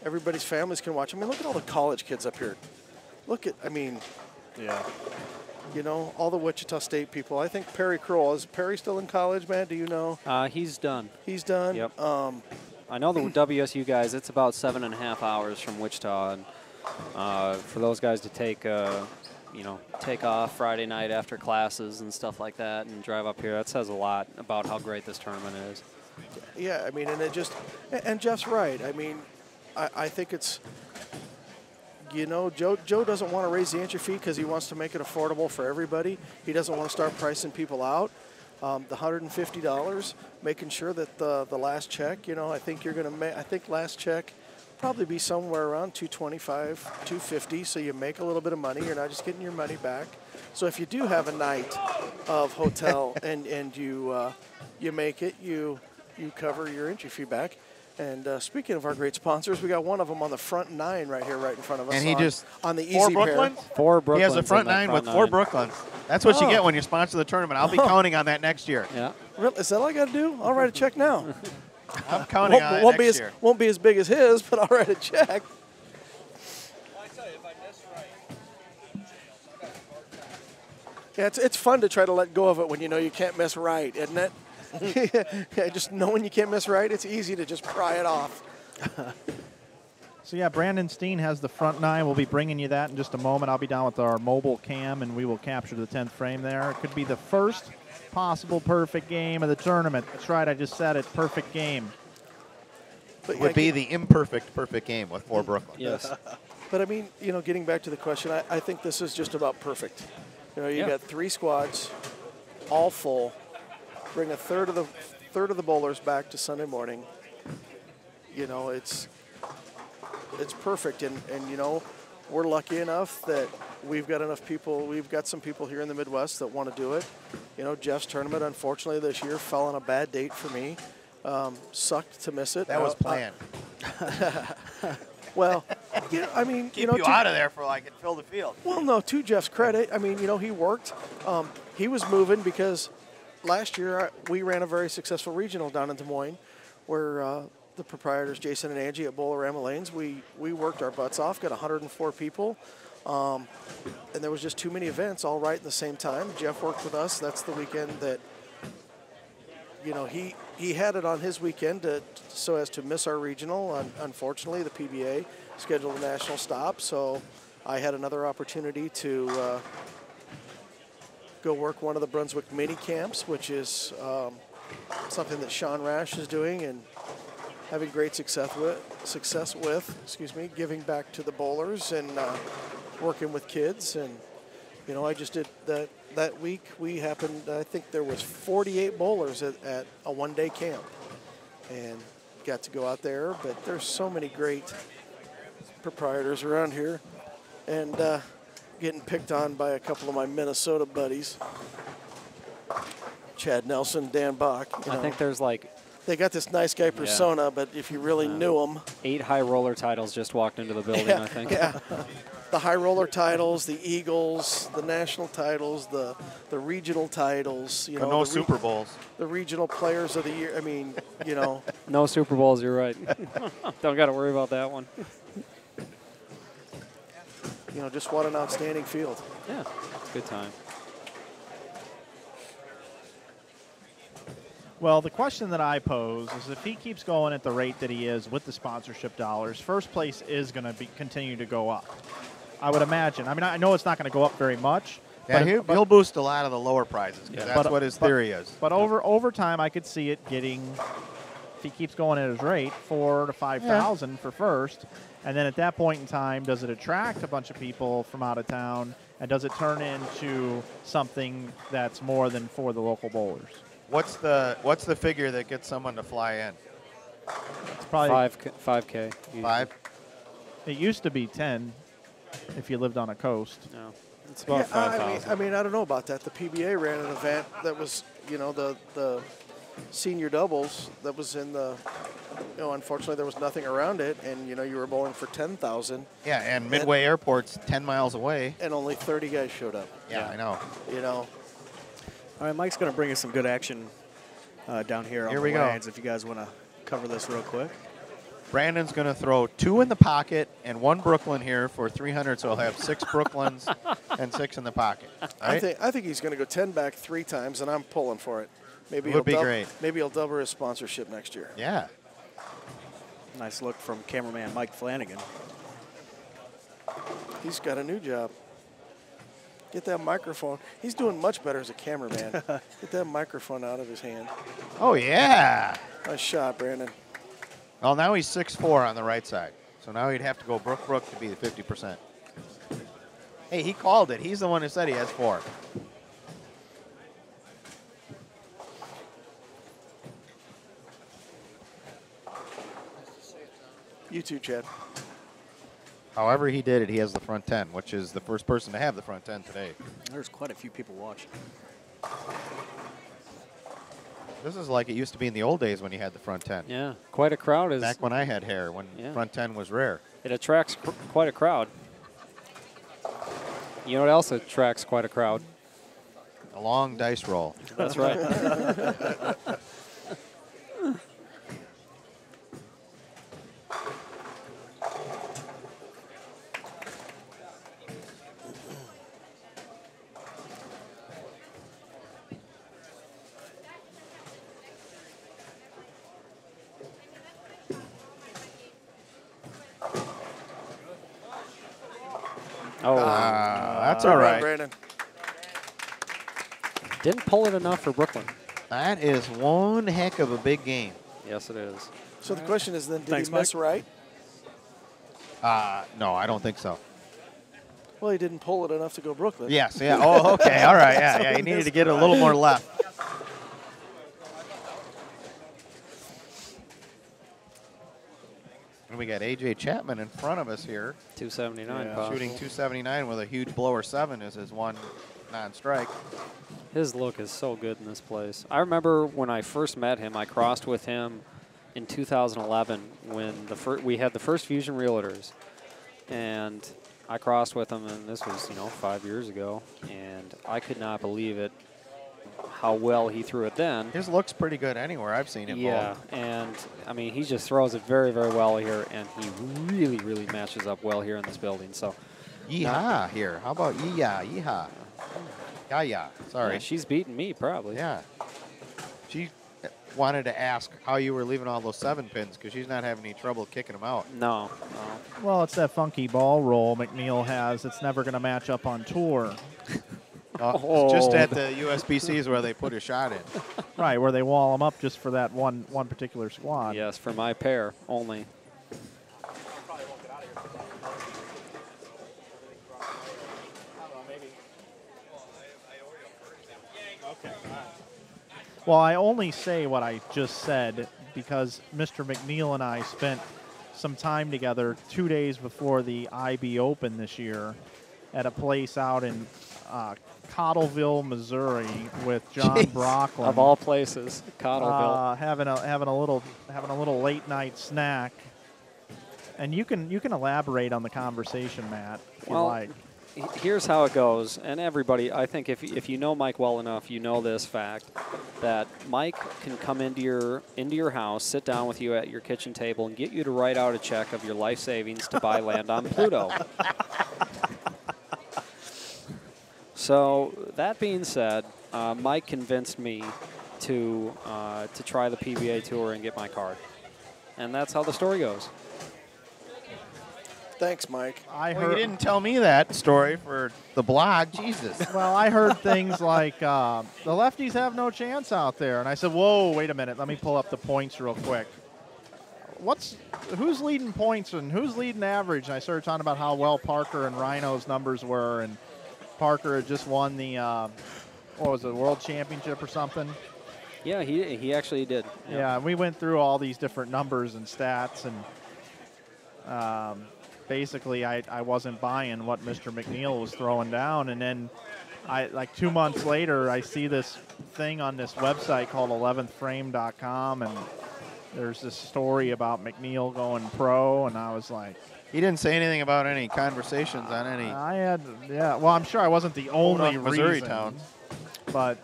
everybody's families can watch. I mean, look at all the college kids up here. Look at, I mean, Yeah. you know, all the Wichita State people. I think Perry Kroll, is Perry still in college, man? Do you know? He's done. He's done? Yep. I know the WSU guys, it's about 7.5 hours from Wichita. And for those guys to take, you know, take off Friday night after classes and stuff like that and drive up here, that says a lot about how great this tournament is. Yeah, I mean, and it just, and Jeff's right. I mean, I think it's, you know, Joe doesn't want to raise the entry fee because he wants to make it affordable for everybody. He doesn't want to start pricing people out. The $150, making sure that the last check, you know, I think you're going to make, I think last check probably be somewhere around $225, $250, so you make a little bit of money. You're not just getting your money back. So if you do have a night of hotel and you make it, you cover your entry fee back. And speaking of our great sponsors, we got one of them on the front 9 right here, right in front of us. And he just on the four easy pair. Brooklyns? 4 Brooklyns. He has a front 9 with 4 Brooklyns. That's what you get when you sponsor the tournament. I'll be counting on that next year. Yeah. Really? Is that all I got to do? I'll write a check now. I'm counting on it next year. Won't be as big as his, but I'll write a check. Yeah, it's fun to try to let go of it when you know you can't miss right, isn't it? Yeah, just knowing you can't miss right, it's easy to just pry it off. So yeah, Brandon Steen has the front 9. We'll be bringing you that in just a moment. I'll be down with our mobile cam, and we will capture the 10th frame there. It could be the first possible perfect game of the tournament. That's right, I just said it, perfect game. But Would be the imperfect perfect game with 4 Brooklyns. Yes. But I mean, you know, getting back to the question, I think this is just about perfect. You know, you got 3 squads, all full. Bring a third of the bowlers back to Sunday morning. You know, it's perfect, and you know, we're lucky enough that we've got enough people. We've got some people here in the Midwest that want to do it. You know, Jeff's tournament, unfortunately, this year fell on a bad date for me. Sucked to miss it. That was planned. Well, you know, I mean, Keep you out of there for like fill the field. Well, no, to Jeff's credit, I mean, you know, he worked. He was moving because last year we ran a very successful regional down in Des Moines where the proprietors, Jason and Angie at Bolorama Lanes, we worked our butts off, got 104 people. And there was just too many events all right at the same time. Jeff worked with us. That's the weekend that, you know, he had it on his weekend so as to miss our regional. Unfortunately, the PBA scheduled a national stop, so I had another opportunity to go work one of the Brunswick mini camps, which is something that Sean Rash is doing and having great success with, giving back to the bowlers and working with kids. And, you know, I just did that week. I think there was 48 bowlers at a one-day camp and got to go out there. But there's so many great proprietors around here, and getting picked on by a couple of my Minnesota buddies, Chad Nelson, Dan Bach. I think there's like, they got this nice guy persona, but if you really knew them. 8 high roller titles just walked into the building, I think. Yeah. The high roller titles, the Eagles, the national titles, the regional titles. You know, no Super Bowls. The regional players of the year. I mean, you know. No Super Bowls, you're right. Don't got to worry about that one. You know, just what an outstanding field. Yeah, it's a good time. Well, the question that I pose is if he keeps going at the rate that he is with the sponsorship dollars, first place is going to continue to go up. I would imagine. I mean, I know it's not going to go up very much. Yeah, he'll boost a lot of the lower prizes because that's what his theory is. But over time, I could see it getting, if he keeps going at his rate, 4,000 to 5,000 for first. And then at that point in time, does it attract a bunch of people from out of town? And does it turn into something that's more than for the local bowlers? What's the figure that gets someone to fly in? It's probably 5K. 5? It used to be 10. if you lived on a coast. No, it's about 5,000. I mean, I don't know about that. The PBA ran an event that was, the senior doubles that was in the, unfortunately there was nothing around it, and you were bowling for 10,000. Yeah, and Midway Airport's 10 miles away. And only 30 guys showed up. Yeah, I know. All right, Mike's going to bring us some good action down here on the lanes if you guys want to cover this real quick. Brandon's going to throw 2 in the pocket and 1 Brooklyn here for 300, so he'll have 6 Brooklyns and 6 in the pocket. Right? I think he's going to go 10 back 3 times, and I'm pulling for it. Maybe it would be great. Maybe he'll double his sponsorship next year. Yeah. Nice look from cameraman Mike Flanagan. He's got a new job. Get that microphone. He's doing much better as a cameraman. Get that microphone out of his hand. Oh, yeah. Nice shot, Brandon. Well, now he's 6'4" on the right side. So now he'd have to go Brook to be the 50%. Hey, he called it. He's the one who said he has 4. You too, Chad. However he did it, he has the front 10, which is the first person to have the front 10 today. There's quite a few people watching. This is like it used to be in the old days when you had the front 10. Yeah, quite a crowd. Back when I had hair, when front 10 was rare. It attracts quite a crowd. You know what else attracts quite a crowd? A long dice roll. That's right. Oh, that's all right. Brandon. Didn't pull it enough for Brooklyn. That is one heck of a big game. Yes, it is. So the question is then, did Thanks, he miss right? No, I don't think so. Well, he didn't pull it enough to go Brooklyn. Yes, yeah. Oh, okay, all right, yeah. He needed to get a little more left. And we got A.J. Chapman in front of us here. 279. Shooting 279 with a huge blower 7 as his one non-strike. His look is so good in this place. I remember when I first met him, I crossed with him in 2011 when we had the first Fusion Realtors. And I crossed with him, and this was, 5 years ago. And I could not believe it, how well he threw it then. His look's pretty good anywhere I've seen him. Yeah, and I mean, he just throws it very, very well here, and he really, really matches up well here in this building. So, yeehaw here. How about yeehaw? Yeah. Sorry. Yeah, she's beating me probably. Yeah. She wanted to ask how you were leaving all those 7 pins because she's not having any trouble kicking them out. No. Well, it's that funky ball roll McNeil has. It's never going to match up on tour. Just at the USBCs where they put a shot in. Right, where they wall them up just for that one particular squad. Yes, for my pair only. Well, I only say what I just said because Mr. McNeil and I spent some time together 2 days before the IB Open this year at a place out in Cottleville, Missouri, with John Brocklin. Of all places, Cottleville. Having a little late night snack. And you can elaborate on the conversation, Matt, if you like. Here's how it goes, and everybody, I think if you know Mike well enough, you know this fact, that Mike can come into your house, sit down with you at your kitchen table, and get you to write out a check of your life savings to buy land on Pluto. So that being said, Mike convinced me to try the PBA Tour and get my card, and that's how the story goes. Thanks, Mike. You didn't tell me that story for the blog. Jesus. Well, I heard things like the lefties have no chance out there, and I said, "Whoa, wait a minute. Let me pull up the points real quick. Who's leading points and who's leading average?" And I started talking about how well Parker and Rhino's numbers were, and Parker had just won the World Championship or something. Yeah, he actually did. Yeah, and we went through all these different numbers and stats, and basically I wasn't buying what Mr. McNeil was throwing down. And then like 2 months later, I see this thing on this website called 11thframe.com, and there's this story about McNeil going pro, and I was like, He didn't say anything about any conversations on any. Well, I'm sure I wasn't the only Missouri reason, town. but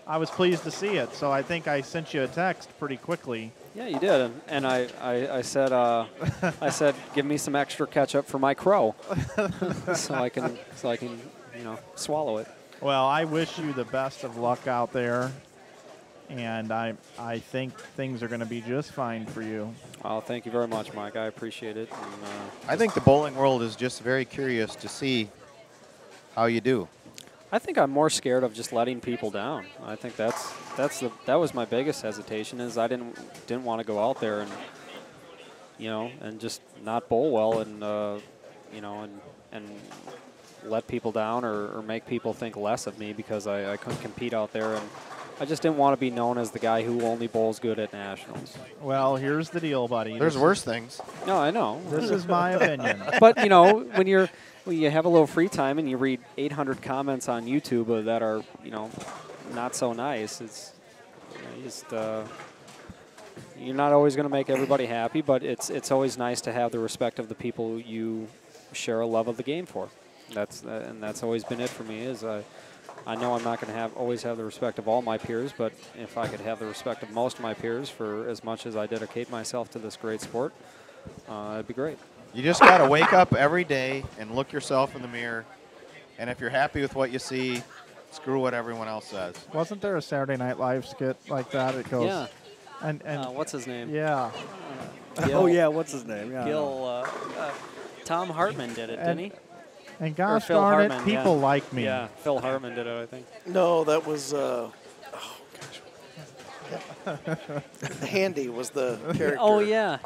I was pleased to see it. So I think I sent you a text pretty quickly. Yeah, you did, and I said I said give me some extra ketchup for my crow, so I can swallow it. Well, I wish you the best of luck out there, and I think things are going to be just fine for you. Oh, thank you very much, Mike. I appreciate it. And, I think the bowling world is just very curious to see how you do. I think I'm more scared of just letting people down. I think that was my biggest hesitation, is I didn't want to go out there and and just not bowl well and and let people down or make people think less of me because I couldn't compete out there, and I just didn't want to be known as the guy who only bowls good at nationals. Well, here's the deal, buddy. There's worse things. No, I know. This is my opinion. But when you have a little free time and you read 800 comments on YouTube that are not so nice, it's you're not always going to make everybody happy, but it's always nice to have the respect of the people you share a love of the game for. That's always been it for me. Is I know I'm not going to always have the respect of all my peers, but if I could have the respect of most of my peers for as much as I dedicate myself to this great sport, it'd be great. You just got to wake up every day and look yourself in the mirror, and if you're happy with what you see, screw what everyone else says. Wasn't there a Saturday Night Live skit like that? It goes, yeah. And what's his name? Yeah. Oh yeah, what's his name? Yeah. Gil. Tom Hartman did it, didn't he? And gosh Phil darn it, Hartman, people yeah. like me. Yeah, Phil Hartman did it, I think. No, that was. Handy was the character. Oh yeah,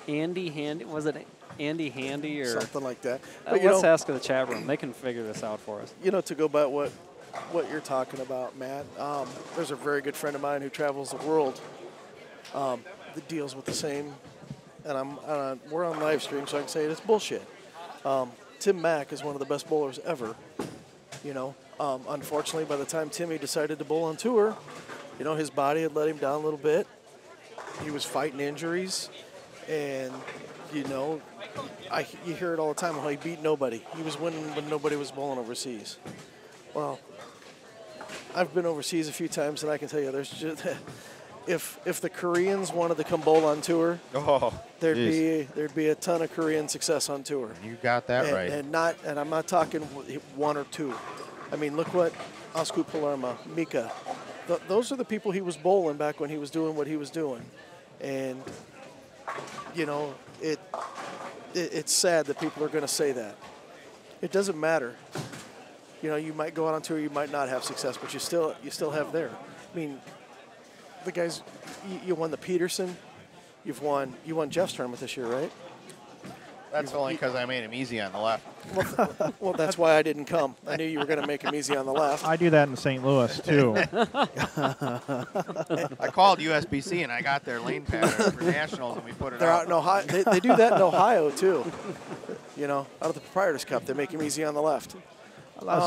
Andy Handy, was it Andy Handy or something like that? But let's ask the chat room; they can figure this out for us. To go by what you're talking about, Matt. There's a very good friend of mine who travels the world that deals with the same, and we're on live stream, so I can say it. It's bullshit. Tim Mack is one of the best bowlers ever. Unfortunately, by the time Timmy decided to bowl on tour, his body had let him down a little bit. He was fighting injuries, and you hear it all the time how he beat nobody. He was winning when nobody was bowling overseas. Well, I've been overseas a few times, and I can tell you, there's just if the Koreans wanted to come bowl on tour, there'd be a ton of Korean success on tour. You got that right. And I'm not talking one or two. I mean, look what Osku Palermo, Mika. Those are the people he was bowling back when he was doing what he was doing, and it's sad that people are going to say that. It doesn't matter. You might go out on tour, you might not have success, but you still have there. I mean, the guys, you won the Peterson, you won Jeff's tournament this year, right? That's only because I made him easy on the left. Well, that's why I didn't come. I knew you were going to make him easy on the left. I do that in St. Louis, too. I called USBC, and I got their lane pattern for nationals, and we put it They're out. out in Ohio. They do that in Ohio, too. Out of the Proprietors' Cup, they make him easy on the left.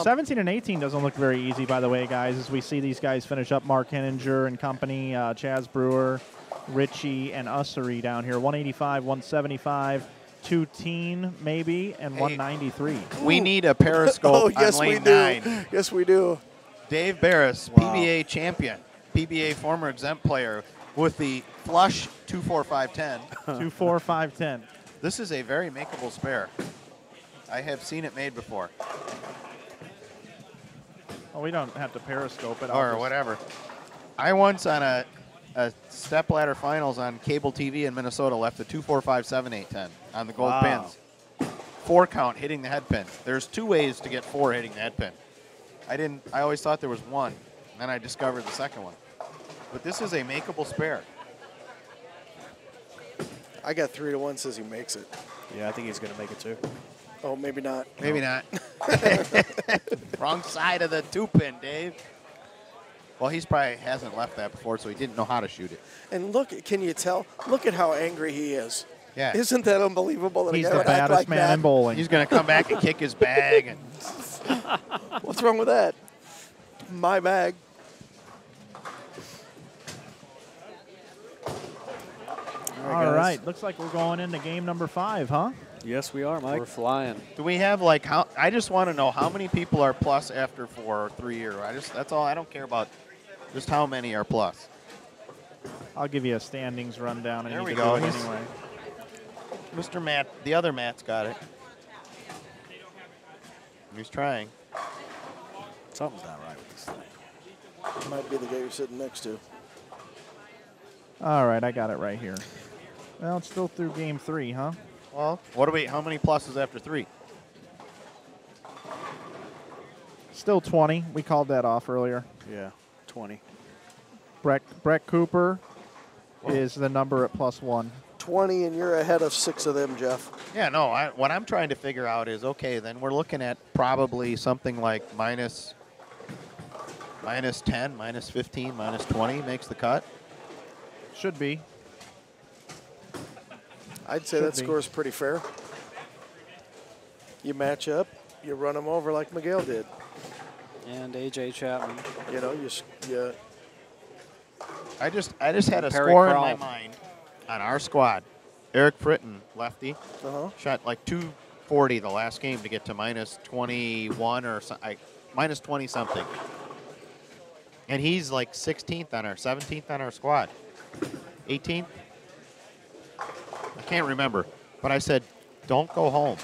17 and 18 doesn't look very easy, by the way, guys, as we see these guys finish up. Mark Henninger and company, Chaz Brewer, Richie, and Ussery down here. 185, 175, 210 maybe, and 193. We need a Periscope on lane 9. Yes, we do. Dave Barris, PBA champion, PBA former exempt player with the flush 24510. 24510. This is a very makeable spare. I have seen it made before. Well, we don't have to Periscope it. Or whatever. I once on a step ladder finals on cable TV in Minnesota left a 245-7-8-10 on the gold pins. 4 count hitting the head pin. There's 2 ways to get 4 hitting the head pin. I always thought there was 1, and then I discovered the second one. But this is a makeable spare. I got 3-1 says he makes it. Yeah, I think he's going to make it too. Oh, maybe not. Maybe not. Wrong side of the 2-pin, Dave. Well, he's probably hasn't left that before, so he didn't know how to shoot it. And look, can you tell? Look at how angry he is. Yeah. Isn't that unbelievable? That a He's guy the would act baddest like man that? in bowling. He's going to come back and kick his bag. And What's wrong with that? My bag. All right. Looks like we're going into game number 5, huh? Yes, we are, Mike. We're flying. do we have like how? I just want to know how many people are plus after 4 or 3 years. That's all. I don't care about just how many are plus. I'll give you a standings rundown. And There you we can go. do it He's- anyway. Mr. Matt, the other Matt's got it. He's trying. Something's not right with this thing. Might be the guy you're sitting next to. All right, I got it right here. Well, it's still through game 3, huh? Well, what do we? How many pluses after 3? Still 20. We called that off earlier. Yeah, 20. Brett Cooper is the number at +1. 20, and you're ahead of 6 of them, Jeff. Yeah, no. What I'm trying to figure out is, okay, then we're looking at probably something like minus 10, minus 15, minus 20 makes the cut. Should be. I'd say Should that be. score is pretty fair. You match up, you run them over like Miguel did. And A.J. Chapman. You know, you I just had a Perry score in Crowell. my mind on our squad. Eric Fritton, lefty, uh-huh. shot like 240 the last game to get to minus 21 or minus 20 something. And he's like 16th on our 17th on our squad. 18th? I can't remember. But I said, don't go home.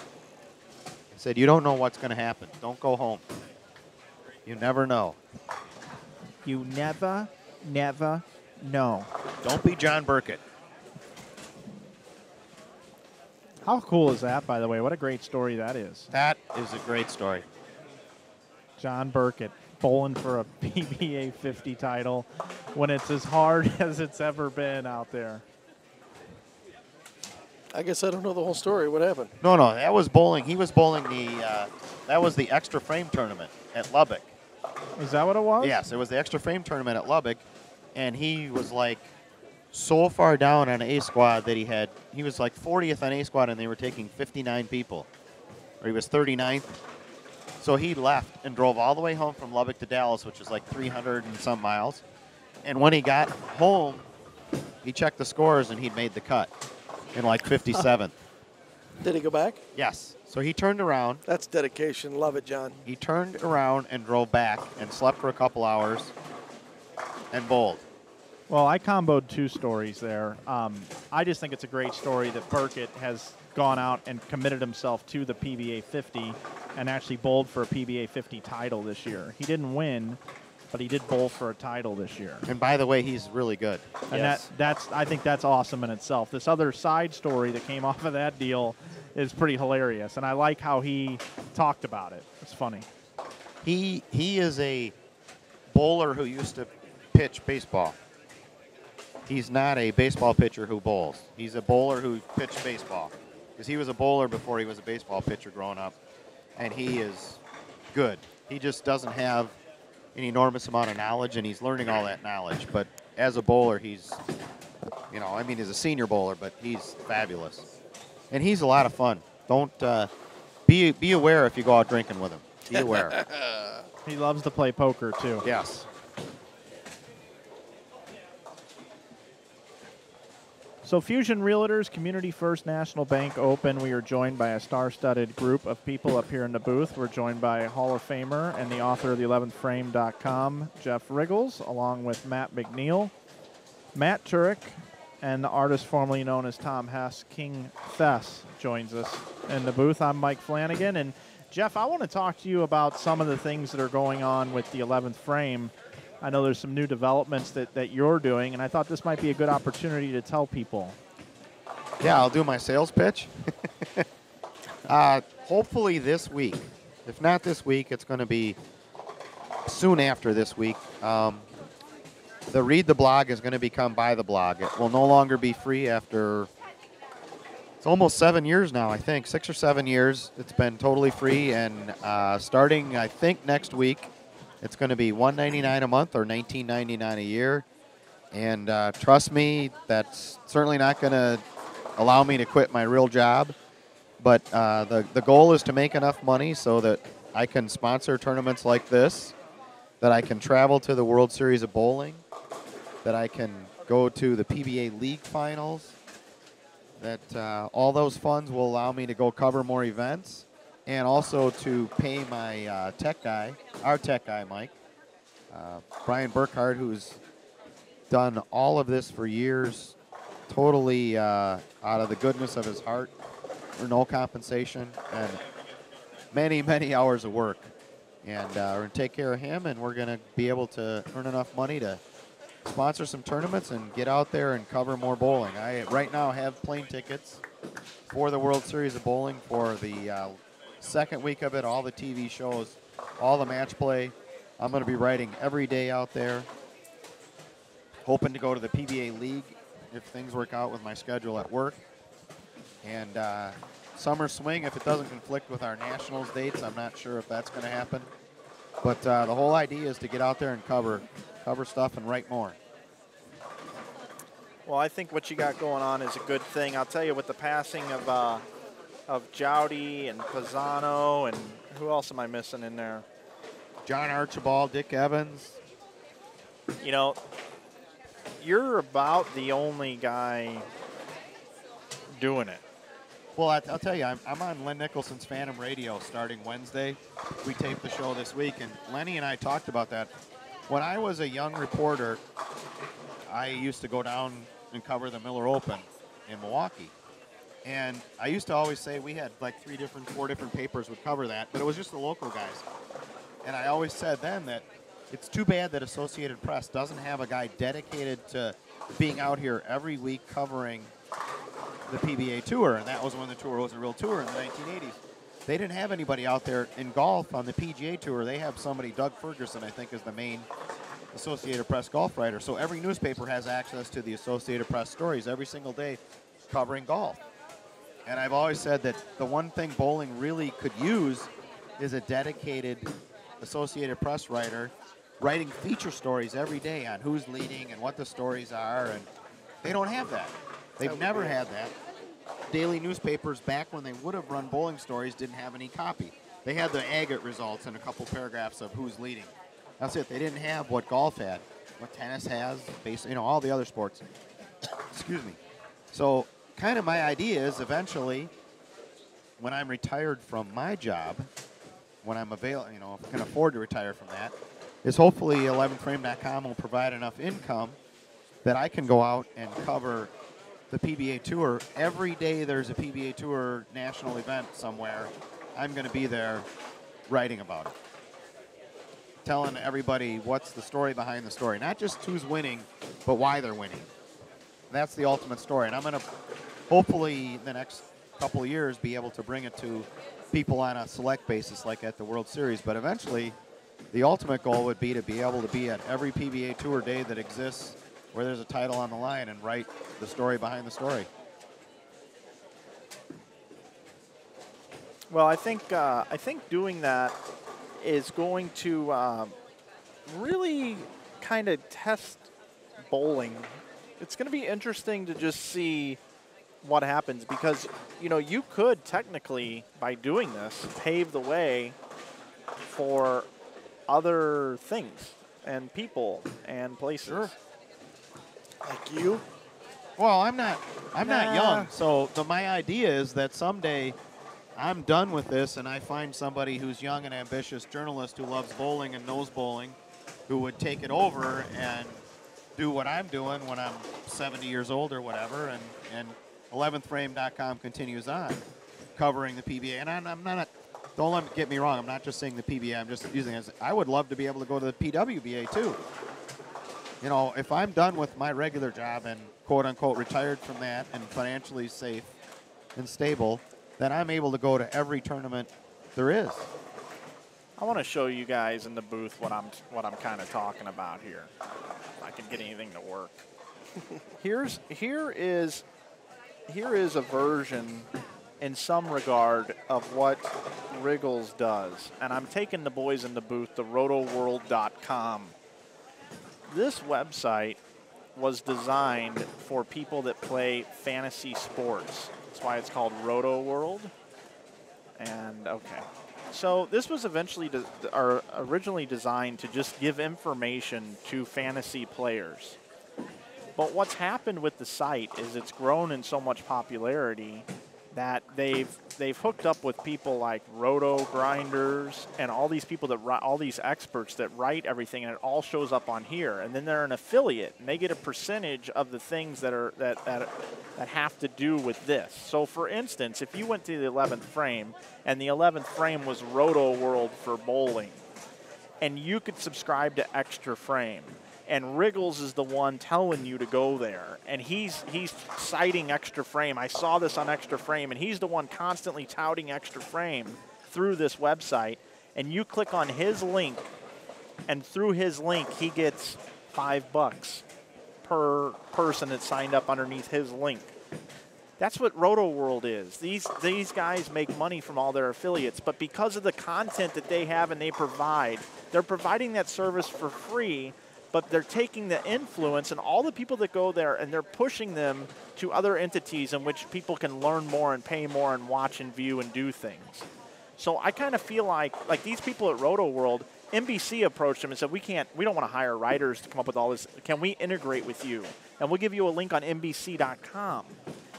I said, you don't know what's going to happen. Don't go home. You never know. You never know. Don't be John Burkett. How cool is that, by the way? What a great story that is. That is a great story. John Burkett bowling for a PBA 50 title when it's as hard as it's ever been out there. I guess I don't know the whole story. What happened? No, that was bowling. He was bowling that was the extra frame tournament at Lubbock. Is that what it was? Yes, it was the extra frame tournament at Lubbock, and he was like so far down on A squad that he was like 40th on A squad, and they were taking 59 people, or he was 39th. So he left and drove all the way home from Lubbock to Dallas, which is like 300 and some miles. And when he got home, he checked the scores, and he'd made the cut in like 57th. Did he go back? Yes. So he turned around. That's dedication. Love it, John. He turned around and drove back and slept for a couple hours and bowled. Well, I comboed 2 stories there. I just think it's a great story that Burkett has gone out and committed himself to the PBA 50 and actually bowled for a PBA 50 title this year. He didn't win, but he did bowl for a title this year. And by the way, he's really good. And Yes. I think that's awesome in itself. This other side story that came off of that deal is pretty hilarious, and I like how he talked about it. It's funny. He is a bowler who used to pitch baseball. He's not a baseball pitcher who bowls. He's a bowler who pitched baseball. Because he was a bowler before he was a baseball pitcher growing up. And he is good. He just doesn't have an enormous amount of knowledge, and he's learning all that knowledge. But as a bowler, he's a senior bowler, but he's fabulous. And he's a lot of fun. Don't be aware if you go out drinking with him. Be aware. He loves to play poker, too. Yes. So Fusion Realtors, Community First National Bank Open. We are joined by a star-studded group of people up here in the booth. We're joined by Hall of Famer and the author of the 11thframe.com, Jeff Riggles, along with Matt McNeil, Matt Turek, and the artist formerly known as Tom Hess, King Fess, joins us in the booth. I'm Mike Flanagan. And Jeff, I want to talk to you about some of the things that are going on with the 11th Frame. I know there's some new developments that you're doing, and I thought this might be a good opportunity to tell people. Yeah, I'll do my sales pitch. Hopefully this week. If not this week, it's going to be soon after this week. The Read the Blog is going to become Buy the Blog. It will no longer be free after, it's almost 7 years now, I think. 6 or 7 years. It's been totally free, and starting, I think, next week, it's going to be $199 a month or $19.99 a year. And trust me, that's certainly not going to allow me to quit my real job. But the goal is to make enough money so that I can sponsor tournaments like this, that I can travel to the World Series of Bowling, that I can go to the PBA League Finals, that all those funds will allow me to go cover more events, and also to pay my our tech guy, Mike, Brian Burkhardt, who's done all of this for years, totally out of the goodness of his heart, for no compensation, and many, many hours of work. And we're going to take care of him, and we're going to be able to earn enough money to sponsor some tournaments and get out there and cover more bowling. I right now have plane tickets for the World Series of Bowling for the second week of it, all the TV shows, all the match play. I'm going to be writing every day out there, hoping to go to the PBA League if things work out with my schedule at work. And Summer Swing, if it doesn't conflict with our Nationals dates, I'm not sure if that's going to happen. But the whole idea is to get out there and cover stuff and write more. Well, I think what you got going on is a good thing. I'll tell you, with the passing of Jowdy and Pisano, and who else am I missing in there? John Archibald, Dick Evans. You know, you're about the only guy doing it. Well, I'll tell you, I'm on Len Nicholson's Phantom Radio starting Wednesday. We taped the show this week, and Lenny and I talked about that. When I was a young reporter, I used to go down and cover the Miller Open in Milwaukee. And I used to always say we had like 4 different papers would cover that, but it was just the local guys. And I always said then that it's too bad that Associated Press doesn't have a guy dedicated to being out here every week covering the PBA Tour, and that was when the tour was a real tour in the 1980s. They didn't have anybody out there in golf on the PGA Tour. They have somebody, Doug Ferguson, I think, is the main Associated Press golf writer. So every newspaper has access to the Associated Press stories every single day covering golf. And I've always said that the one thing bowling really could use is a dedicated Associated Press writer writing feature stories every day on who's leading and what the stories are, and they don't have that. They've never had that. Daily newspapers, back when they would have run bowling stories, didn't have any copy. They had the agate results and a couple paragraphs of who's leading. That's it. They didn't have what golf had, what tennis has, all the other sports. Excuse me. So kind of my idea is eventually, when I'm retired from my job, when I'm available, if I can afford to retire from that, is hopefully 11thframe.com will provide enough income that I can go out and cover the PBA Tour. Every day there's a PBA Tour national event somewhere, I'm going to be there writing about it. Telling everybody what's the story behind the story. Not just who's winning, but why they're winning. That's the ultimate story. And I'm going to, hopefully, in the next couple of years, be able to bring it to people on a select basis like at the World Series. But eventually, the ultimate goal would be to be able to be at every PBA Tour day that exists where there's a title on the line and write the story behind the story. Well, I think doing that is going to really kind of test bowling. It's going to be interesting to just see what happens, because you could technically, by doing this, pave the way for other things and people and places. Sure. Like you? Well, I'm not young, so my idea is that someday I'm done with this and I find somebody who's young and ambitious journalist who loves bowling and knows bowling, who would take it over and do what I'm doing when I'm 70 years old or whatever, and 11thframe.com continues on covering the PBA. And I'm not, don't get me wrong, I'm not just saying the PBA, I'm just using it as, I would love to be able to go to the PWBA too. If I'm done with my regular job and quote-unquote retired from that and financially safe and stable, then I'm able to go to every tournament there is. I want to show you guys in the booth what I'm kind of talking about here. If I can get anything to work. Here is a version in some regard of what Wriggles does. And I'm taking the boys in the booth to rotoworld.com. This website was designed for people that play fantasy sports. That's why it's called Roto World. And okay, so this was originally designed to just give information to fantasy players. But what's happened with the site is it's grown in so much popularity that they've hooked up with people like Roto Grinders and all these people all these experts that write everything, and it all shows up on here. And then they're an affiliate, and they get a percentage of the things that have to do with this. So, for instance, if you went to the 11th frame, and the 11th frame was Roto World for bowling, and you could subscribe to Extra Frame. And Wriggles is the one telling you to go there. And he's citing Extra Frame. I saw this on Extra Frame, and he's the one constantly touting Extra Frame through this website. And you click on his link, and through his link, he gets $5 per person that signed up underneath his link. That's what Roto World is. These guys make money from all their affiliates, but because of the content that they have and they provide, they're providing that service for free. But they're taking the influence and all the people that go there, and they're pushing them to other entities in which people can learn more and pay more and watch and view and do things. So I kind of feel like these people at Roto World, NBC approached them and said, we don't want to hire writers to come up with all this. Can we integrate with you? And we'll give you a link on NBC.com.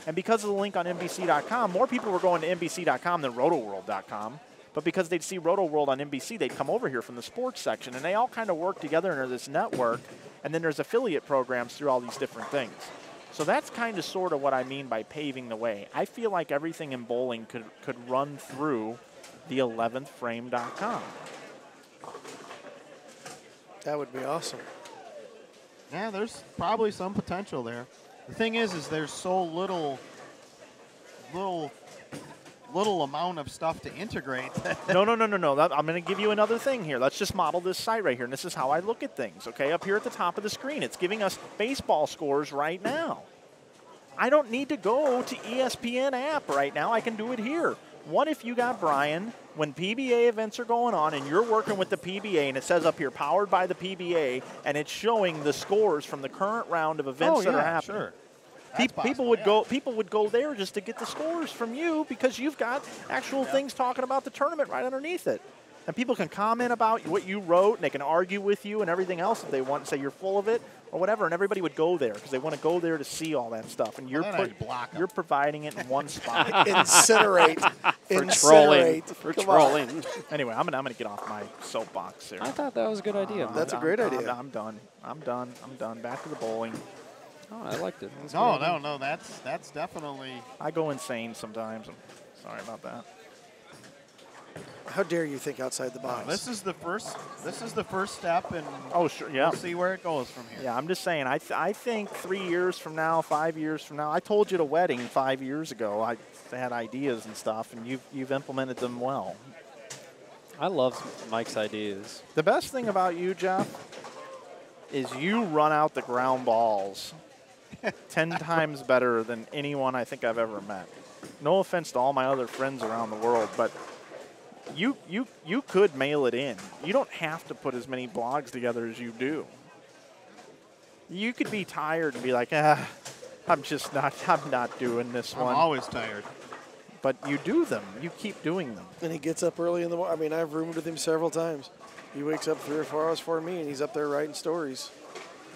And because of the link on NBC.com, more people were going to NBC.com than RotoWorld.com. But because they'd see Roto World on NBC, they'd come over here from the sports section. And they all kind of work together into this network. And then there's affiliate programs through all these different things. So that's kind of sort of what I mean by paving the way. I feel like everything in bowling could run through the 11thframe.com. That would be awesome. Yeah, there's probably some potential there. The thing is there's so little amount of stuff to integrate. No. I'm going to give you another thing here. Let's just model this site right here, and this is how I look at things, okay? Up here at the top of the screen, it's giving us baseball scores right now. I don't need to go to ESPN app right now. I can do it here. What if you got, Brian, when PBA events are going on and you're working with the PBA, and it says up here, powered by the PBA, and it's showing the scores from the current round of events that are happening. Sure. People would go there just to get the scores from you because you've got actual things talking about the tournament right underneath it. And people can comment about what you wrote, and they can argue with you and everything else if they want, say you're full of it or whatever, and everybody would go there because they want to go there to see all that stuff. And you're providing it in one spot. Incinerate. For trolling. Anyway, I'm gonna get off my soapbox here. I thought that was a good idea. That's a great idea. I'm done. Back to the bowling. Oh, I liked it. No. That's definitely. I go insane sometimes. I'm sorry about that. How dare you think outside the box? This is the first step, and oh sure, yeah. We'll see where it goes from here. Yeah, I'm just saying. I think 3 years from now, 5 years from now. I told you at a wedding 5 years ago. I had ideas and stuff, and you've implemented them well. I love Mike's ideas. The best thing about you, Jeff, is you run out the ground balls 10 times better than anyone I think I've ever met. No offense to all my other friends around the world, but you could mail it in. You don't have to put as many blogs together as you do. You could be tired and be like, I'm not doing this one. I'm always tired. But you do them. You keep doing them. And he gets up early in the morning. I mean, I've roomed with him several times. He wakes up 3 or 4 hours before me, and he's up there writing stories.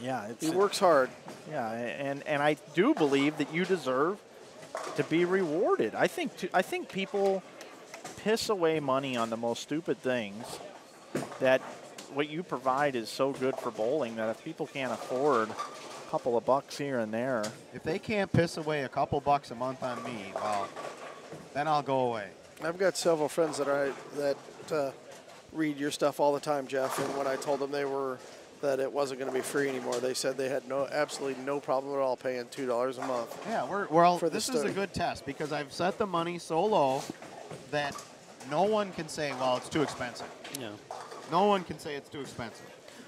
Yeah, he works hard. Yeah, and I do believe that you deserve to be rewarded. I think people piss away money on the most stupid things. That what you provide is so good for bowling that if people can't afford a couple of bucks here and there, if they can't piss away a couple bucks a month on me, well, then I'll go away. I've got several friends that read your stuff all the time, Jeff. And when I told them that it wasn't going to be free anymore, they said they had absolutely no problem at all paying $2 a month. Yeah, this is a good test because I've set the money so low that no one can say, well, it's too expensive. Yeah. No one can say it's too expensive.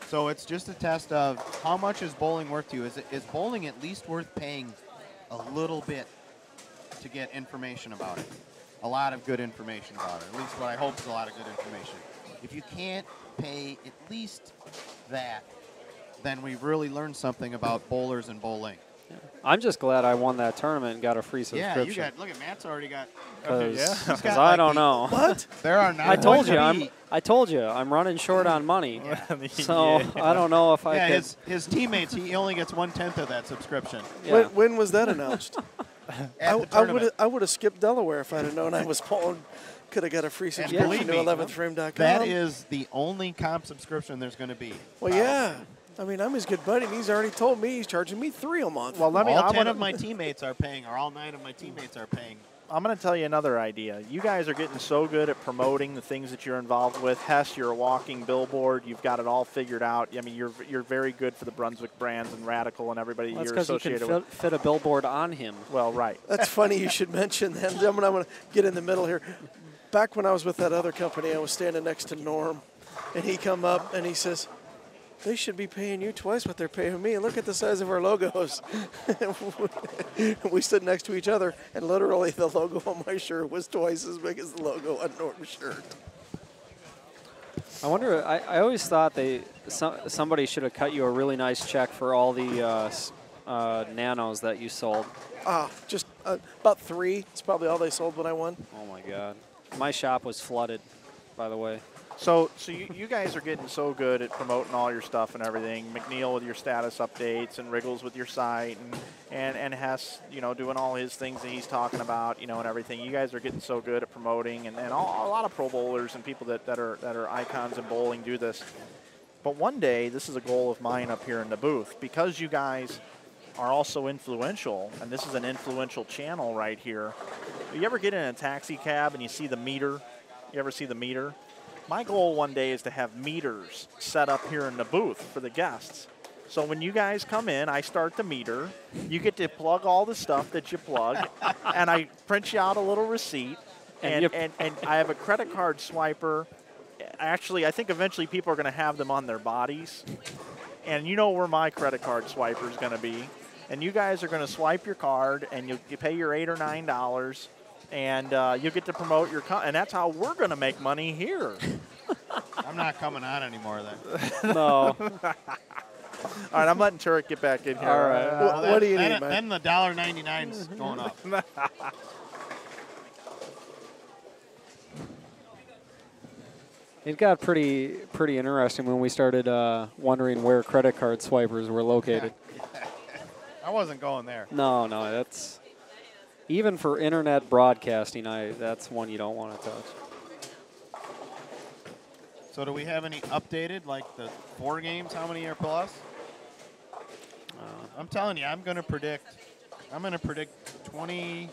So it's just a test of how much is bowling worth to you? Is bowling at least worth paying a little bit to get information about it? A lot of good information about it. At least what I hope is a lot of good information. If you can't pay at least that, then we've really learned something about bowlers and bowling. I'm just glad I won that tournament and got a free subscription. Yeah, you got. Look at Matt's already got. Because I don't know. What? There are not. I told you I'm running short on money. So I don't know if I could. His teammates, he only gets 1/10 of that subscription. Yeah. When was that announced? At the tournament. I would have skipped Delaware if I'd have known I was pulling. Could have got a free subscription believe to me, 11thframe.com. That is the only comp subscription there's going to be. Well, yeah. I mean, I'm his good buddy, and he's already told me he's charging me $3 a month. Well, All 10 of my teammates are paying, or all 9 of my teammates are paying. I'm going to tell you another idea. You guys are getting so good at promoting the things that you're involved with. Hess, you're a walking billboard. You've got it all figured out. I mean, you're very good for the Brunswick brands and Radical and everybody That's you're because you associated can with. fit a billboard on him. Well, right. That's funny you should mention that. I'm going to get in the middle here. Back when I was with that other company, I was standing next to Norm, and he come up and he says, they should be paying you twice what they're paying me. And look at the size of our logos. We stood next to each other, and literally the logo on my shirt was twice as big as the logo on Norm's shirt. I wonder. I always thought somebody should have cut you a really nice check for all the nanos that you sold. Just about 3. It's probably all they sold when I won. Oh my God, my shop was flooded. By the way. So you guys are getting so good at promoting all your stuff and everything. McNeil with your status updates, and Wriggles with your site, and Hess, doing all his things that he's talking about, and everything. You guys are getting so good at promoting, and a lot of pro bowlers and people that are icons in bowling do this. But one day, this is a goal of mine up here in the booth, because you guys are also influential, and this is an influential channel right here. You ever get in a taxi cab and you see the meter? You ever see the meter? My goal one day is to have meters set up here in the booth for the guests. So when you guys come in, I start the meter. You get to plug all the stuff that you plug, and I print you out a little receipt, and I have a credit card swiper. Actually, I think eventually people are going to have them on their bodies. And you know where my credit card swiper is going to be. And you guys are going to swipe your card, and you pay your $8 or $9. And you get to promote your and that's how we're going to make money here. I'm not coming on anymore then. No. All right, I'm letting Turek get back in here. All right. What do you need, man? Then the $1.99 is going up. It got pretty interesting when we started wondering where credit card swipers were located. I wasn't going there. No, that's... Even for internet broadcasting, that's one you don't want to touch. So do we have any updated, like the 4 games, how many are plus? I'm telling you, I'm going to predict 20...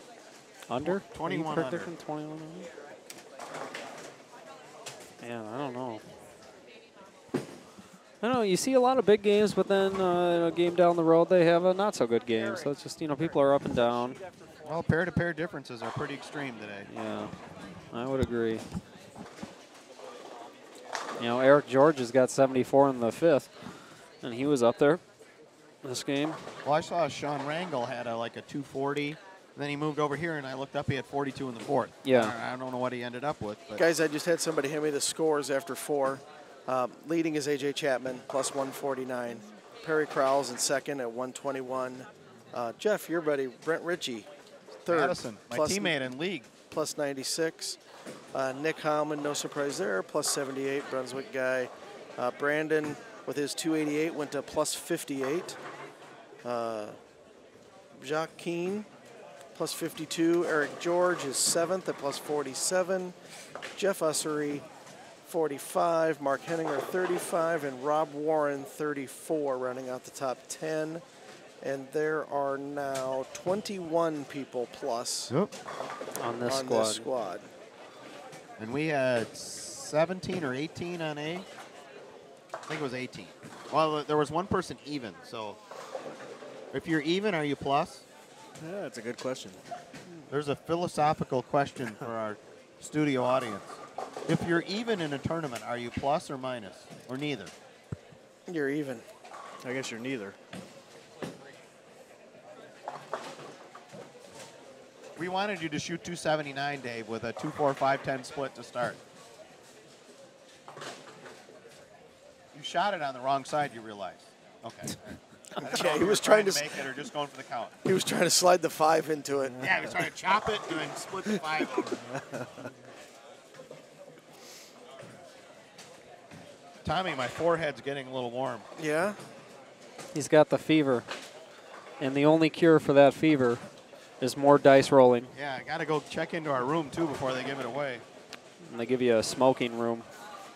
Under? 21 under. 21 under? Yeah, I don't know. I don't know. You see a lot of big games, but then a game down the road, they have a not-so-good game. So it's just, people are up and down. Well, pair-to-pair differences are pretty extreme today. Yeah, I would agree. Eric George has got 74 in the 5th, and he was up there this game. Well, I saw Sean Rangel had a 240, and then he moved over here, and I looked up, he had 42 in the 4th. Yeah. I don't know what he ended up with. But Guys, I just had somebody hand me the scores after 4. Leading is A.J. Chapman, plus 149. Perry Crowell's in second at 121. Jeff, your buddy, Brent Ritchie, third. Madison, my teammate in league. Plus 96. Nick Howman, no surprise there, plus 78, Brunswick guy. Brandon, with his 288, went to plus 58. Jacques Keane, plus 52. Eric George is 7th at plus 47. Jeff Ussery, 45. Mark Henninger, 35. And Rob Warren, 34, rounding out the top 10. And there are now 21 people plus on this squad. And we had 17 or 18 on A. I think it was 18. Well, there was one person even. So if you're even, are you plus? Yeah, that's a good question. There's a philosophical question for our studio audience. If you're even in a tournament, are you plus or minus? Or neither? You're even. I guess you're neither. We wanted you to shoot 279, Dave, with a 2-4-5-10 split to start. You shot it on the wrong side, you realize. Okay. Yeah, he was trying to make it or just going for the count. He was trying to slide the 5 into it. Yeah, he was trying to chop it and then split the 5 over. Tommy, my forehead's getting a little warm. Yeah? He's got the fever. And the only cure for that fever is more dice rolling. Yeah, I got to go check into our room, too, before they give it away. And they give you a smoking room.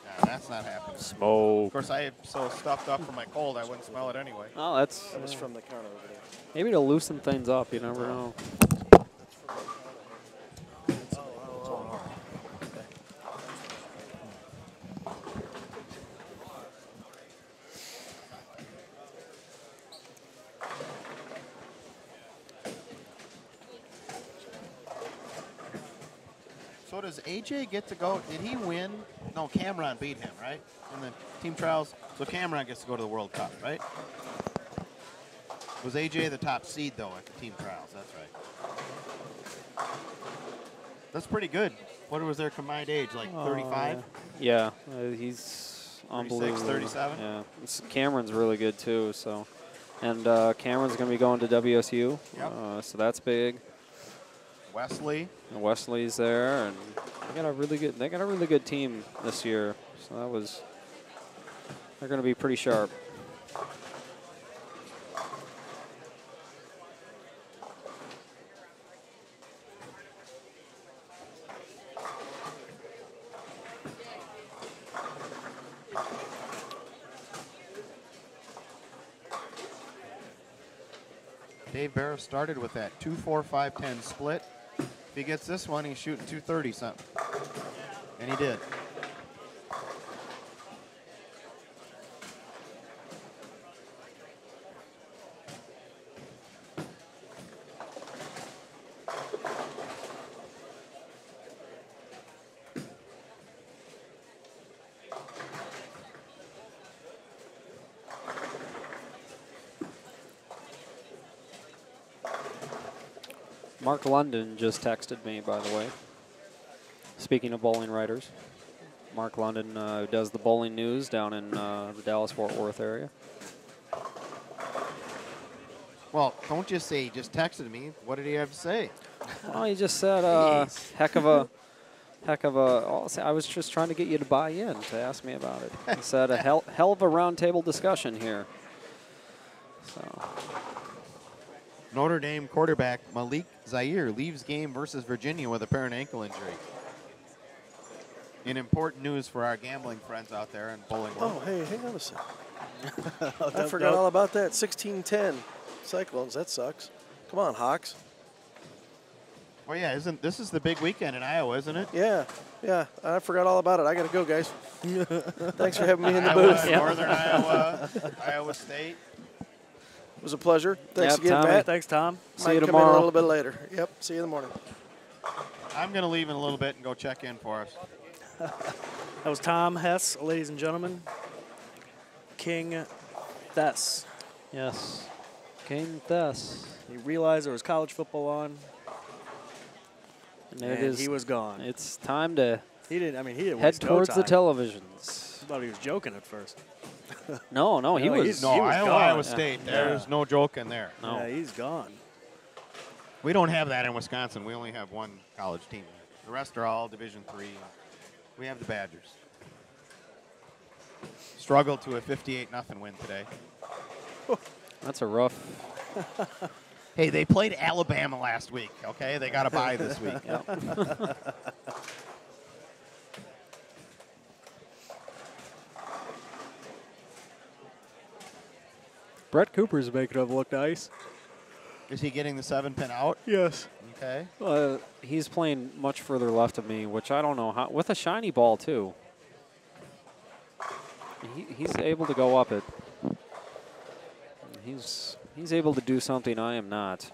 Yeah, that's not happening. Smoke. Of course, I am so stuffed up from my cold, I wouldn't smell it anyway. Oh, that's... That was from the counter over there. Maybe to loosen things up, you never know. So does AJ get to go? Did he win? No, Cameron beat him, right? In the team trials. So Cameron gets to go to the World Cup, right? Was AJ the top seed, though, at the team trials? That's right. That's pretty good. What was their combined age, like 35? Yeah, he's 36, unbelievable. 37? Yeah, Cameron's really good, too. So, and Cameron's going to be going to WSU, Yep. so that's big. Wesley. And Wesley's there, and they got a really good team this year. So they're going to be pretty sharp. Dave Barrow started with that 2-4-5-10 split. If he gets this one, he's shooting 230 something. And he did. Mark London just texted me, by the way. Speaking of bowling writers, Mark London does the bowling news down in the Dallas-Fort Worth area. Well, don't just say he just texted me. What did he have to say? Well, he just said, heck of a. I was just trying to get you to buy in to ask me about it. He said a hell of a roundtable discussion here. So. Notre Dame quarterback Malik Zaire leaves game versus Virginia with apparent ankle injury. In important news for our gambling friends out there in bowling world. Oh, hey, hang on a second. I forgot all about that. 16-10 Cyclones. That sucks. Come on, Hawks. Well, yeah, this is the big weekend in Iowa, isn't it? Yeah, I forgot all about it. I got to go, guys. Thanks for having me in the booth. Northern Iowa, Iowa State. It was a pleasure. Thanks again, Tommy. Matt. Thanks, Tom. See you Might come tomorrow. in a little bit later. Yep, see you in the morning. I'm going to leave in a little bit and go check in for us. That was Tom Hess, ladies and gentlemen. King Thess. Yes. King Thess. He realized there was college football on, And he was gone. It's time to He didn't head waste no towards the time. televisions. I thought he was joking at first. No, he No, was. he's- No, he was Iowa gone. State. Yeah. There's no joke in there. No. Yeah, he's gone. We don't have that in Wisconsin. We only have one college team. The rest are all Division III. We have the Badgers. Struggled to a 58-0 win today. That's a rough. Hey, they played Alabama last week, okay? They got a bye this week. Brett Cooper's making it look nice. Is he getting the 7-pin out? Yes. Okay. He's playing much further left of me, which I don't know how. With a shiny ball too. He's able to go up it. He's able to do something I am not.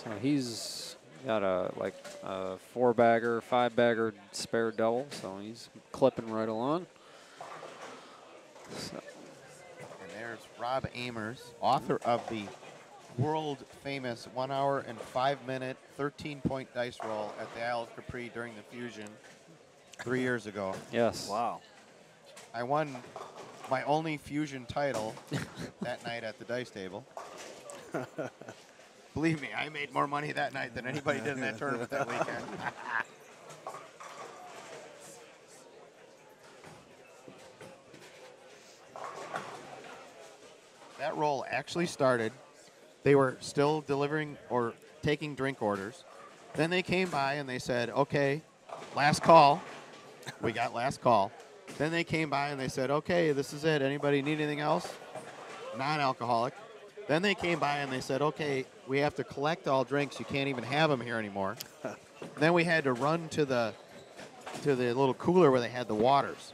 So he's got a 4-bagger, 5-bagger spare double, so he's clipping right along. So. And there's Rob Amers, author of the world famous 1 hour and 5 minute 13-point dice roll at the Isle of Capri during the Fusion 3 years ago. Yes. Wow. I won my only Fusion title that night at the dice table. Believe me, I made more money that night than anybody did in that tournament that weekend. That roll actually started. They were still delivering or taking drink orders. Then they came by and they said, okay, last call. We got last call. Then they came by and they said, okay, this is it. Anybody need anything else? Non-alcoholic. Then they came by and they said, okay, we have to collect all drinks. You can't even have them here anymore. Then we had to run to the little cooler where they had the waters.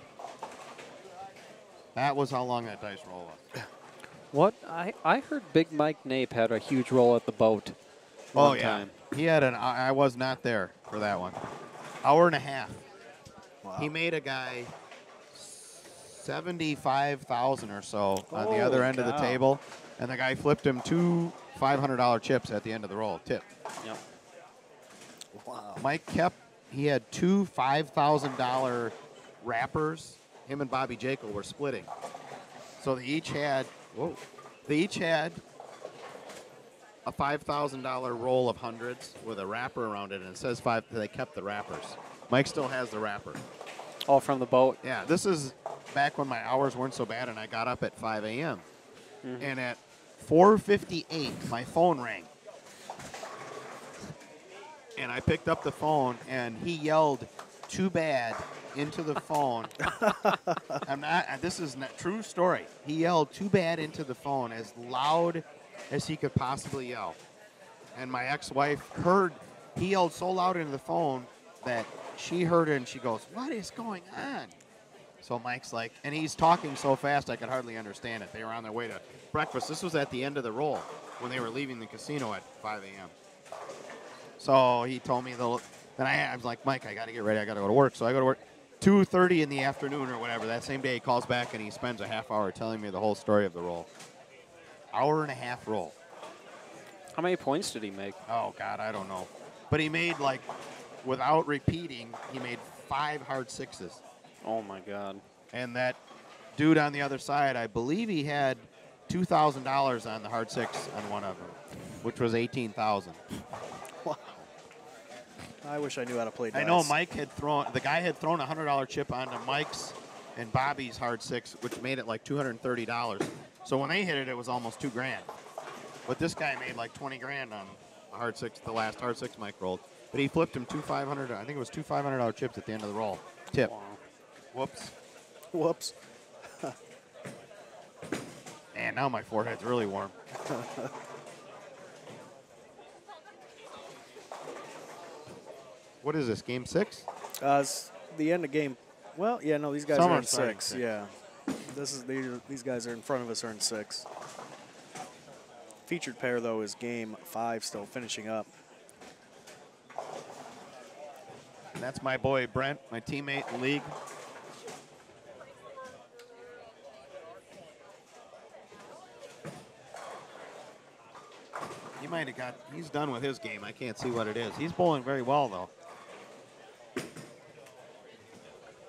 That was how long that dice roll was. What? I heard Big Mike Nape had a huge roll at the boat one time. He had I was not there for that one. Hour and a half. Wow. He made a guy 75,000 or so on the other end of the cow. table, and the guy flipped him two $500 chips at the end of the roll. Tip. Yep. Wow. Mike he had two $5,000 wrappers. Him and Bobby Jekyll were splitting. So they each had a $5,000 roll of hundreds with a wrapper around it, and it says 5. They kept the wrappers. Mike still has the wrapper. All from the boat. Yeah, this is back when my hours weren't so bad, and I got up at 5 a.m. And at 4:58, my phone rang. And I picked up the phone, and he yelled, "Too bad," into the phone. This is not true story. He yelled, "Too bad," into the phone as loud as he could possibly yell. And my ex-wife heard, he yelled so loud into the phone that she heard it, and she goes, "What is going on?" So Mike's like, and he's talking so fast I could hardly understand it. They were on their way to breakfast. This was at the end of the roll when they were leaving the casino at 5 a.m. So he told me, then I was like, "Mike, I got to get ready. I got to go to work." So I go to work 2:30 in the afternoon or whatever. That same day he calls back and he spends a half hour telling me the whole story of the roll. Hour and a half roll. How many points did he make? Oh, God, I don't know. But he made, like, without repeating, he made 5 hard sixes. Oh, my God. And that dude on the other side, I believe he had $2,000 on the hard six on one of them, which was $18,000. Wow. I wish I knew how to play dice. I know the guy had thrown a $100 chip onto Mike's and Bobby's hard six, which made it like $230. So when they hit it, it was almost $2,000. But this guy made like 20 grand on a hard six, the last hard six Mike rolled. But he flipped him two $500 chips at the end of the roll. Tip. Wow. Whoops. Whoops. And now my forehead's really warm. What is this, game 6? It's the end of game. Well, yeah, no, these guys Some are are in starting 6. six. Yeah, these guys are in front of us are in 6. Featured pair though is game 5, still finishing up. And that's my boy Brent, my teammate in the league. He might have he's done with his game. I can't see what it is. He's bowling very well, though.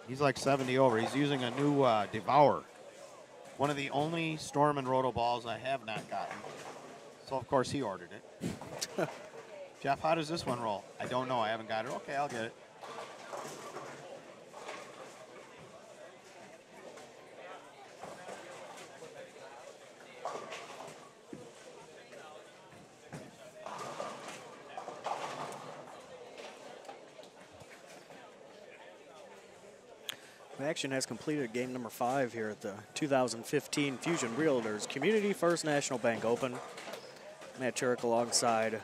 He's like 70 over. He's using a new Devour. One of the only Storm and Roto balls I have not gotten. So, of course, he ordered it. Jeff, how does this one roll? I don't know. I haven't got it. Okay, I'll get it. Action has completed game number 5 here at the 2015 Fusion Realtors Community First National Bank Open. Matt Turek alongside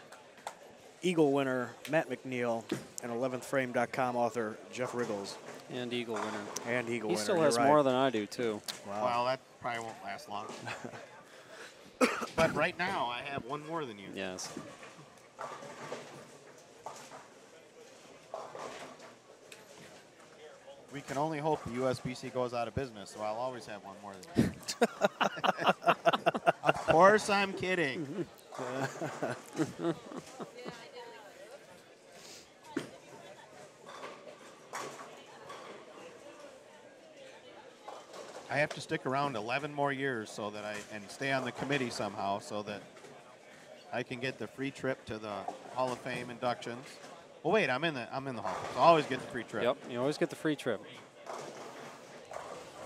Eagle winner Matt McNeil and 11thframe.com author Jeff Riggles. And Eagle winner. And Eagle He winner. still you're has right. more than I do, too. Wow. Well, that probably won't last long. But right now, I have one more than you. Yes. We can only hope the USBC goes out of business, so I'll always have one more than you. Of course I'm kidding. I have to stick around 11 more years so that and stay on the committee somehow so that I can get the free trip to the Hall of Fame inductions. Well, wait, I'm in the Hall. So I always get the free trip. Yep, you always get the free trip.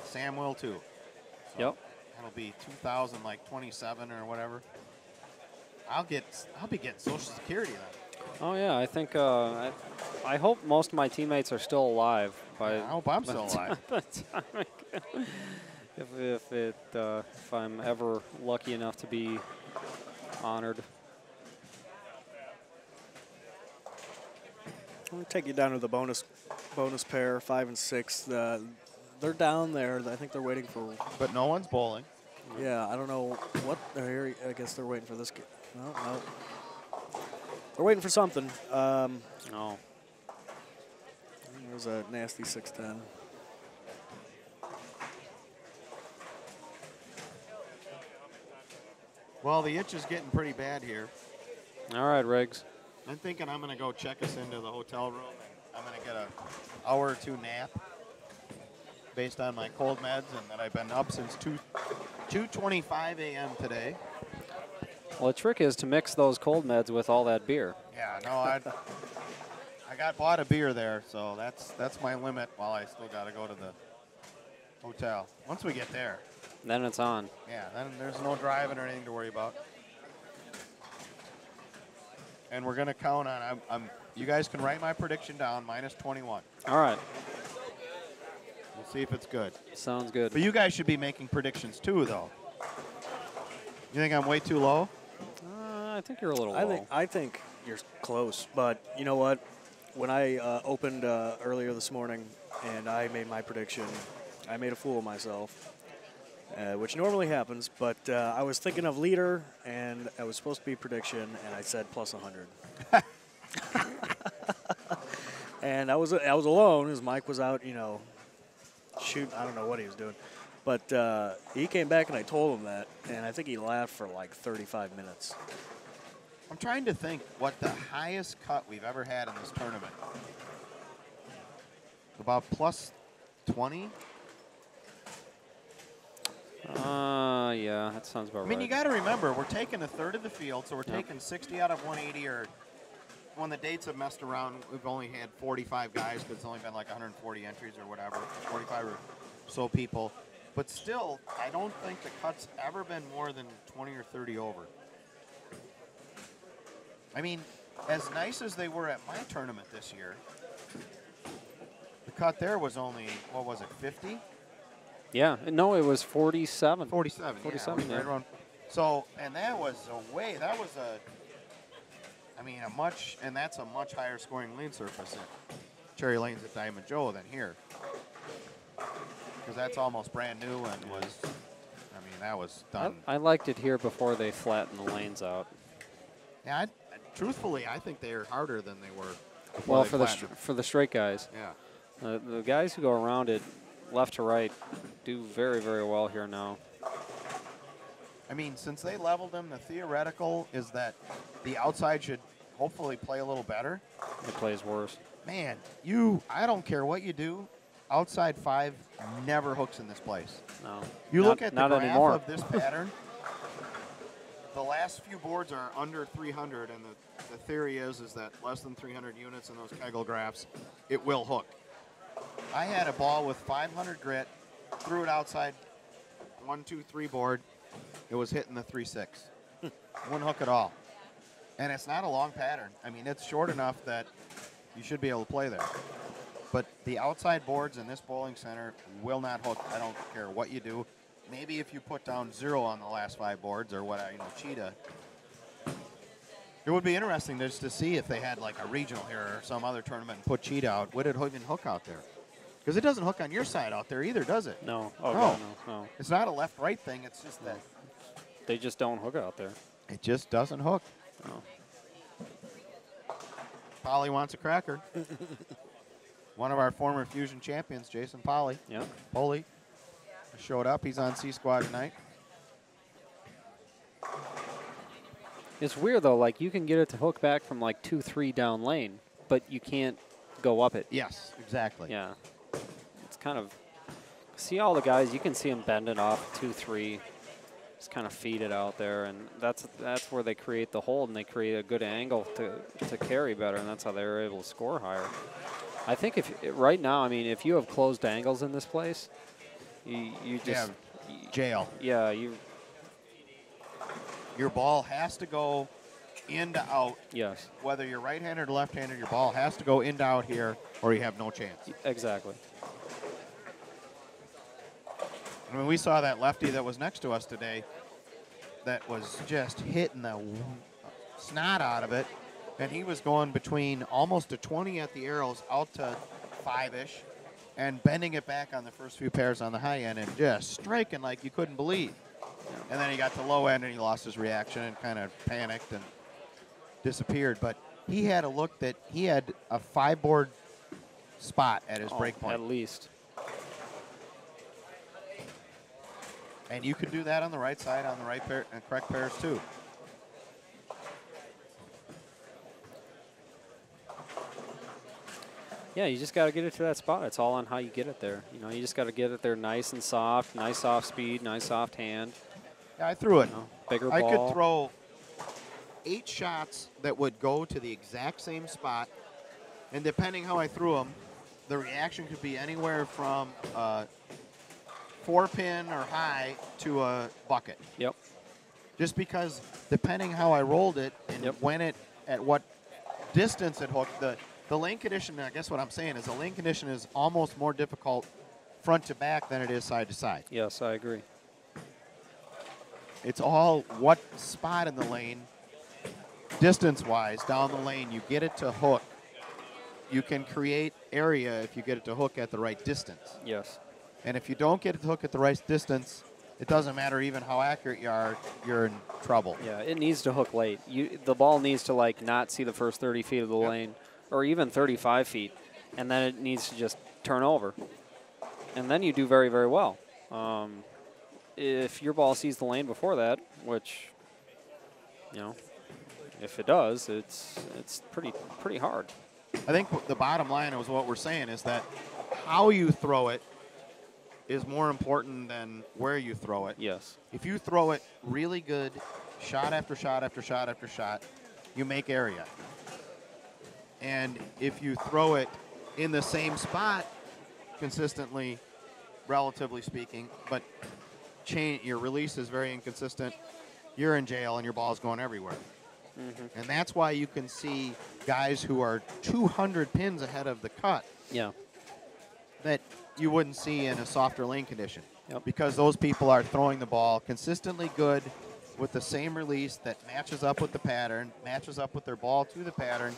Sam will too. So Yep. That'll be 2027 or whatever. I'll be getting Social Security then. Oh yeah, I think I hope most of my teammates are still alive by. I hope I'm still alive. If I'm ever lucky enough to be honored. I'm gonna take you down to the bonus pair, 5 and 6. They're down there. I think they're waiting for. But no one's bowling. Yeah, I don't know what they're here. I guess they're waiting for this. No. They're waiting for something. No. There's a nasty 610. Well, the itch is getting pretty bad here. All right, Riggs. I'm thinking I'm going to go check us into the hotel room. I'm going to get an hour or two nap based on my cold meds and that I've been up since 2:25 a.m. today. Well, the trick is to mix those cold meds with all that beer. Yeah, no, I bought a beer there, so that's my limit while I still got to go to the hotel. Once we get there. Then it's on. Yeah, then there's no driving or anything to worry about. And we're going to count on, you guys can write my prediction down, -21. All right. We'll see if it's good. Sounds good. But you guys should be making predictions too, though. You think I'm way too low? I think you're a little low. I think you're close, but you know what? When I opened earlier this morning and I made my prediction, I made a fool of myself, which normally happens. But I was thinking of leader, and I was supposed to be prediction, and I said plus 100. And I was alone. His mic was out, shoot, I don't know what he was doing. But he came back and I told him that, and I think he laughed for like 35 minutes. I'm trying to think what the highest cut we've ever had in this tournament. About plus 20? Yeah, that sounds about right. I mean, you got to remember, we're taking a third of the field, so we're taking 60 out of 180, or when the dates have messed around, we've only had 45 guys, because it's only been like 140 entries or whatever, 45 or so people. But still, I don't think the cut's ever been more than 20 or 30 over. I mean, as nice as they were at my tournament this year, the cut there was only, what was it, 50? Yeah, no, it was 47. 47, 47, yeah. Right around. So, and that was that's a much higher scoring lane surface at Cherry Lanes at Diamond Joe than here. Because that's almost brand new and that was done. I liked it here before they flattened the lanes out. Yeah, truthfully, I think they are harder than they were. Well, for the straight guys. Yeah. The guys who go around it left to right do very, very well here now. I mean, since they leveled them, the theoretical is that the outside should hopefully play a little better. It plays worse. Man, I don't care what you do, outside 5 never hooks in this place. No. You look at the graph anymore. of this pattern, the last few boards are under 300, and the theory is that less than 300 units in those Kegel graphs, it will hook. I had a ball with 500 grit, threw it outside 1, 2, 3 board. It was hitting the 3-6. Wouldn't hook at all. And it's not a long pattern. I mean, it's short enough that you should be able to play there. But the outside boards in this bowling center will not hook. I don't care what you do. Maybe if you put down 0 on the last 5 boards or cheetah. It would be interesting just to see if they had like a regional here or some other tournament and put cheetah out. Would it even hook out there? Because it doesn't hook on your side out there either, does it? No. Oh, no. It's not a left-right thing. It's just that. They just don't hook out there. It just doesn't hook. No. Polly wants a cracker. One of our former Fusion champions, Jason Polly. Yeah. Polly showed up. He's on C Squad tonight. It's weird though. Like you can get it to hook back from like 2-3 down lane, but you can't go up it. Yes, exactly. Yeah, it's kind of. See all the guys, you can see them bending off 2-3, just kind of feed it out there, and that's where they create the hold and they create a good angle to carry better, and that's how they're able to score higher. I think if right now, I mean, if you have closed angles in this place, you just jail. Yeah, your ball has to go in to out. Yes. Whether you're right-handed or left-handed, your ball has to go in to out here, or you have no chance. Exactly. I mean, we saw that lefty that was next to us today that was just hitting the snot out of it, and he was going between almost a 20 at the arrows out to 5-ish and bending it back on the first few pairs on the high end and just striking like you couldn't believe. And then he got to low end and he lost his reaction and kind of panicked and disappeared. But he had a look that he had a 5-board spot at his break point. At least. And you could do that on the right side, on the right pair and correct pairs too. Yeah, you just got to get it to that spot. It's all on how you get it there. You know, you just got to get it there nice and soft, nice soft speed, nice soft hand. Yeah, I threw it. You know, bigger I ball. could throw 8 shots that would go to the exact same spot, and depending how I threw them, the reaction could be anywhere from 4-pin or high to a bucket. Yep. Just because depending how I rolled it and when it, at what distance it hooked, the lane condition, I guess what I'm saying is the lane condition is almost more difficult front to back than it is side to side. Yes, I agree. It's all what spot in the lane, distance-wise, down the lane, you get it to hook. You can create area if you get it to hook at the right distance. Yes. And if you don't get it to hook at the right distance, it doesn't matter even how accurate you are, you're in trouble. Yeah, it needs to hook late. The ball needs to like not see the first 30 feet of the lane, or even 35 feet, and then it needs to just turn over. And then you do very, very well. If your ball sees the lane before that, which, you know, if it does, it's pretty hard. I think the bottom line is what we're saying is that how you throw it is more important than where you throw it. Yes. If you throw it really good, shot after shot after shot after shot, you make area. And if you throw it in the same spot consistently, relatively speaking, but your release is very inconsistent, you're in jail and your ball's going everywhere. Mm-hmm. And that's why you can see guys who are 200 pins ahead of the cut. Yeah. That you wouldn't see in a softer lane condition. Yep. Because those people are throwing the ball consistently good with the same release that matches up with the pattern, matches up with their ball to the pattern,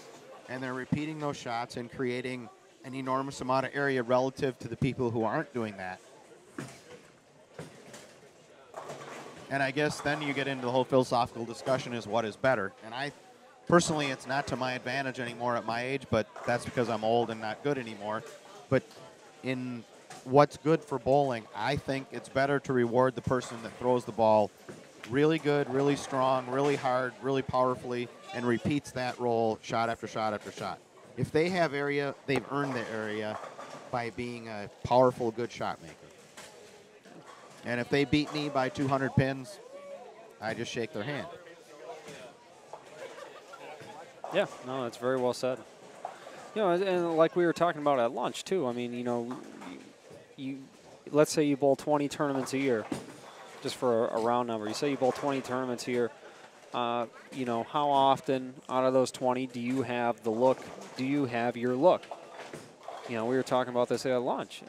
and they're repeating those shots and creating an enormous amount of area relative to the people who aren't doing that. And I guess then you get into the whole philosophical discussion is what is better. And I, personally, it's not to my advantage anymore at my age, but that's because I'm old and not good anymore. But in what's good for bowling, I think it's better to reward the person that throws the ball really good, really strong, really hard, really powerfully, and repeats that roll shot after shot after shot. If they have area, they've earned the area by being a powerful, good shot maker. And if they beat me by 200 pins, I just shake their hand. Yeah, no, that's very well said. You know, and like we were talking about at lunch too. I mean, you know, you let's say you bowl 20 tournaments a year, just for a round number. You say you bowl 20 tournaments a year. You know, how often out of those 20 do you have the look? Do you have your look? You know, we were talking about this at lunch.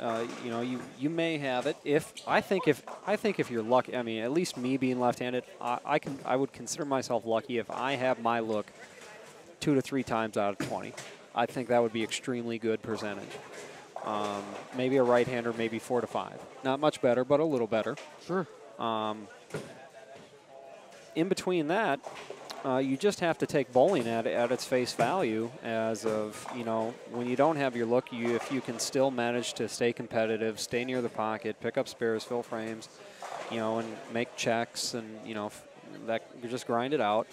You know, you may have it. I think if you're lucky, I mean, at least me being left-handed, I would consider myself lucky if I have my look 2 to 3 times out of 20. I think that would be extremely good percentage. Maybe a right-hander, maybe 4 to 5. Not much better, but a little better. Sure. In between that, you just have to take bowling at its face value as of, you know, when you don't have your look, if you can still manage to stay competitive, stay near the pocket, pick up spares, fill frames, you know, and make checks and, you know, that you just grind it out.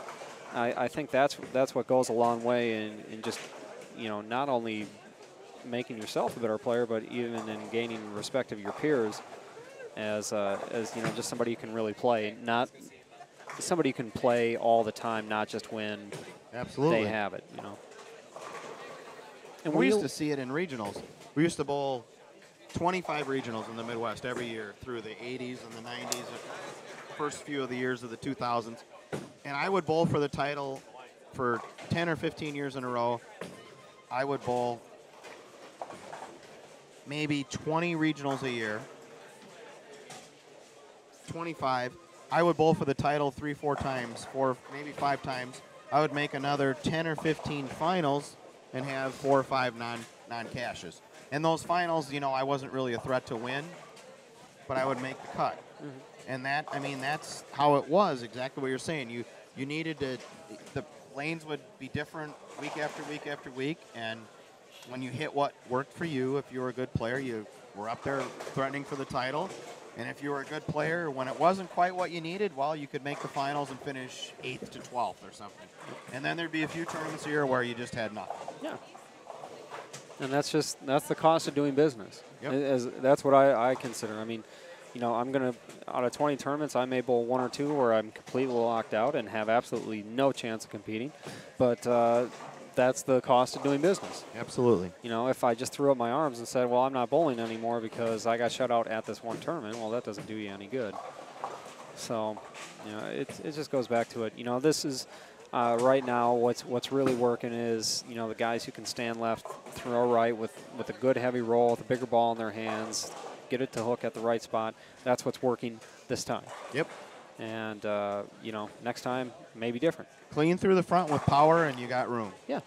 I think that's what goes a long way in just, you know, not only making yourself a better player, but even in gaining respect of your peers as you know, just somebody who can really play, not somebody who can play all the time, not just when Absolutely. they have it, you know. And we used to see it in regionals. We used to bowl 25 regionals in the Midwest every year through the 80s and the 90s, first few of the years of the 2000s. And I would bowl for the title for 10 or 15 years in a row. I would bowl maybe 20 regionals a year, 25. I would bowl for the title 3, 4 times, 4, maybe 5 times. I would make another 10 or 15 finals and have 4 or 5 non-cashes. And those finals, you know, I wasn't really a threat to win, but I would make the cut. Mm-hmm. And that, I mean, that's how it was, exactly what you're saying. You needed to, the lanes would be different week after week after week, and when you hit what worked for you, if you were a good player, you were up there threatening for the title. And if you were a good player, when it wasn't quite what you needed, well, you could make the finals and finish 8th to 12th or something. And then there'd be a few tournaments a year where you just had nothing. Yeah. And that's the cost of doing business. Yep. That's what I consider. I mean, you know, I'm going to, out of 20 tournaments, I may bowl 1 or 2 where I'm completely locked out and have absolutely no chance of competing. But that's the cost of doing business. Absolutely. You know, if I just threw up my arms and said, well, I'm not bowling anymore because I got shut out at this one tournament, well, that doesn't do you any good. So, you know, it just goes back to it. You know, this is right now what's really working is, you know, the guys who can stand left, throw right with a good heavy roll, with a bigger ball in their hands, get it to hook at the right spot. That's what's working this time. Yep. And, you know, next time, maybe different. Clean through the front with power, and you got room. Yeah.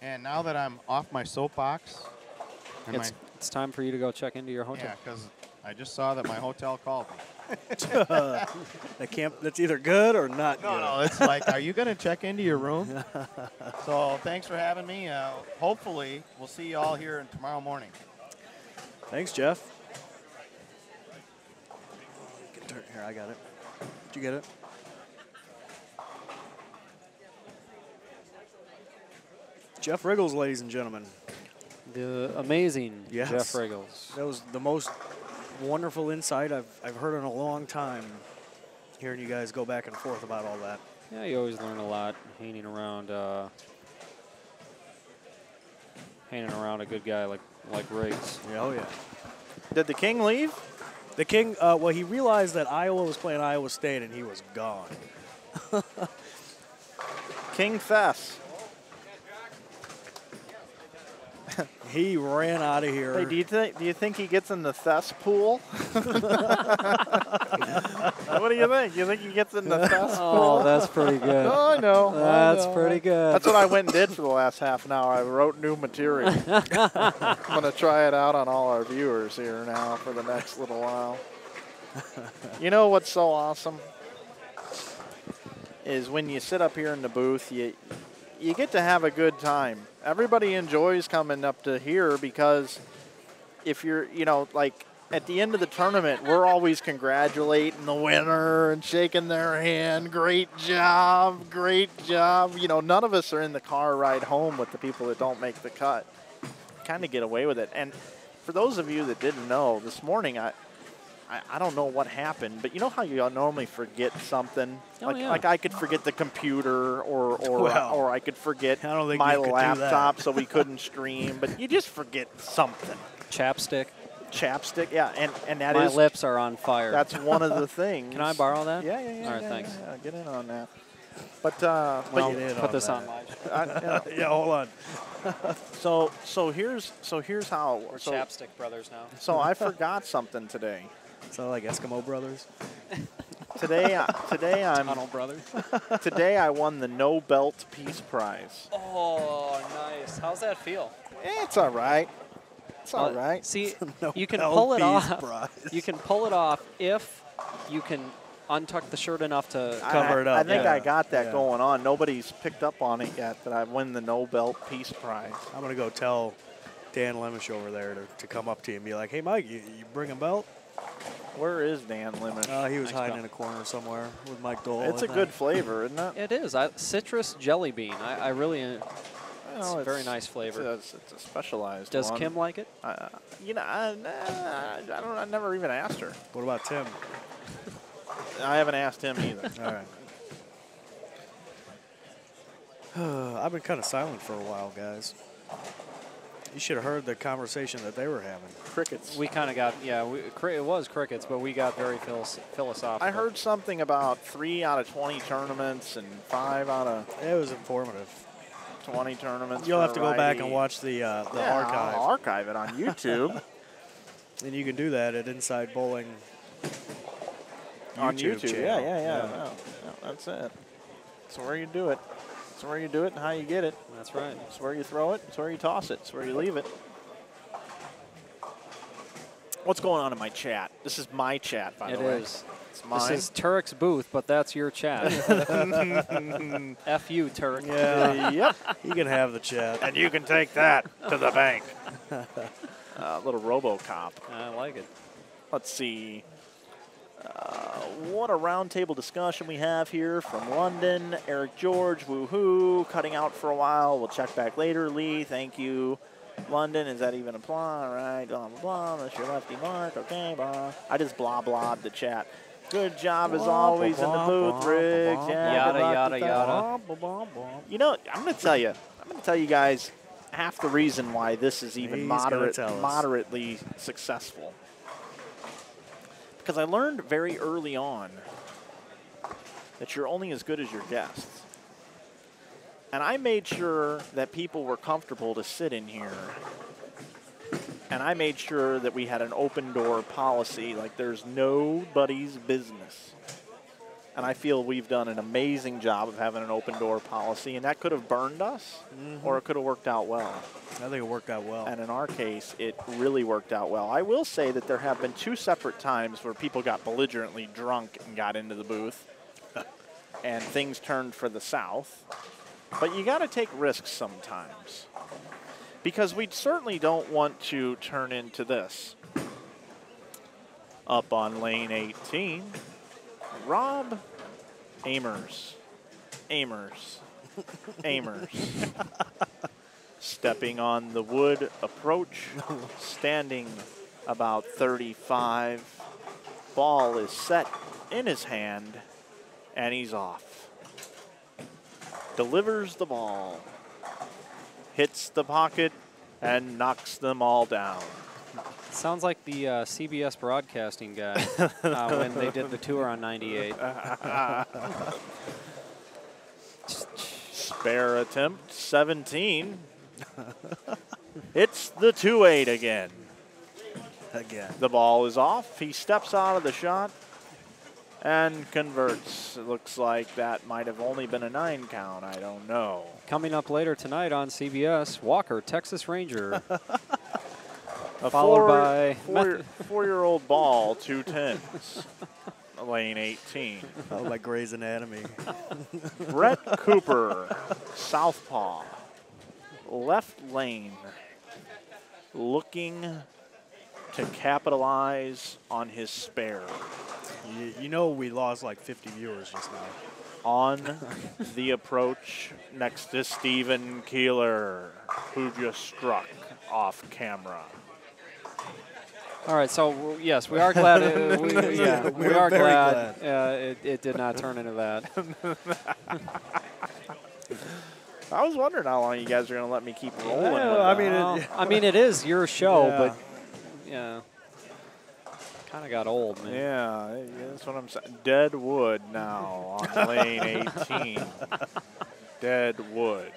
And now that I'm off my soapbox, and it's time for you to go check into your hotel. yeah, because I just saw that my hotel called me. That's either good or not good. No, it's like, are you going to check into your room? So thanks for having me. Hopefully, we'll see you all here tomorrow morning. Thanks, Jeff. Here, I got it. Did you get it? Jeff Riggles, ladies and gentlemen. The amazing Yes. Jeff Riggles. That was the most wonderful insight I've heard in a long time, hearing you guys go back and forth about all that. Yeah, you always learn a lot hanging around a good guy like Riggs. Yeah, oh yeah. Did the King leave? The King, well, he realized that Iowa was playing Iowa State, and he was gone. King Fess. He ran out of here. Hey, do you think he gets in the Thess pool? What do you think? You think he gets in the Thess pool? Oh, that's pretty good. Oh, I know. That's pretty good. That's what I went and did for the last half an hour. I wrote new material. I'm going to try it out on all our viewers here now for the next little while. You know what's so awesome? Is when you sit up here in the booth, you get to have a good time. Everybody enjoys coming up to here because if you're, you know, like at the end of the tournament, we're always congratulating the winner and shaking their hand. Great job, great job. You know, none of us are in the car ride home with the people that don't make the cut. Kind of get away with it. And for those of you that didn't know, this morning I don't know what happened, but you know how you normally forget something? Like I could forget the computer or I could forget my laptop so we couldn't stream, but you just forget something. Chapstick, yeah, and that my is... lips are on fire. That's one of the things. Can I borrow that? Yeah. All right, thanks. Yeah, get in on that. But put this on live. Yeah, hold on. So here's how We're Chapstick brothers now. So I forgot something today. So like Eskimo Brothers. Today I'm Tunnel Brothers. Today I won the No Belt Peace Prize. Oh, nice. How's that feel? It's all right. It's all right. See, No you can Belt pull it Peace off. Prize. You can pull it off if you can untuck the shirt enough to cover it up. I think yeah. I got that Yeah. going on. Nobody's picked up on it yet that I win the No Belt Peace Prize. I'm going to go tell Dan Lemish over there to come up to you and be like, hey, Mike, you bring a belt? Where is Dan Limich? He was hiding in a corner somewhere with Mike Dole. It's a good flavor, isn't it? It is. Citrus jelly bean. I really. It's a very nice flavor. It's a specialized Does one. Kim like it? You know, I don't. I never even asked her. What about Tim? I haven't asked him either. All right. I've been kind of silent for a while, guys. You should have heard the conversation that they were having. Crickets. We kind of got, it was crickets, but we got very philosophical. I heard something about 3 out of 20 tournaments and 5 out of It was informative. 20 tournaments. You'll for have to go back righty. and watch the Yeah, archive. I'll archive it on YouTube. And you can do that at Inside Bowling On YouTube. channel. Yeah. No, that's it. That's where you do it. That's where you do it and how you get it. That's right. It's where you throw it. It's where you toss it. It's where you leave it. What's going on in my chat? This is my chat, by the way. It is. It's mine. This is Turek's booth, but that's your chat. F you, Turek. Yeah. Yep. You can have the chat. And you can take that to the bank. Little RoboCop. I like it. Let's see. What a roundtable discussion we have here from London. Eric George, woohoo, cutting out for a while. We'll check back later. Lee, thank you. London, does that even apply? All right, blah, blah, blah. That's your lefty mark. Okay, blah. I just blah-blahed the chat. Good job as always in the booth, Riggs. Yeah, Yada, good luck yada, with that. yada. You know, I'm going to tell you guys half the reason why this is even He's gonna tell us. moderately successful. Because I learned very early on that you're only as good as your guests. And I made sure that people were comfortable to sit in here. And I made sure that we had an open door policy, like there's nobody's business. And I feel we've done an amazing job of having an open door policy, and that could have burned us, or it could have worked out well. I think it worked out well. And in our case, it really worked out well. I will say that there have been 2 separate times where people got belligerently drunk and got into the booth, and things turned for the South. But you got to take risks sometimes, because we certainly don't want to turn into this. Up on lane 18, Rob Amers. Stepping on the wood approach, standing about 35. Ball is set in his hand, and he's off. Delivers the ball, hits the pocket, and knocks them all down. Sounds like the CBS broadcasting guy when they did the tour on 98. Spare attempt, 17. It's the 2-8 again. The ball is off. He steps out of the shot and converts. It looks like that might have only been a 9 count. I don't know. Coming up later tonight on CBS, Walker, Texas Ranger. A Followed by 4-year-old ball, 2 10s. Lane 18. Oh, like Grey's Anatomy. Brett Cooper, southpaw, left lane, looking to capitalize on his spare. You know we lost like 50 viewers just now. On the approach next to Steven Keeler, who just struck off camera. All right, so yes, we are glad. We are very glad. It did not turn into that. I was wondering how long you guys are going to let me keep rolling. I mean, it is your show, but yeah, kind of got old, man. Yeah, that's what I'm saying. Dead wood now on lane 18. Dead wood.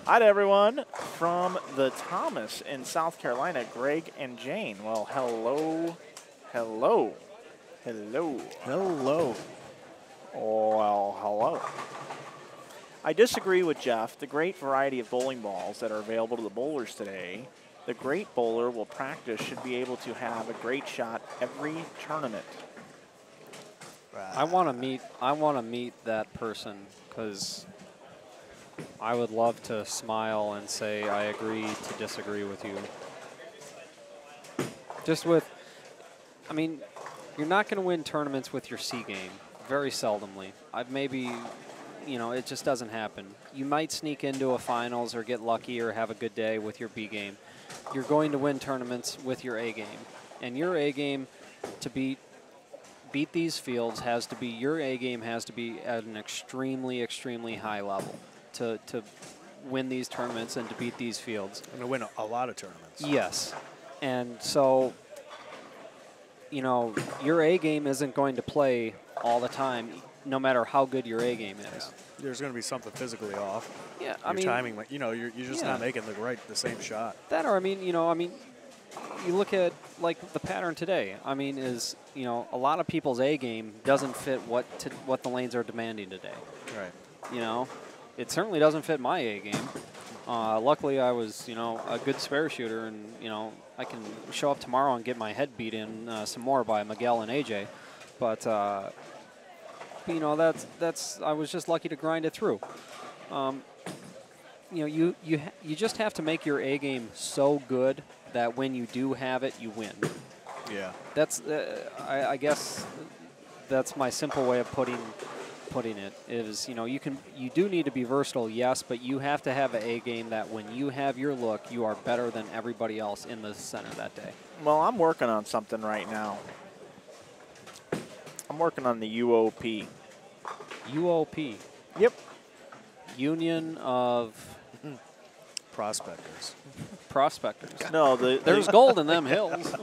Hi to everyone from the Thomas in South Carolina, Greg and Jane. Well, hello. Oh, well, hello. I disagree with Jeff. The great variety of bowling balls that are available to the bowlers today, the great bowler will practice should be able to have a great shot every tournament. I want to meet that person because I would love to smile and say I agree to disagree with you. Just with, I mean, you're not going to win tournaments with your C game. Very seldomly. I've maybe, you know, it just doesn't happen. You might sneak into a finals or get lucky or have a good day with your B game. You're going to win tournaments with your A game. And your A game to beat these fields has to be, your A game has to be at an extremely, extremely high level to win these tournaments and to beat these fields. And to win a lot of tournaments. Yes. And so, you know, your A game isn't going to play all the time, no matter how good your A game is. Yeah. There's going to be something physically off. Yeah, I your mean, timing, you know, you're just not making the same shot. That, or I mean, you know, you look at like the pattern today. I mean, is, you know, a lot of people's A game doesn't fit what the lanes are demanding today. Right. You know, it certainly doesn't fit my A game. Luckily, I was, you know, a good spare shooter, and you know, I can show up tomorrow and get my head beat in some more by Miguel and AJ. But you know, that's I was just lucky to grind it through. You know, you just have to make your A game so good that when you do have it, you win. Yeah. That's I guess that's my simple way of putting it. Is, you know, you do need to be versatile, yes, but you have to have an A game that when you have your look, you are better than everybody else in the center that day. Well, I'm working on something right now. I'm working on the UOP. UOP. Yep. Union of Prospectors. Prospectors. No, there's gold in them hills.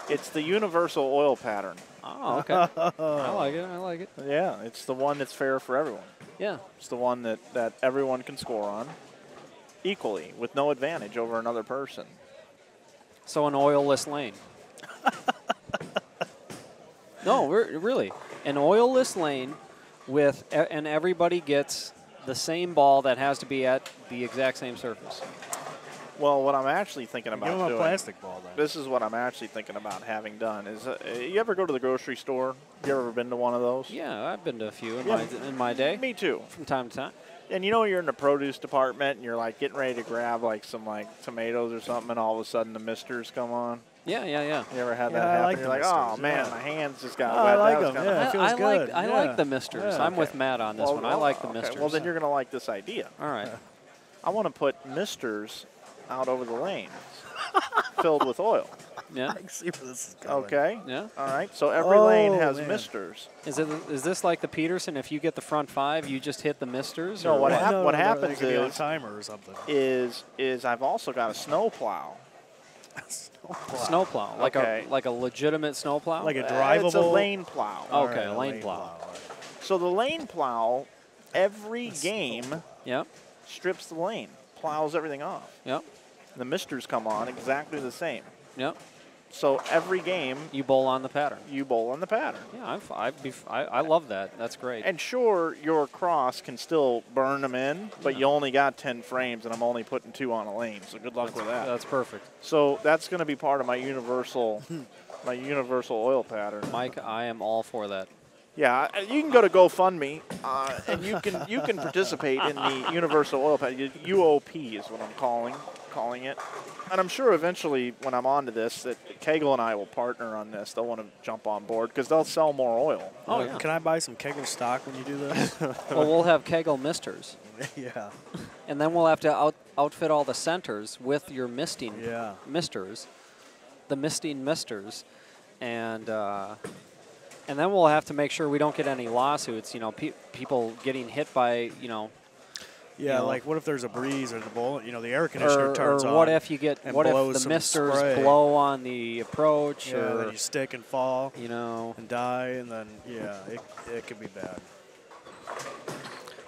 It's the universal oil pattern. Oh, okay. I like it. I like it. Yeah, it's the one that's fair for everyone. Yeah. It's the one that everyone can score on equally with no advantage over another person. So an oilless lane. No, really. An oilless lane and everybody gets the same ball that has to be at the exact same surface. Well, what I'm actually thinking about Give them doing, a plastic ball then. this is what I'm actually thinking about having done, is you ever go to the grocery store? You ever been to one of those? Yeah, I've been to a few in my day. Me too. From time to time. And you know, you're in the produce department and you're like getting ready to grab like some like tomatoes or something, and all of a sudden the misters come on. Yeah. You ever had that I happen? like You're the like, misters, oh man, yeah. my hands just got Oh, wet. I like That was them, kinda- yeah. It feels good. I Yeah. like the misters. Yeah. I'm with Matt on this one. I like the misters. Well, then you're gonna like this idea. All right. I want to put misters out over the lanes, filled with oil. Yeah. I see where this is going. Okay. Yeah. All right. So every lane Oh, has man. misters. Is this like the Peterson? If you get the front five, you just hit the misters? No, or what what? hap- what They happens could be on is- timer or something. Is I've also got a snow plow. Snowplow, like Okay. a legitimate snowplow. Like a drivable. It's a lane plow. Oh. All Okay, right, a lane plow. All right. So the lane plow, every game Yep. strips the lane, plows everything off. Yep. The misters come on exactly the same. Yep. So every game, You bowl on the pattern. you bowl on the pattern. Yeah, I love that. That's great. And sure, your cross can still burn them in, but you only got 10 frames, and I'm only putting 2 on a lane. So good luck with that. That's perfect. So that's going to be part of my universal oil pattern. Mike, I am all for that. Yeah, you can go to GoFundMe, and you can participate in the universal oil pattern. UOP is what I'm calling it. And I'm sure eventually, when I'm onto this, that Kegel and I will partner on this. They'll want to jump on board because they'll sell more oil. Oh, yeah. Can I buy some Kegel stock when you do this? Well, we'll have Kegel misters. Yeah. And then we'll have to outfit all the centers with your misting Yeah. misters, the misting misters, and then we'll have to make sure we don't get any lawsuits. You know, people getting hit by, you know. Yeah, You know, like what if there's a breeze or the bowl? You know, the air conditioner turns on. Or what if you get? and What if blows the some misters spray. blow on the approach? Yeah, or then you stick and fall you know. and die, and then it could be bad.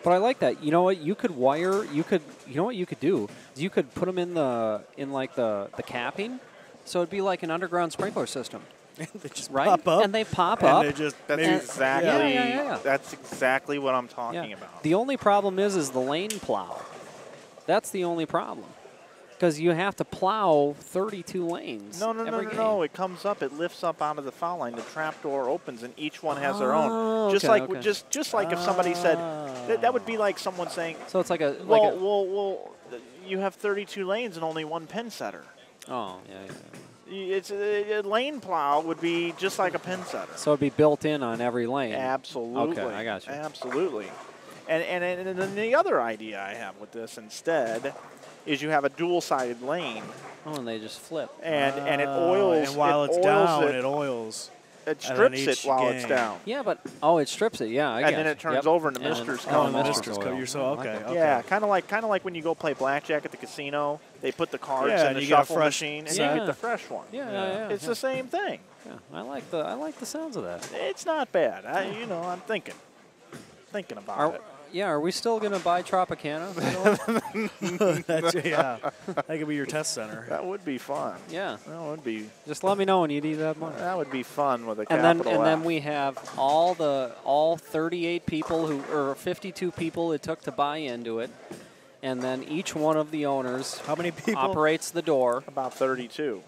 But I like that. You know what? You could wire. You know what you could do? Is you could put them in the capping, so it'd be like an underground sprinkler system, They just right? pop up. And they pop and up. They just That's maybe, exactly Yeah. that's exactly what I'm talking Yeah. about. The only problem is the lane plow. That's the only problem, because you have to plow 32 lanes. No, every game. It comes up. It lifts up out of the foul line. The trap door opens, and each one has their own. Oh, Just okay, like okay. just like if somebody said that would be like someone saying, So it's like a well, you have 32 lanes and only one pin setter. oh yeah. It's a lane plow would be just like a pin setter. So it'd be built in on every lane. Absolutely. Okay, I got you. Absolutely. And then the other idea I have with this instead is you have a dual-sided lane. Oh, and they just flip. And it oils. And while it's down, it oils. It strips it while it's down. Yeah, but it strips it. Yeah, I and then it turns over and the misters come off. You're so okay. Yeah, kind of like when you go play blackjack at the casino, they put the cards in the you shuffle get a fresh, machine and you get the fresh one. Yeah. It's the same thing. Yeah, I like the sounds of that. It's not bad. I'm thinking about it. Yeah, are we still going to buy Tropicana? That could be your test center. That would be fun. Yeah. That would be. Just let me know when you need that money. That would be fun with a and capital then F. then we have all 38 people or 52 people it took to buy into it, and then each one of the owners how many people operates the door about 32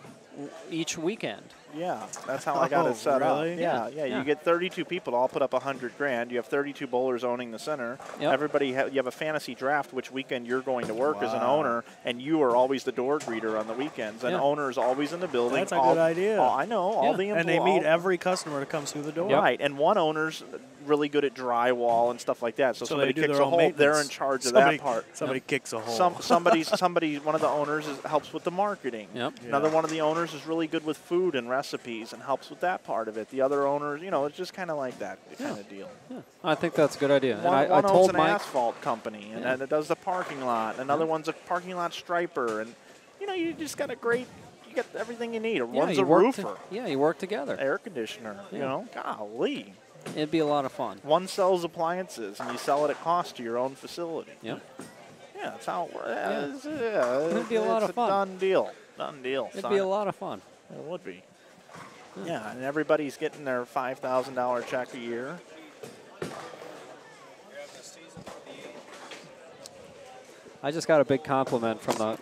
each weekend. Yeah, that's how I got it set really? up. Yeah. You get 32 people to all put up $100 grand. You have 32 bowlers owning the center. Yep. Everybody, you have a fantasy draft which weekend you're going to work as an owner, and you are always the door greeter on the weekends. An owner is always in the building. That's a good idea. I know. All the and they meet every customer that comes through the door. Right, and one owner's really good at drywall and stuff like that. So somebody they kicks their a own hole. maintenance. They're in charge of that part. Somebody kicks a hole. Somebody, one of the owners helps with the marketing. Yep. Another one of the owners is really good with food and recipes and helps with that part of it. The other owners, it's just kind of like that kind of deal. Yeah. I think that's a good idea. One I owns told an Mike, asphalt company, and it does the parking lot. Another one's a parking lot striper, and you just got you got everything you need. One's a roofer. You work together. Air conditioner. Golly. It'd be a lot of fun. One sells appliances, and you sell it at cost to your own facility. Yep. Yeah, that's how it works. It'd be a lot of fun. Done deal. Done deal. It'd be a lot of fun. It would be. Yeah, and everybody's getting their $5,000 check a year. I just got a big compliment from the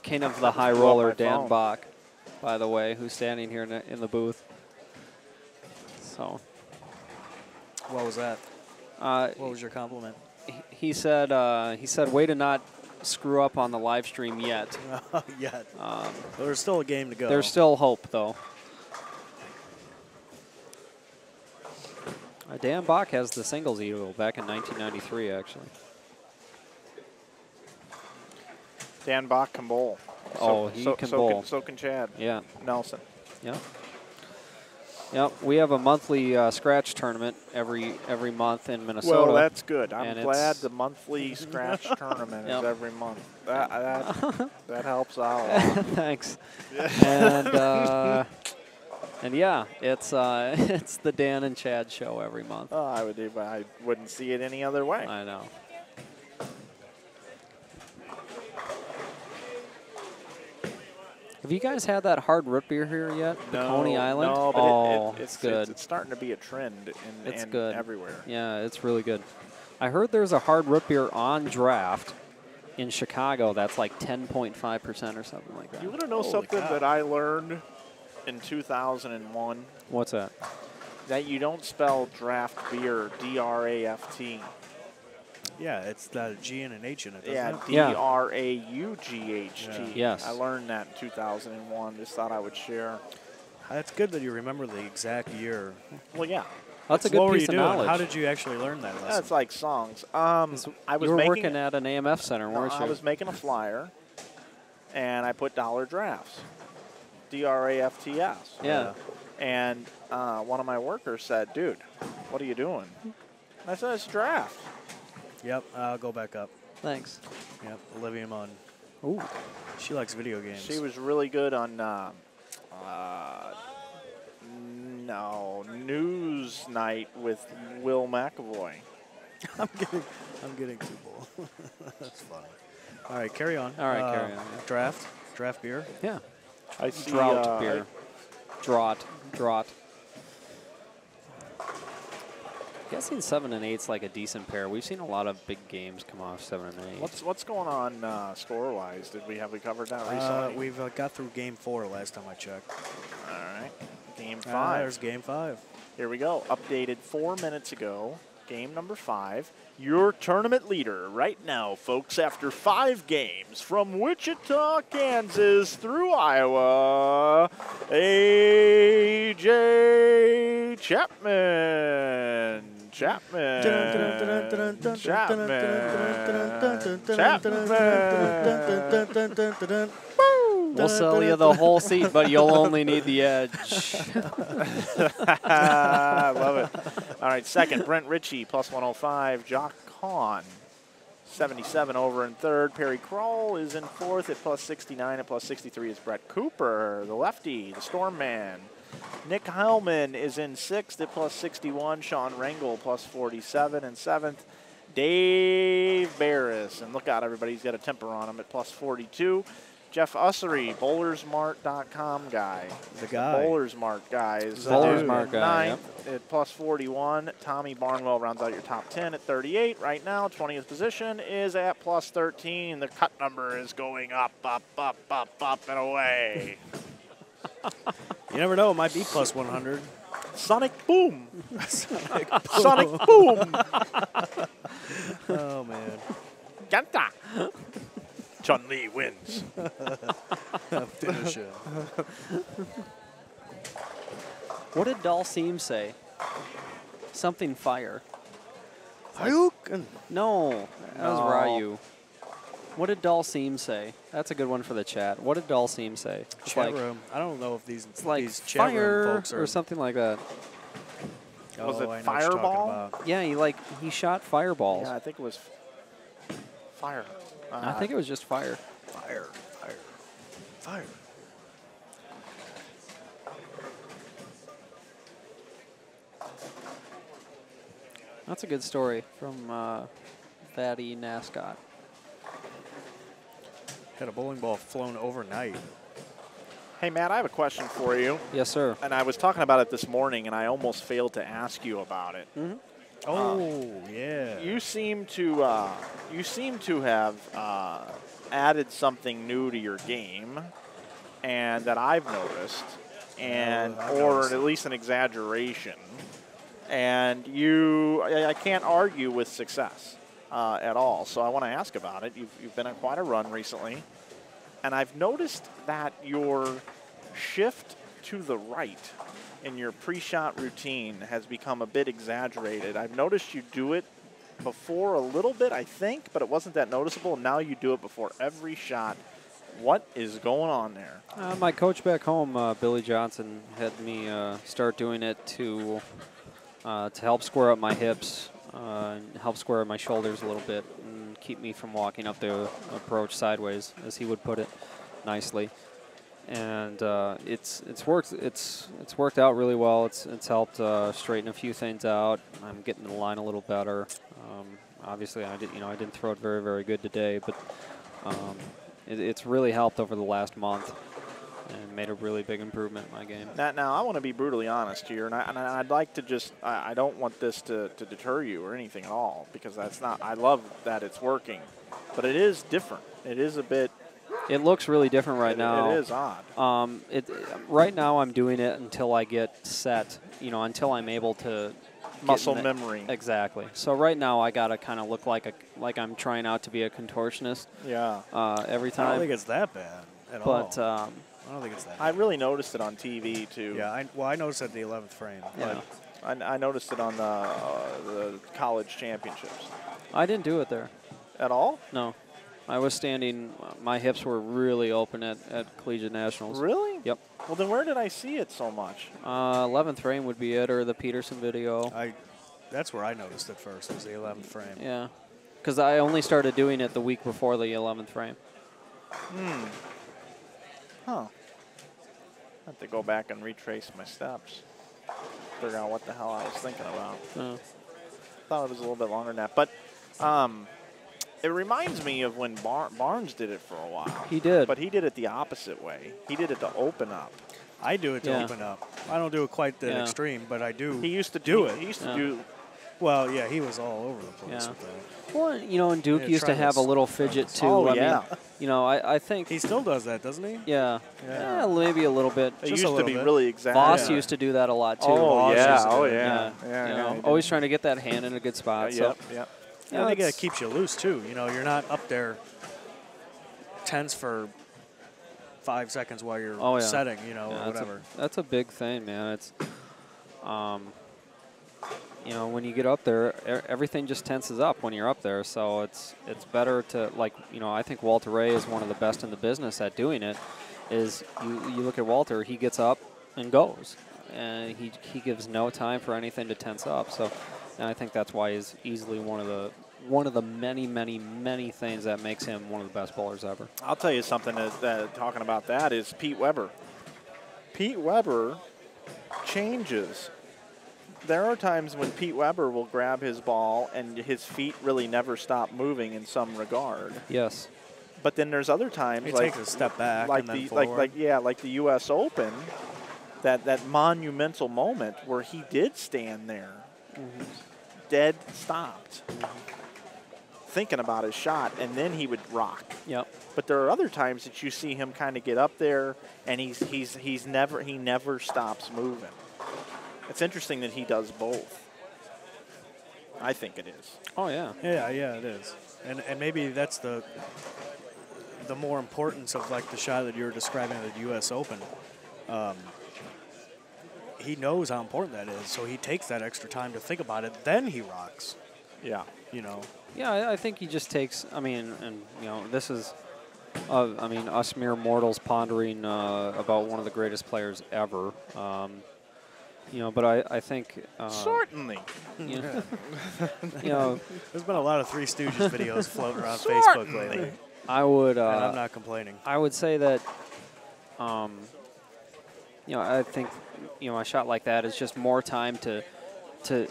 king of the high roller, Dan Bach, by the way, who's standing here in the booth. So. What was that? What was your compliment? He said, way to not screw up on the live stream yet. Yet. There's still a game to go. There's still hope, though. Dan Bach has the singles eagle back in 1993, actually. Dan Bach can bowl. He can bowl. So can Chad. Yeah. Nelson. Yeah. Yep, we have a monthly scratch tournament every month in Minnesota. Well, that's good. I'm glad the monthly scratch tournament is every month. That helps out. Thanks. And yeah, it's the Dan and Chad show every month. Oh, I wouldn't see it any other way. I know. Have you guys had that hard root beer here yet? The Coney Island? No, but it's good. It's starting to be a trend good everywhere. Yeah, it's really good. I heard there's a hard root beer on draft in Chicago that's like 10.5% or something like that. You want to know something that I learned in 2001? What's that? That you don't spell draft beer D-R-A-F-T. Yeah, it's got a G and an H in it, doesn't it? D-R-A-U-G-H-T. Yes. I learned that in 2001. Just thought I would share. That's good that you remember the exact year. Well, yeah. That's a good piece of knowledge. How did you actually learn that lesson? That's like songs. You were working at an AMF center, weren't you? I was making a flyer, and I put dollar drafts. D-R-A-F-T-S. Yeah. And one of my workers said, dude, what are you doing? I said, it's draft. Yep, I'll go back up. Thanks. Yep, Olivia Munn. Ooh. She likes video games. She was really good on News Night with Will McAvoy. I'm getting too bold. That's funny. All right, carry on. All right, carry on. Yeah. Draft beer. Yeah. I see Drought beer. Draught. I'm guessing 7 and 8's like a decent pair. We've seen a lot of big games come off 7 and 8. What's going on score-wise? Have we covered that recently? We've got through game 4 last time I checked. All right. Game 5. There's game 5. Here we go. Updated 4 minutes ago. game number 5. Your tournament leader right now, folks, after 5 games from Wichita, Kansas through Iowa, A.J. Chapman. We'll sell you the whole seat, but you'll only need the edge. I love it. All right, second, Brent Ritchie, plus 105. Jock Kahn, 77 over in third. Perry Kroll is in fourth at plus 69. At plus 63 is Brett Cooper, the lefty, the Storm Man. Nick Heilman is in sixth at plus 61. Sean Rengel, plus 47. And seventh, Dave Barris. And look out, everybody, he's got a temper on him at plus 42. Jeff Ussery, bowlersmart.com guy. The guy. Bowlersmart guy is Bowlersmart guy, ninth at plus 41. Tommy Barnwell rounds out your top 10 at 38. Right now, 20th position is at plus 13. The cut number is going up, up, up, up, up, and away. You never know. It might be plus 100. Sonic Boom. Sonic Boom. Oh, man. Ganta. Chun-Li wins. Finish it. What did Dalsim say? Something fire. Hadouken. No, that was Ryu. What did Dalsim say? That's a good one for the chat. What did Dalsim say? It's Chat like, room. I don't know if these, it's like these chat room fire folks are. or something like that. Was it I know what you're Fireball? talking about. Yeah, he shot fireballs. Yeah, I think it was fire. I think it was just fire. Fire. Fire. Fire. That's a good story from Fatty Nascot. Had a bowling ball flown overnight. Hey, Matt, I have a question for you. Yes, sir. And I was talking about it this morning, and I almost failed to ask you about it. Mm-hmm. Oh, yeah. You seem to have added something new to your game, and that I've noticed, and or at least an exaggeration. And I can't argue with success at all. So I want to ask about it. You've been on quite a run recently, and I've noticed that your shift to the right in your pre-shot routine has become a bit exaggerated. I've noticed you do it before a little bit, I think, but it wasn't that noticeable. And now you do it before every shot. What is going on there? My coach back home, Billy Johnson, had me start doing it to help square up my hips, and help square up my shoulders a little bit, and keep me from walking up the approach sideways, as he would put it nicely. And it's worked out really well. It's helped straighten a few things out. I'm getting the line a little better. Obviously, I didn't throw it very, very good today, but it's really helped over the last month and made a really big improvement in my game. Now I want to be brutally honest here, and I'd like to just I don't want this to deter you or anything at all, because that's not. I love that it's working, but it is different. It is a bit. It looks really different right now. It is odd. Right now I'm doing it until I get set, until I'm able to muscle memory. Exactly. So right now I gotta kind of look like I'm trying out to be a contortionist. Yeah. Every time. I don't think it's that bad at all. But I don't think it's that bad. I really noticed it on TV too. Yeah. I noticed it at the 11th frame. Yeah. I noticed it on the college championships. I didn't do it there. At all? No. I was standing, my hips were really open at collegiate nationals. Really? Yep. Well, then where did I see it so much? 11th frame would be it, or the Peterson video. That's where I noticed it first, was the 11th frame. Yeah. Because I only started doing it the week before the 11th frame. Huh. I have to go back and retrace my steps. Figure out what the hell I was thinking about. Thought it was a little bit longer than that. But it reminds me of when Barnes did it for a while. He did. But he did it the opposite way. He did it to open up. I do it to open up. I don't do it quite that extreme, but I do. He used to do it. He used to do Well, yeah, he was all over the place Yeah. with that. Well, you know, and Duke Yeah, used to try have a this. little fidget too. Oh, I yeah. mean, you know, I think He still does that, doesn't he? yeah, Yeah. maybe a little bit. It Just used a to little be bit. really exaggerated. Voss used to do that a lot too. Oh, Voss yeah. used to do Oh, it. yeah. You know, he always did. trying to get that hand in a good spot. So, Yep. And I think it's- that keeps you loose too. You know, you're not up there tense for 5 seconds while you're Oh, yeah. setting, you know, yeah, or whatever. That's a big thing, man. It's, you know, when you get up there, everything just tenses up when you're up there. So it's better to, like, you know, I think Walter Ray is one of the best in the business at doing it. Is you look at Walter, he gets up and goes, and he gives no time for anything to tense up. So, and I think that's why he's easily one of the many things that makes him one of the best bowlers ever. I'll tell you something that talking about that is Pete Weber. Pete Weber changes. There are times when Pete Weber will grab his ball and his feet really never stop moving in some regard. Yes. But then there's other times He like takes a step back like and then the forward. like the U.S. Open, that monumental moment where he did stand there, dead stopped, thinking about his shot, and then he would rock. Yep. But there are other times that you see him kind of get up there, and he never stops moving. It's interesting that he does both. I think it is. Oh yeah. Yeah, it is. And maybe that's the more importance of like the shot that you were describing at the U.S. Open. He knows how important that is, so he takes that extra time to think about it. Then he rocks. Yeah. You know. Yeah, I think he just takes. I mean, and you know, this is. I mean, us mere mortals pondering about one of the greatest players ever. You know, but I think Certainly. you know, you know, There's been a lot of Three Stooges videos floating around Facebook lately. I would. And I'm not complaining. I would say that. You know, I think you know a shot like that is just more time to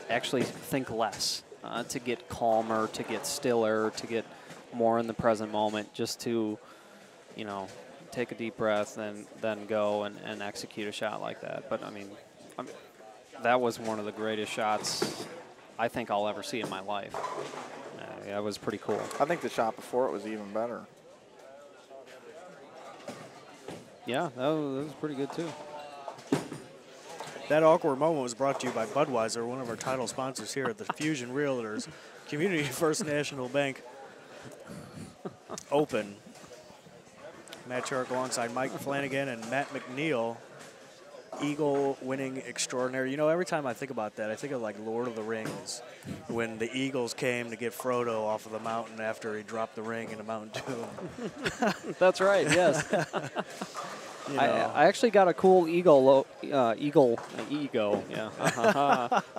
actually think less, to get calmer, to get stiller, to get more in the present moment, just to, you know, take a deep breath and then go and execute a shot like that. But I mean, that was one of the greatest shots I think I'll ever see in my life. That was pretty cool. I think the shot before it was even better. Yeah, that was pretty good too. That awkward moment was brought to you by Budweiser, one of our title sponsors here at the Fusion Realtors Community First National Bank Open. Matt Turek alongside Mike Flanagan and Matt McNeil, Eagle winning extraordinary. You know, every time I think about that, I think of like Lord of the Rings, when the Eagles came to get Frodo off of the mountain after he dropped the ring in a Mountain Dew. That's right. Yes. You know. I actually got a cool ego. Yeah.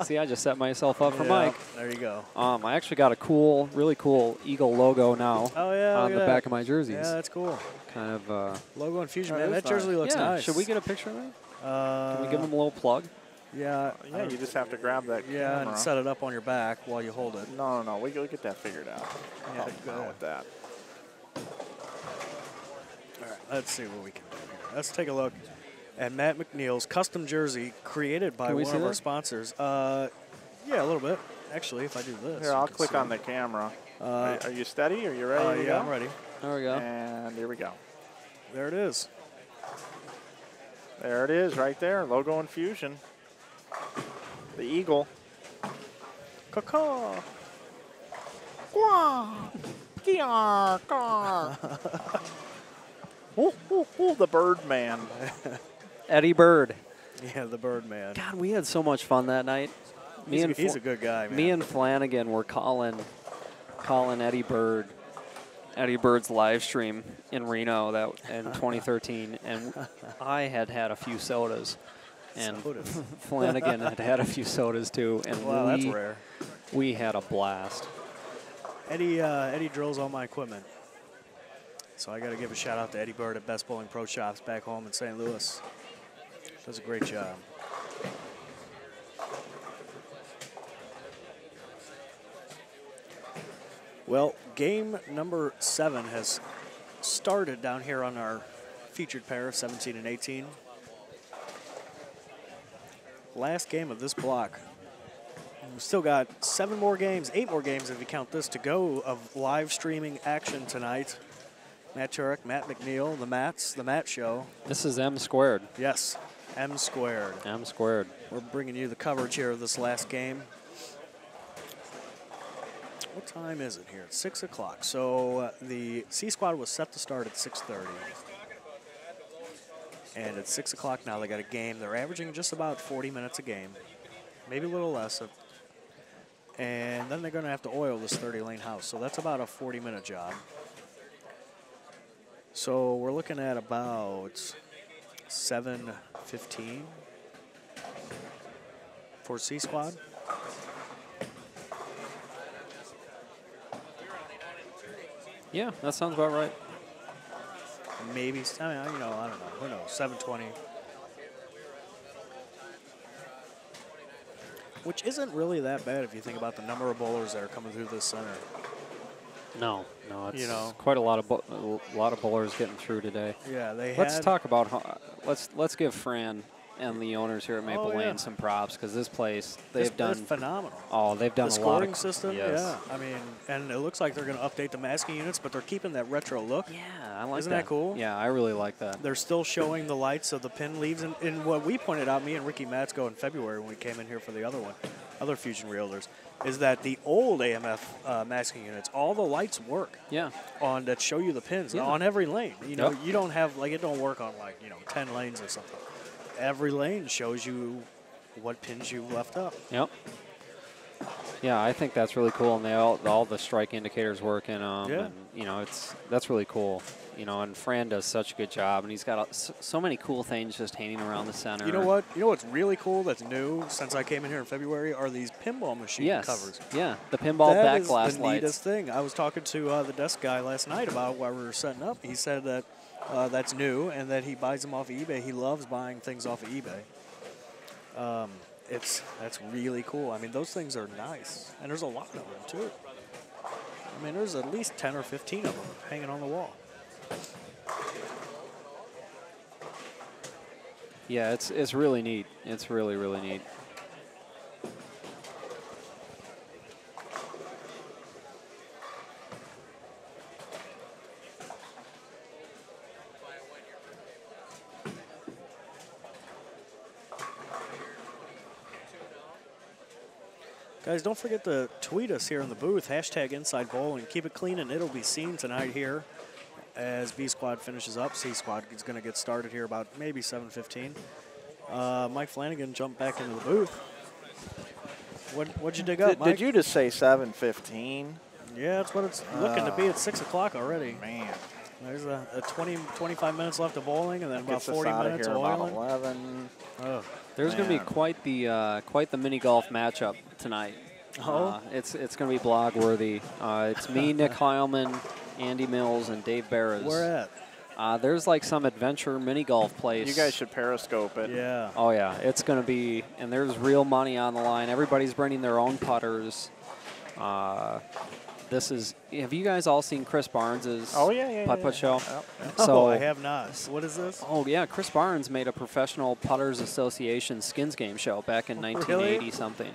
See, I just set myself up for Yeah, Mike. there you go. I actually got a really cool Eagle logo now Oh yeah, on look the at back that. of my jerseys. Yeah, that's cool. Kind of. Logo Infusion, Oh, man. that's That jersey nice. looks Yeah. nice. Should we get a picture of that? Can we give Uh, him a little plug? Yeah, Yeah, you just have to grab that yeah, camera. and set it up on your back while you hold it. No, we'll get that figured out. Yeah, Help go out ahead. with that. All right, let's see what we can do here. Let's take a look at Matt McNeil's custom jersey created by Can we one see of our that? sponsors. Yeah, a little bit. Actually, if I do this. Here, you I'll can click see on it. the camera. Uh, Are you steady? Are you ready? to yeah, go? I'm ready. There we go. And here we go. There it is. There it is, right there. Logo Infusion. The Eagle. Caw. The Birdman. Eddie Bird. Yeah, the Birdman. God, we had so much fun that night. He's a good guy, man. Me and Flanagan were calling Eddie Bird's live stream in Reno in 2013, and I had a few sodas, and Sodas. Flanagan had a few sodas too, and Wow, that's rare. we had a blast. Eddie drills all my equipment. So I got to give a shout out to Eddie Bird at Best Bowling Pro Shops back home in St. Louis. Does a great job. Well, game number 7 has started down here on our featured pair of 17 and 18. Last game of this block. We've still got 8 more games if you count this to go of live streaming action tonight. Matt Turek, Matt McNeil, the Matt Show. This is M squared. Yes, M squared. M squared. We're bringing you the coverage here of this last game. What time is it here? It's 6 o'clock. So the C squad was set to start at 6:30. And it's 6 o'clock now. They got a game. They're averaging just about 40 minutes a game, maybe a little less. And then they're going to have to oil this 30-lane house. So that's about a 40-minute job. So we're looking at about 7:15 for C squad. Yeah, that sounds about right. Maybe, I mean, I don't know. Who knows? 7:20. Which isn't really that bad if you think about the number of bowlers that are coming through this center. No, it's quite a lot of bowlers getting through today. Yeah, Let's talk about how, let's give Fran and the owners here at Maple Lane some props, because this place they've done phenomenal. Oh, they've done the a lot scoring of system. yes. Yeah, I mean, and it looks like they're going to update the masking units, but they're keeping that retro look. Yeah, I like Isn't that cool? Yeah, I really like that. They're still showing the lights of the pin leaves, and what we pointed out, me and Ricky Matsko in February when we came in here for the other Fusion Realtors, is that the old AMF masking units, all the lights work. Yeah. On that show you the pins on every lane. You know, you don't have it don't work on 10 lanes or something. Every lane shows you what pins you left up. Yep. Yeah, I think that's really cool, and all the strike indicators work in them. Yeah. And that's really cool. And Fran does such a good job, and he's got so many cool things just hanging around the center. You know what? You know what's really cool that's new since I came in here in February are these pinball machine covers. Yeah, the pinball back glass That is the lights. neatest thing. I was talking to the desk guy last night about while we were setting up. He said that that's new and that he buys them off of eBay. He loves buying things off of eBay. That's really cool. I mean, those things are nice, and there's a lot of them too. I mean, there's at least 10 or 15 of them hanging on the wall. Yeah, it's really neat. It's really, really neat. Guys, don't forget to tweet us here in the booth, #InsideBowling. Keep it clean, and it'll be seen tonight here as B Squad finishes up. C Squad is going to get started here about maybe 7:15. Mike Flanagan jumped back into the booth. What'd you dig up, Mike? Did you just say 7:15? Yeah, that's what it's looking to be at 6 o'clock already. Man. There's a 25 minutes left of bowling, and then about Gets us 40 out of minutes here of about oiling. 11. Oh. There's going to be quite the mini golf matchup tonight. Oh. It's going to be blog worthy. It's me, Nick Heilman, Andy Mills, and Dave Barras. Where at? There's like some adventure mini golf place. You guys should Periscope it. Yeah. Oh yeah, it's going to be, and there's real money on the line. Everybody's bringing their own putters. Have you guys all seen Chris Barnes's putt show? Yep. So I have not. What is this? Oh yeah, Chris Barnes made a professional Putters Association skins game show back in 1980 something.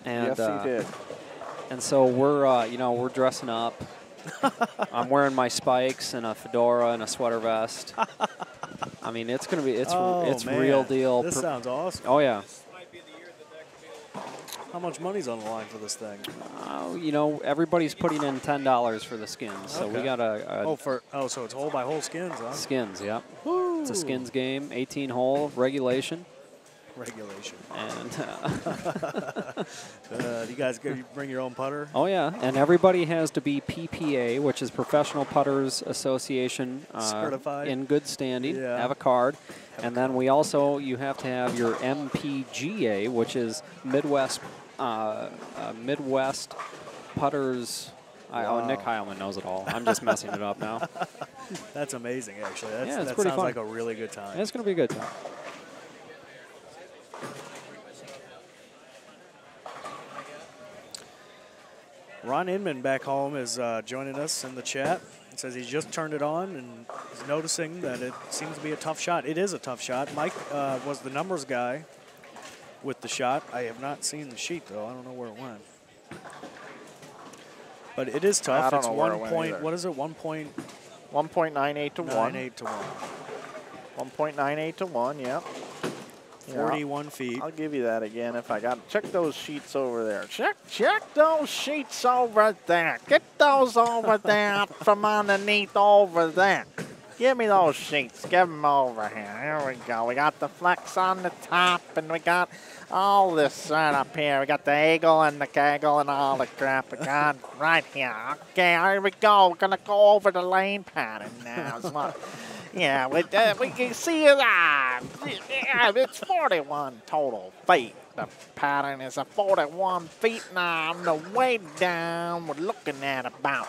And, yes, he did. And so we're dressing up. I'm wearing my spikes and a fedora and a sweater vest. I mean, it's gonna be it's real deal. This sounds awesome. Oh yeah. How much money's on the line for this thing? Everybody's putting in $10 for the skins, so we got so it's hole by hole skins, huh? Skins, yeah. Woo. It's a skins game, 18-hole regulation. And you guys bring your own putter? Oh yeah, and everybody has to be PPA, which is Professional Putters Association, certified, in good standing. Yeah. Have a card, then you have to have your MPGA, which is Midwest Putters. Wow. Nick Heilman knows it all. I'm just messing it up now. That's amazing, actually. That sounds fun. like a really good time. It's going to be a good time. Ron Inman back home is joining us in the chat. He says he just turned it on and is noticing that it seems to be a tough shot. It is a tough shot. Mike was the numbers guy with the shot. I have not seen the sheet, though. I don't know where it went. But it is tough. I don't It's know where 1 it went point. either. What is it? 1.98 1.98 to 1. to 1. 1.98 to 1, yep. 41 feet. I'll give you that again if I got it. Check those sheets over there. Check those sheets over there. Get those over there from underneath over there. Give me those sheets. Give them over here. Here we go. We got the flex on the top, and we got all this right up here. We got the eagle and the gaggle and all the crap we got right here. Okay, here we go. We're going to go over the lane pattern now. Yeah, we can see it. Yeah, it's 41 total feet. The pattern is a 41 feet now. On the way down, we're looking at about,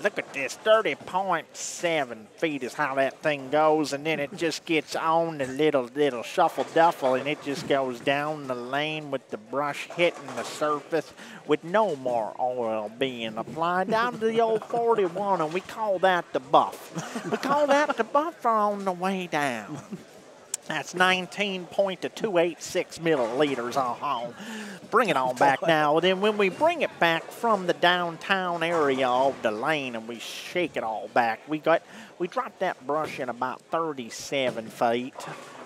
look at this, 30.7 feet is how that thing goes, and then it just gets on the little shuffle duffle, and it just goes down the lane with the brush hitting the surface with no more oil being applied down to the old 41, and we call that the buff. We call that the buffer on the way down. That's 19.286 milliliters on home. Bring it on back now. Then when we bring it back from the downtown area of the lane and we shake it all back, we drop that brush in about 37 feet.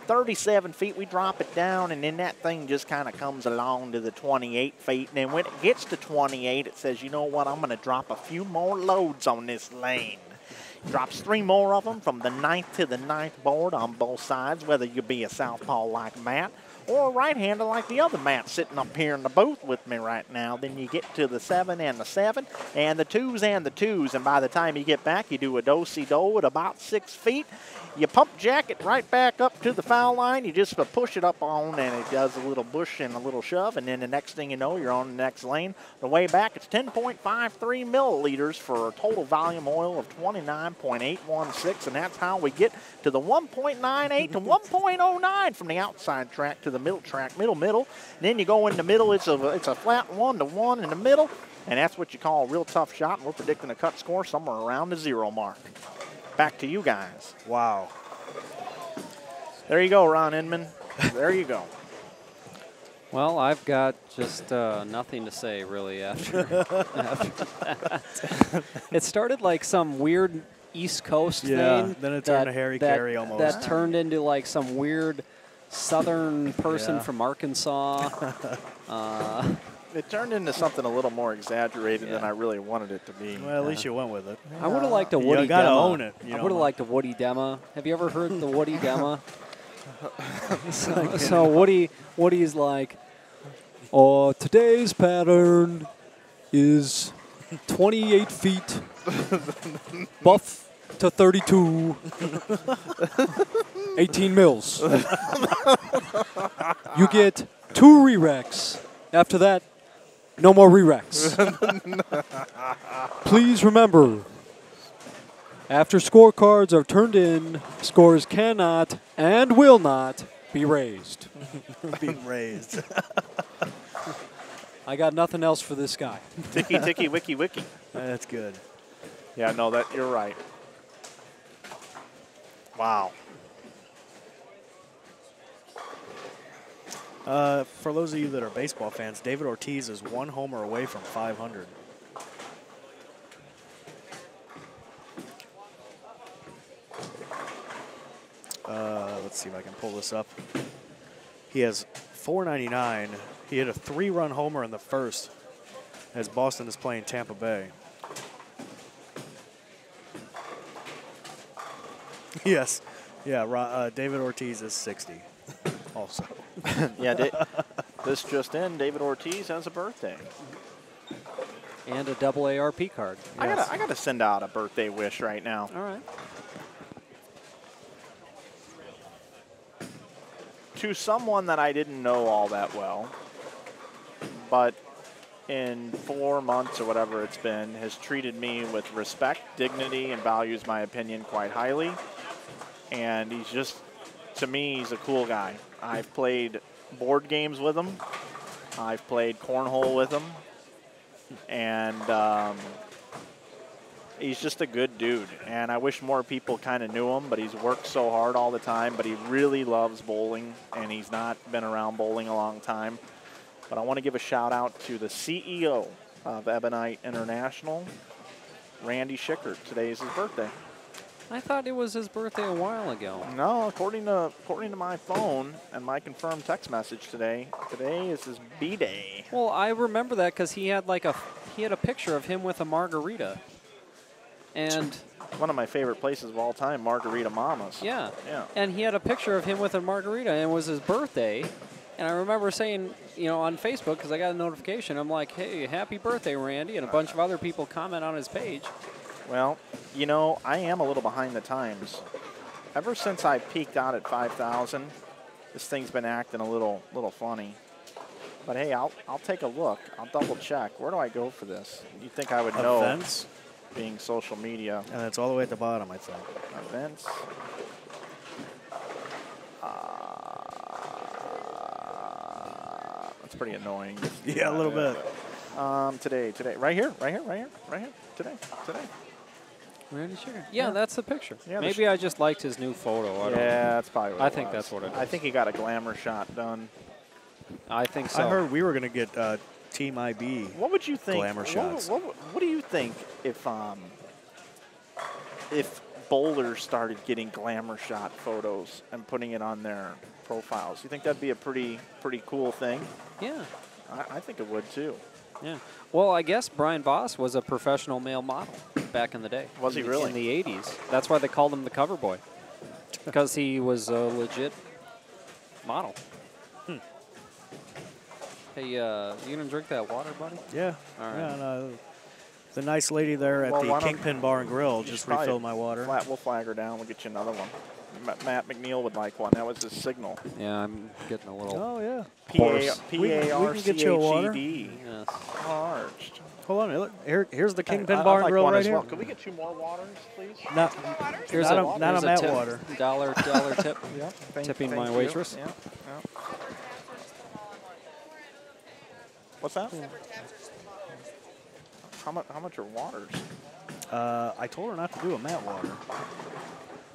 37 feet, we drop it down, and then that thing just kind of comes along to the 28 feet. And then when it gets to 28, it says, you know what, I'm going to drop a few more loads on this lane. Drops 3 more of them from the 9th to the 9th board on both sides, whether you be a southpaw like Matt or a right-hander like the other Matt sitting up here in the booth with me right now. Then you get to the 7 and the 7 and the 2s and the 2s, and by the time you get back, you do a do-si-do at about 6 feet. You pump jack it right back up to the foul line. You just push it up on, and it does a little bush and a little shove, and then the next thing you know, you're on the next lane. The way back, it's 10.53 milliliters for a total volume oil of 29.816, and that's how we get to the 1.98 to 1.09 from the outside track to the middle track, middle. And then you go in the middle. It's a flat 1-to-1 in the middle, and that's what you call a real tough shot. And we're predicting a cut score somewhere around the 0 mark. Back to you guys. Wow. There you go, Ron Inman. There you go. Well, I've got just nothing to say, really, after that. It started like some weird East Coast thing. Then it turned to Harry Carey almost. That turned into like some weird Southern person from Arkansas. It turned into something a little more exaggerated than I really wanted it to be. Well, at least you went with it. I would have liked a Woody You gotta Dema. own it. I would have liked a Woody Dema. Have you ever heard the Woody Dema? so Woody's like, oh, today's pattern is 28 feet, buff to 32, 18 mils. You get 2 re-racks. After that, no more re-racks. Please remember, after scorecards are turned in, scores cannot and will not be raised. I got nothing else for this guy. Ticky, ticky, wiki, wiki. That's good. Yeah, no, you're right. Wow. For those of you that are baseball fans, David Ortiz is 1 homer away from 500. Let's see if I can pull this up. He has 499. He hit a 3-run homer in the first as Boston is playing Tampa Bay. Yes. Yeah, David Ortiz is 60 also. Yeah, this just in, David Ortiz has a birthday. And a double ARP card. Yes. I gotta send out a birthday wish right now. All right. To someone that I didn't know all that well, but in 4 months or whatever it's been, has treated me with respect, dignity, and values my opinion quite highly. And he's just, to me, he's a cool guy. I've played board games with him. I've played cornhole with him. And he's just a good dude, and I wish more people kind of knew him, but he's worked so hard all the time, but he really loves bowling, and he's not been around bowling a long time. But I want to give a shout out to the CEO of Ebonite International, Randy Schickert. Today is his birthday. I thought it was his birthday a while ago. No, according to my phone and my confirmed text message today is his B-day. Well, I remember that because he had a picture of him with a margarita. And one of my favorite places of all time, Margarita Mama's. Yeah. Yeah. And he had a picture of him with a margarita, and it was his birthday. And I remember saying, on Facebook, because I got a notification, I'm like, hey, happy birthday, Randy. And a bunch of other people comment on his page. Well, I am a little behind the times. Ever since I peaked out at 5,000, this thing's been acting a little funny. But hey, I'll take a look. I'll double check. Where do I go for this? You think I would know? Events. Being social media. And it's all the way at the bottom, I think. Events. That's pretty annoying. Yeah, a little bit. Today. Right here. Today. Randy Sugar. Yeah, that's the picture. Yeah, maybe I just liked his new photo. I don't know. That's probably what I it think was. that's what it is. I think he got a glamour shot done. I think so. I heard we were going to get Team IB. What would you think? Glamour shots. What do you think if bowlers started getting glamour shot photos and putting it on their profiles? You think that'd be a pretty cool thing? Yeah. I think it would too. Yeah. Well, I guess Brian Voss was a professional male model back in the day. Was he really? In the 80s. That's why they called him the cover boy. Because he was a legit model. Hey, you gonna drink that water, buddy? Yeah. All right. Yeah, no, the nice lady there at the Kingpin Bar Grill just refilled my water. We'll flag her down. We'll get you another one. Matt McNeil would like one. That was his signal. Yeah, I'm getting a little. Oh yeah. P-A-R-C-H-E-D. Yes. Parched. Hold on, look, here's the Kingpin I'd Bar like Grill one right as here. well. Can we get 2 more waters, please? Not Here's a Matt tip. water. Dollar tip. Yeah. Tipping my you. waitress. Yeah. What's that? How much are waters? I told her not to do a matte water.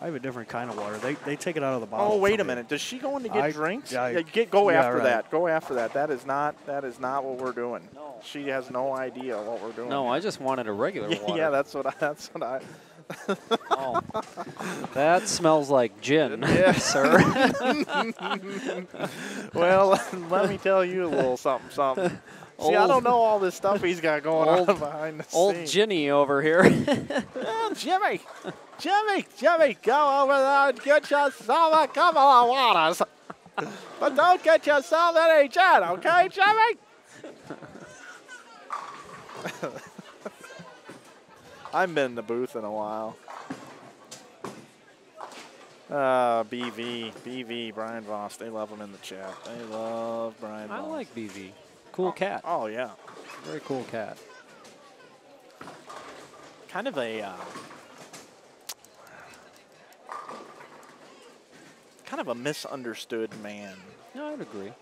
I have a different kind of water. They take it out of the bottle. Oh, wait a from me. minute. Does she go in to get drinks? Go after right. that. Go after that. That is not what we're doing. No. She has no idea what we're doing. No, I just wanted a regular water. Yeah, that's what I. Oh, that smells like gin, sir. Well, let me tell you a little something. See, I don't know all this stuff he's got going on behind the scenes. Old Ginny over here. Jimmy, go over there and get yourself a couple of waters. But don't get yourself any gin, okay, Jimmy? I haven't been in the booth in a while. BV, Brian Voss. They love him in the chat. They love Brian Voss. I like BV. Cool cat. Oh, yeah. Very cool cat. Kind of a misunderstood man. No, I'd agree.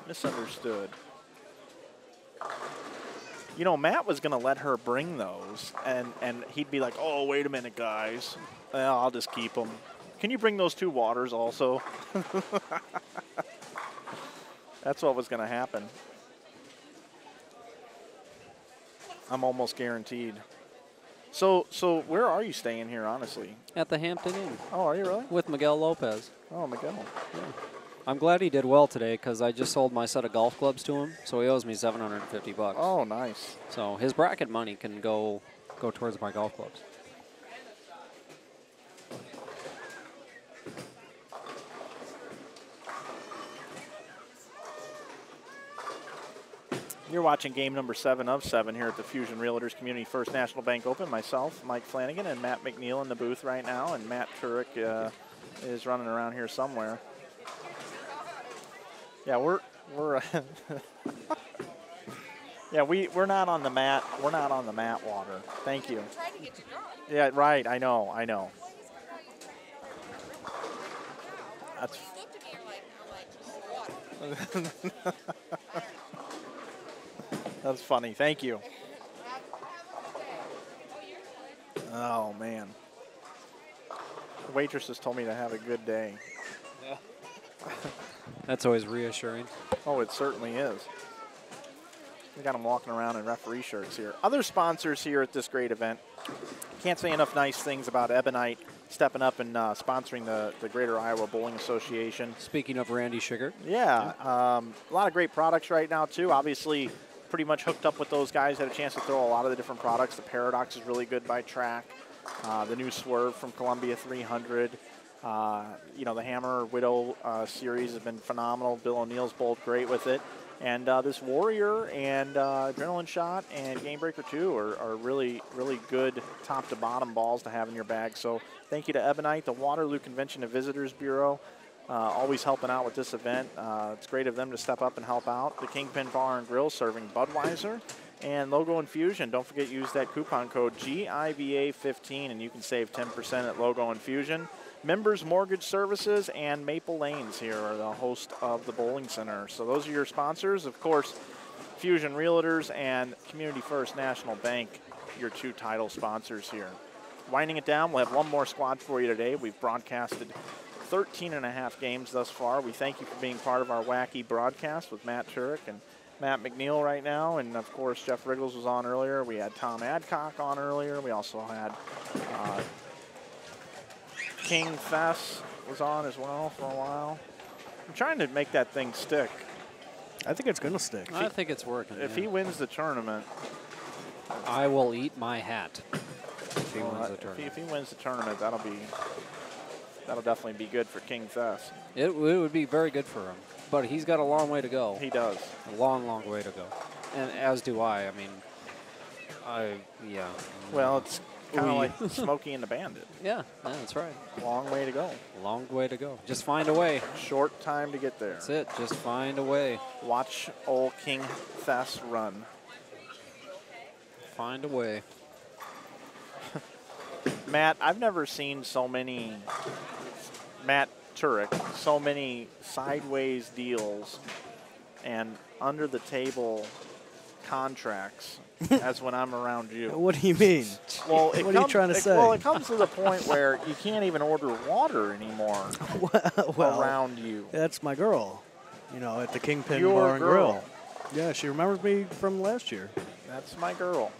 Misunderstood. Matt was going to let her bring those, and he'd be like, oh, wait a minute, guys. Well, I'll just keep them. Can you bring those 2 waters also? That's what was going to happen. I'm almost guaranteed. So where are you staying here, honestly? At the Hampton Inn. Oh, are you really? With Miguel Lopez. Oh, Miguel. Yeah. I'm glad he did well today because I just sold my set of golf clubs to him, so he owes me $750. Oh, nice. So his bracket money can go towards my golf clubs. You're watching game number 7 of 7 here at the Fusion Realtors Community First National Bank Open. Myself, Mike Flanagan, and Matt McNeil in the booth right now, and Matt Turek is running around here somewhere. Yeah, we're yeah, we're not on the mat. We're not on the mat water. Thank you. I'm trying to get you drunk. Yeah, right. I know. That's. You looked at me and you're like, just water. That's funny. Thank you. Have a good day. Oh, Oh, man. The waitresses told me to have a good day. Yeah. That's always reassuring. Oh, it certainly is. We got them walking around in referee shirts here. Other sponsors here at this great event. Can't say enough nice things about Ebonite stepping up and sponsoring the Greater Iowa Bowling Association. Speaking of Randy Sugar. Yeah, a lot of great products right now, too. Obviously, pretty much hooked up with those guys. Had a chance to throw a lot of the different products. The Paradox is really good by Track. The new Swerve from Columbia 300. You know, the Hammer Widow series has been phenomenal. Bill O'Neill's bowled great with it. And this Warrior and Adrenaline Shot and Game Breaker 2 are really, really good top to bottom balls to have in your bag. So thank you to Ebonite, the Waterloo Convention and Visitors Bureau, always helping out with this event. It's great of them to step up and help out. The Kingpin Bar and Grill serving Budweiser and Logo Infusion. Don't forget, use that coupon code GIVA15 and you can save 10% at Logo Infusion. Members Mortgage Services and Maple Lanes here are the host of the bowling center. So those are your sponsors. Of course, Fusion Realtors and Community First National Bank, your two title sponsors here. Winding it down, we'll have one more squad for you today. We've broadcasted 13 and a half games thus far. We thank you for being part of our wacky broadcast with Matt Turek and Matt McNeil right now. And of course, Jeff Riggles was on earlier. We had Tom Adcock on earlier. We also had King Fess was on as well for a while. I'm trying to make that thing stick. I think it's going to stick. I think it's working. If he wins the tournament, I will eat my hat. If he wins the tournament. If he wins the tournament, that'll definitely be good for King Fess. It would be very good for him. But he's got a long way to go. He does. A long, long way to go. And as do I. I mean, yeah. Well, it's kind of like Smokey and the Bandit. Yeah, that's right. Long way to go. Long way to go. Just find a way. Short time to get there. That's it. Just find a way. Watch old King Fess run. Find a way. Matt, I've never seen so many, Matt Turek, so many sideways deals and under the table contracts as when I'm around you. What do you mean? Well, what are you trying to say? Well, it comes to the point where you can't even order water anymore well, around you. That's my girl, you know, at the Kingpin Your Bar and girl. Grill. Yeah, she remembers me from last year. That's my girl.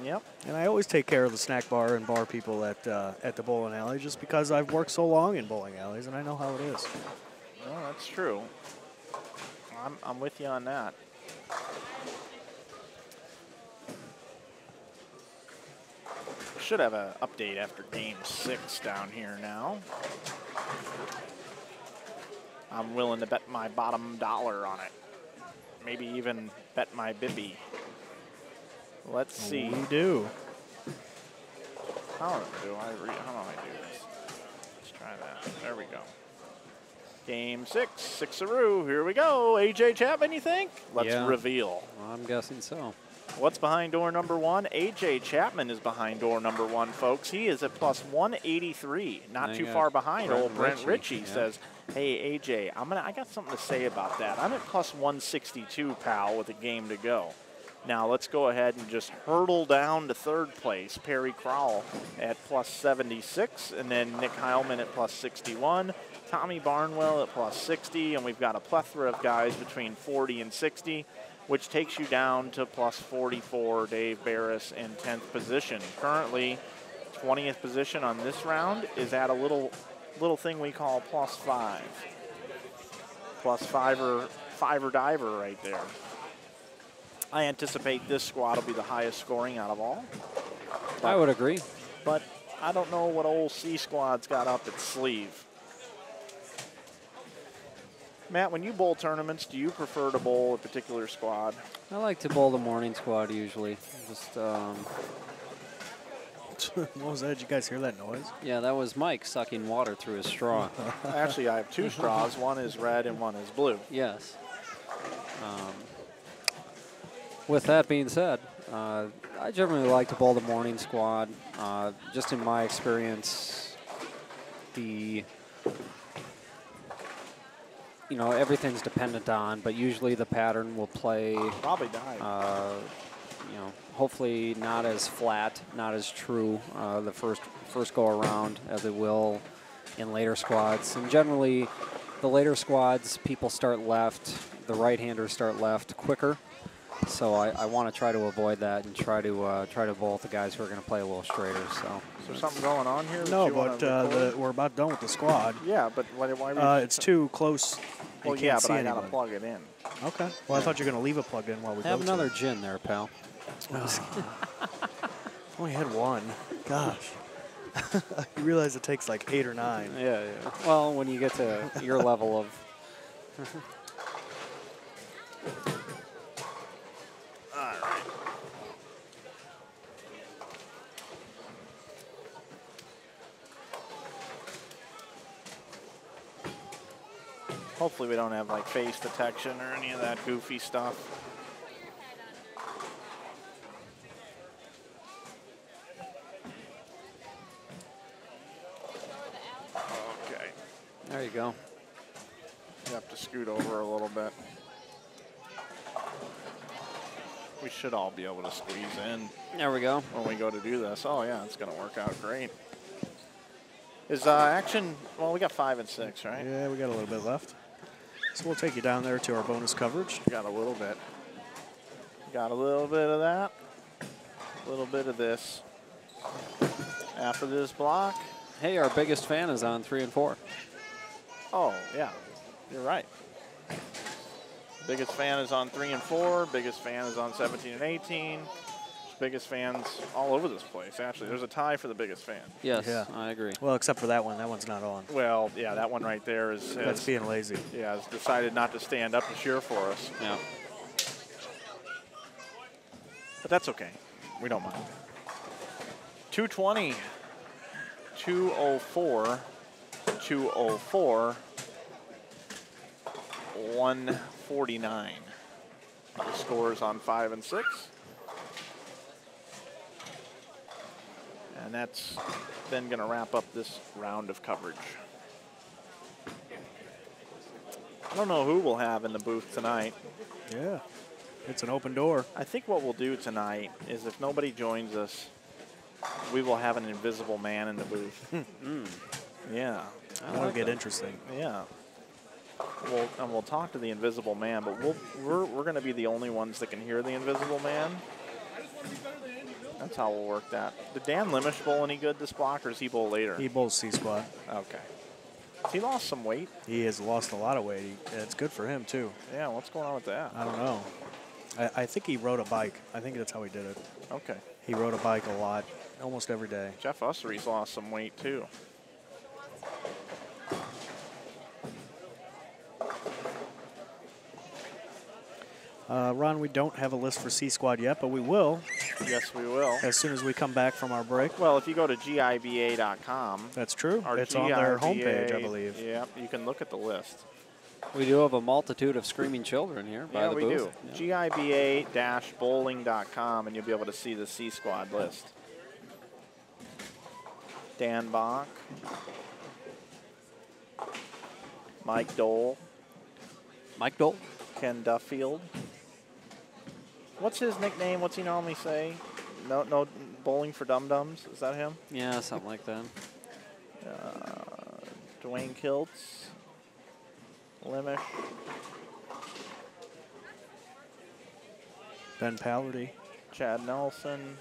Yep. And I always take care of the snack bar and bar people at the bowling alley just because I've worked so long in bowling alleys and I know how it is. Well, that's true. I'm with you on that. Should have an update after game 6 down here now. I'm willing to bet my bottom dollar on it. Maybe even bet my bippy. Let's see. We do. How do I do this? Let's try that. There we go. Game 6, 6-a-roo. Here we go. AJ Chapman, you think? Let's reveal. I'm guessing so. What's behind door number 1? AJ Chapman is behind door number 1, folks. He is at plus 183. Not too far behind. Old Brent Ritchie says, hey, AJ, I got something to say about that. I'm at plus 162, pal, with a game to go. Now let's go ahead and just hurdle down to third place. Perry Crowell at plus 76, and then Nick Heilman at plus 61. Tommy Barnwell at plus 60, and we've got a plethora of guys between 40 and 60, which takes you down to plus 44, Dave Barris in 10th position. Currently, 20th position on this round is at a little thing we call plus 5. Plus fiver diver right there. I anticipate this squad will be the highest scoring out of all. I would agree. But I don't know what old C squad's got up its sleeve. Matt, when you bowl tournaments, do you prefer to bowl a particular squad? I like to bowl the morning squad usually. Just What was that? Did you guys hear that noise? yeah, that was Mike sucking water through his straw. Actually, I have 2 straws. One is red and one is blue. Yes. With that being said, I generally like to bowl the morning squad. Just in my experience, everything's dependent on, but usually the pattern will play. Probably died. you know, hopefully not as flat, not as true the first go around as it will in later squads. And generally, the later squads, people start left, the right-handers start left quicker. So I want to try to avoid that and try to bowl the guys who are going to play a little straighter. So Is there something going on here? No, but we're about done with the squad. Yeah, but why It's too close. Well, you yeah, can't but see I got to anyone. plug it in. Okay. Well, I thought you were going to leave it plugged in while we have go another to gin there, pal. Only had one. Gosh. You realize it takes like 8 or 9. Yeah. Well, when you get to your level of... All right. Hopefully we don't have like face detection or any of that goofy stuff. Okay. There you go. You have to scoot over a little bit. We should all be able to squeeze in There we go. when we go to do this. Oh yeah, it's going to work out great. Is action, well, we got 5 and 6, right? Yeah, we got a little bit left. So we'll take you down there to our bonus coverage. Got a little bit. Got a little bit of that. A little bit of this. After this block. Hey, our biggest fan is on 3 and 4. Oh, yeah. You're right. Biggest fan is on 3 and 4. Biggest fan is on 17 and 18. Biggest fans all over this place, actually. There's a tie for the biggest fan. Yes, Yeah. I agree. Well, except for that one. That one's not on. Well, yeah, that one right there is That's being lazy. yeah, has decided not to stand up to cheer for us. Yeah. But that's okay. We don't mind. 220, 204, 204, 149. The scores on 5 and 6. And that's then going to wrap up this round of coverage. I don't know who we'll have in the booth tonight. Yeah. It's an open door. I think what we'll do tonight is if nobody joins us, we will have an invisible man in the booth. Yeah. That'll get interesting. Yeah. We'll talk to the invisible man, but we're going to be the only ones that can hear the invisible man. That's how we'll work that. Did Dan Limish bowl any good this block, or is he bowl later? He bowls C-squad. Okay. He lost some weight. He has lost a lot of weight. It's good for him, too. Yeah, what's going on with that? I don't know. I think he rode a bike. I think that's how he did it. Okay. He rode a bike a lot, almost every day. Jeff Ussery's lost some weight, too. Ron, we don't have a list for C-Squad yet, but we will Yes, we will. as soon as we come back from our break. Well, if you go to giba.com, That's true. our It's on their GIBA, homepage, I believe. Yeah, you can look at the list. We do have a multitude of screaming children here by Yeah, the we booth. do. giba-bowling.com, and you'll be able to see the C-Squad list. Dan Bach, Mike Dole, Mike Dole. Ken Duffield. What's his nickname? What's he normally say? No, bowling for dum-dums. Is that him? Yeah, something like that. Dwayne Kiltz, Limish, Ben Pallardy. Chad Nelson,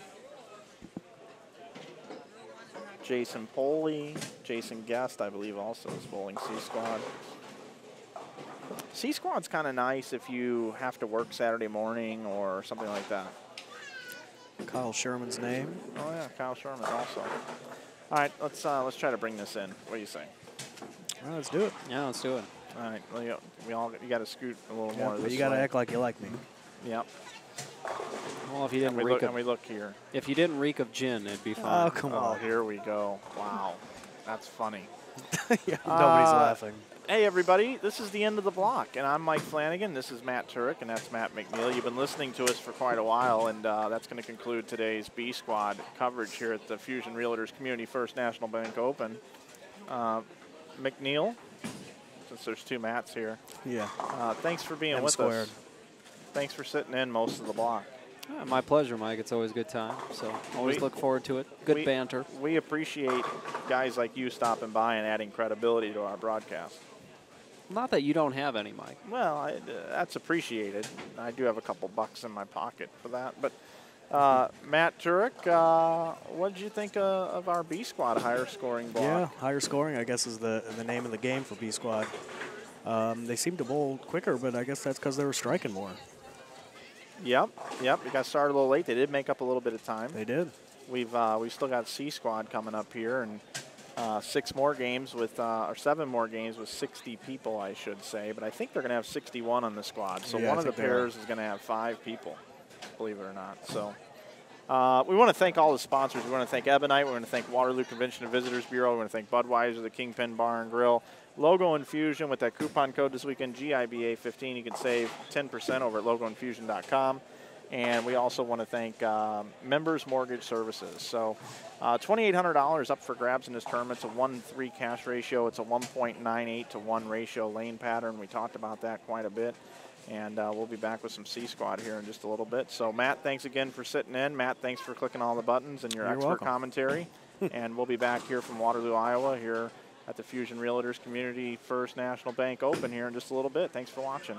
Jason Poley, Jason Guest, I believe, also is bowling C-Squad. C-Squad's kind of nice if you have to work Saturday morning or something like that. Kyle Sherman's name. Oh yeah, Kyle Sherman also. All right, let's try to bring this in. What do you say? All right, let's do it. Yeah, let's do it. All right, well, you got to scoot a little Yeah, more. but This you got to way. act like you like me. Yep. Well, if you didn't And reek we look here. if you didn't reek of gin, it'd be fine. Oh, come Oh, on. here we go. Wow, that's funny. Yeah, nobody's laughing. Hey, everybody, this is the end of the block, and I'm Mike Flanagan. This is Matt Turek, and that's Matt McNeil. You've been listening to us for quite a while, and that's going to conclude today's B Squad coverage here at the Fusion Realtors Community First National Bank Open. McNeil, since there's two Matts here, Yeah. thanks for being M with squared. us. Thanks for sitting in most of the block. My pleasure, Mike. It's always a good time. So always look forward to it. Good banter. We appreciate guys like you stopping by and adding credibility to our broadcast. Not that you don't have any, Mike. Well, that's appreciated. I do have a couple bucks in my pocket for that. But Matt Turek, what did you think of our B Squad higher scoring block? Yeah, higher scoring, I guess, is the name of the game for B Squad. They seem to bowl quicker, but I guess that's because they were striking more. Yep. We got started a little late. They did make up a little bit of time. They did. We've still got C Squad coming up here, and 6 more games with, or 7 more games with 60 people, I should say. But I think they're going to have 61 on the squad. So one of the pairs is going to have 5 people, believe it or not. So we want to thank all the sponsors. We want to thank Ebonite. We want to thank Waterloo Convention and Visitors Bureau. We want to thank Budweiser, the Kingpin Bar and Grill. Logo Infusion, with that coupon code this weekend, GIBA15, you can save 10% over at logoinfusion.com. And we also want to thank Members Mortgage Services. So $2,800 up for grabs in this tournament. It's a 1-3 cash ratio. It's a 1.98 to 1 ratio lane pattern. We talked about that quite a bit. And we'll be back with some C Squad here in just a little bit. So, Matt, thanks again for sitting in. Matt, thanks for clicking all the buttons and your expert commentary. And we'll be back here from Waterloo, Iowa, here at the Fusion Realtors Community First National Bank Open here in just a little bit. Thanks for watching.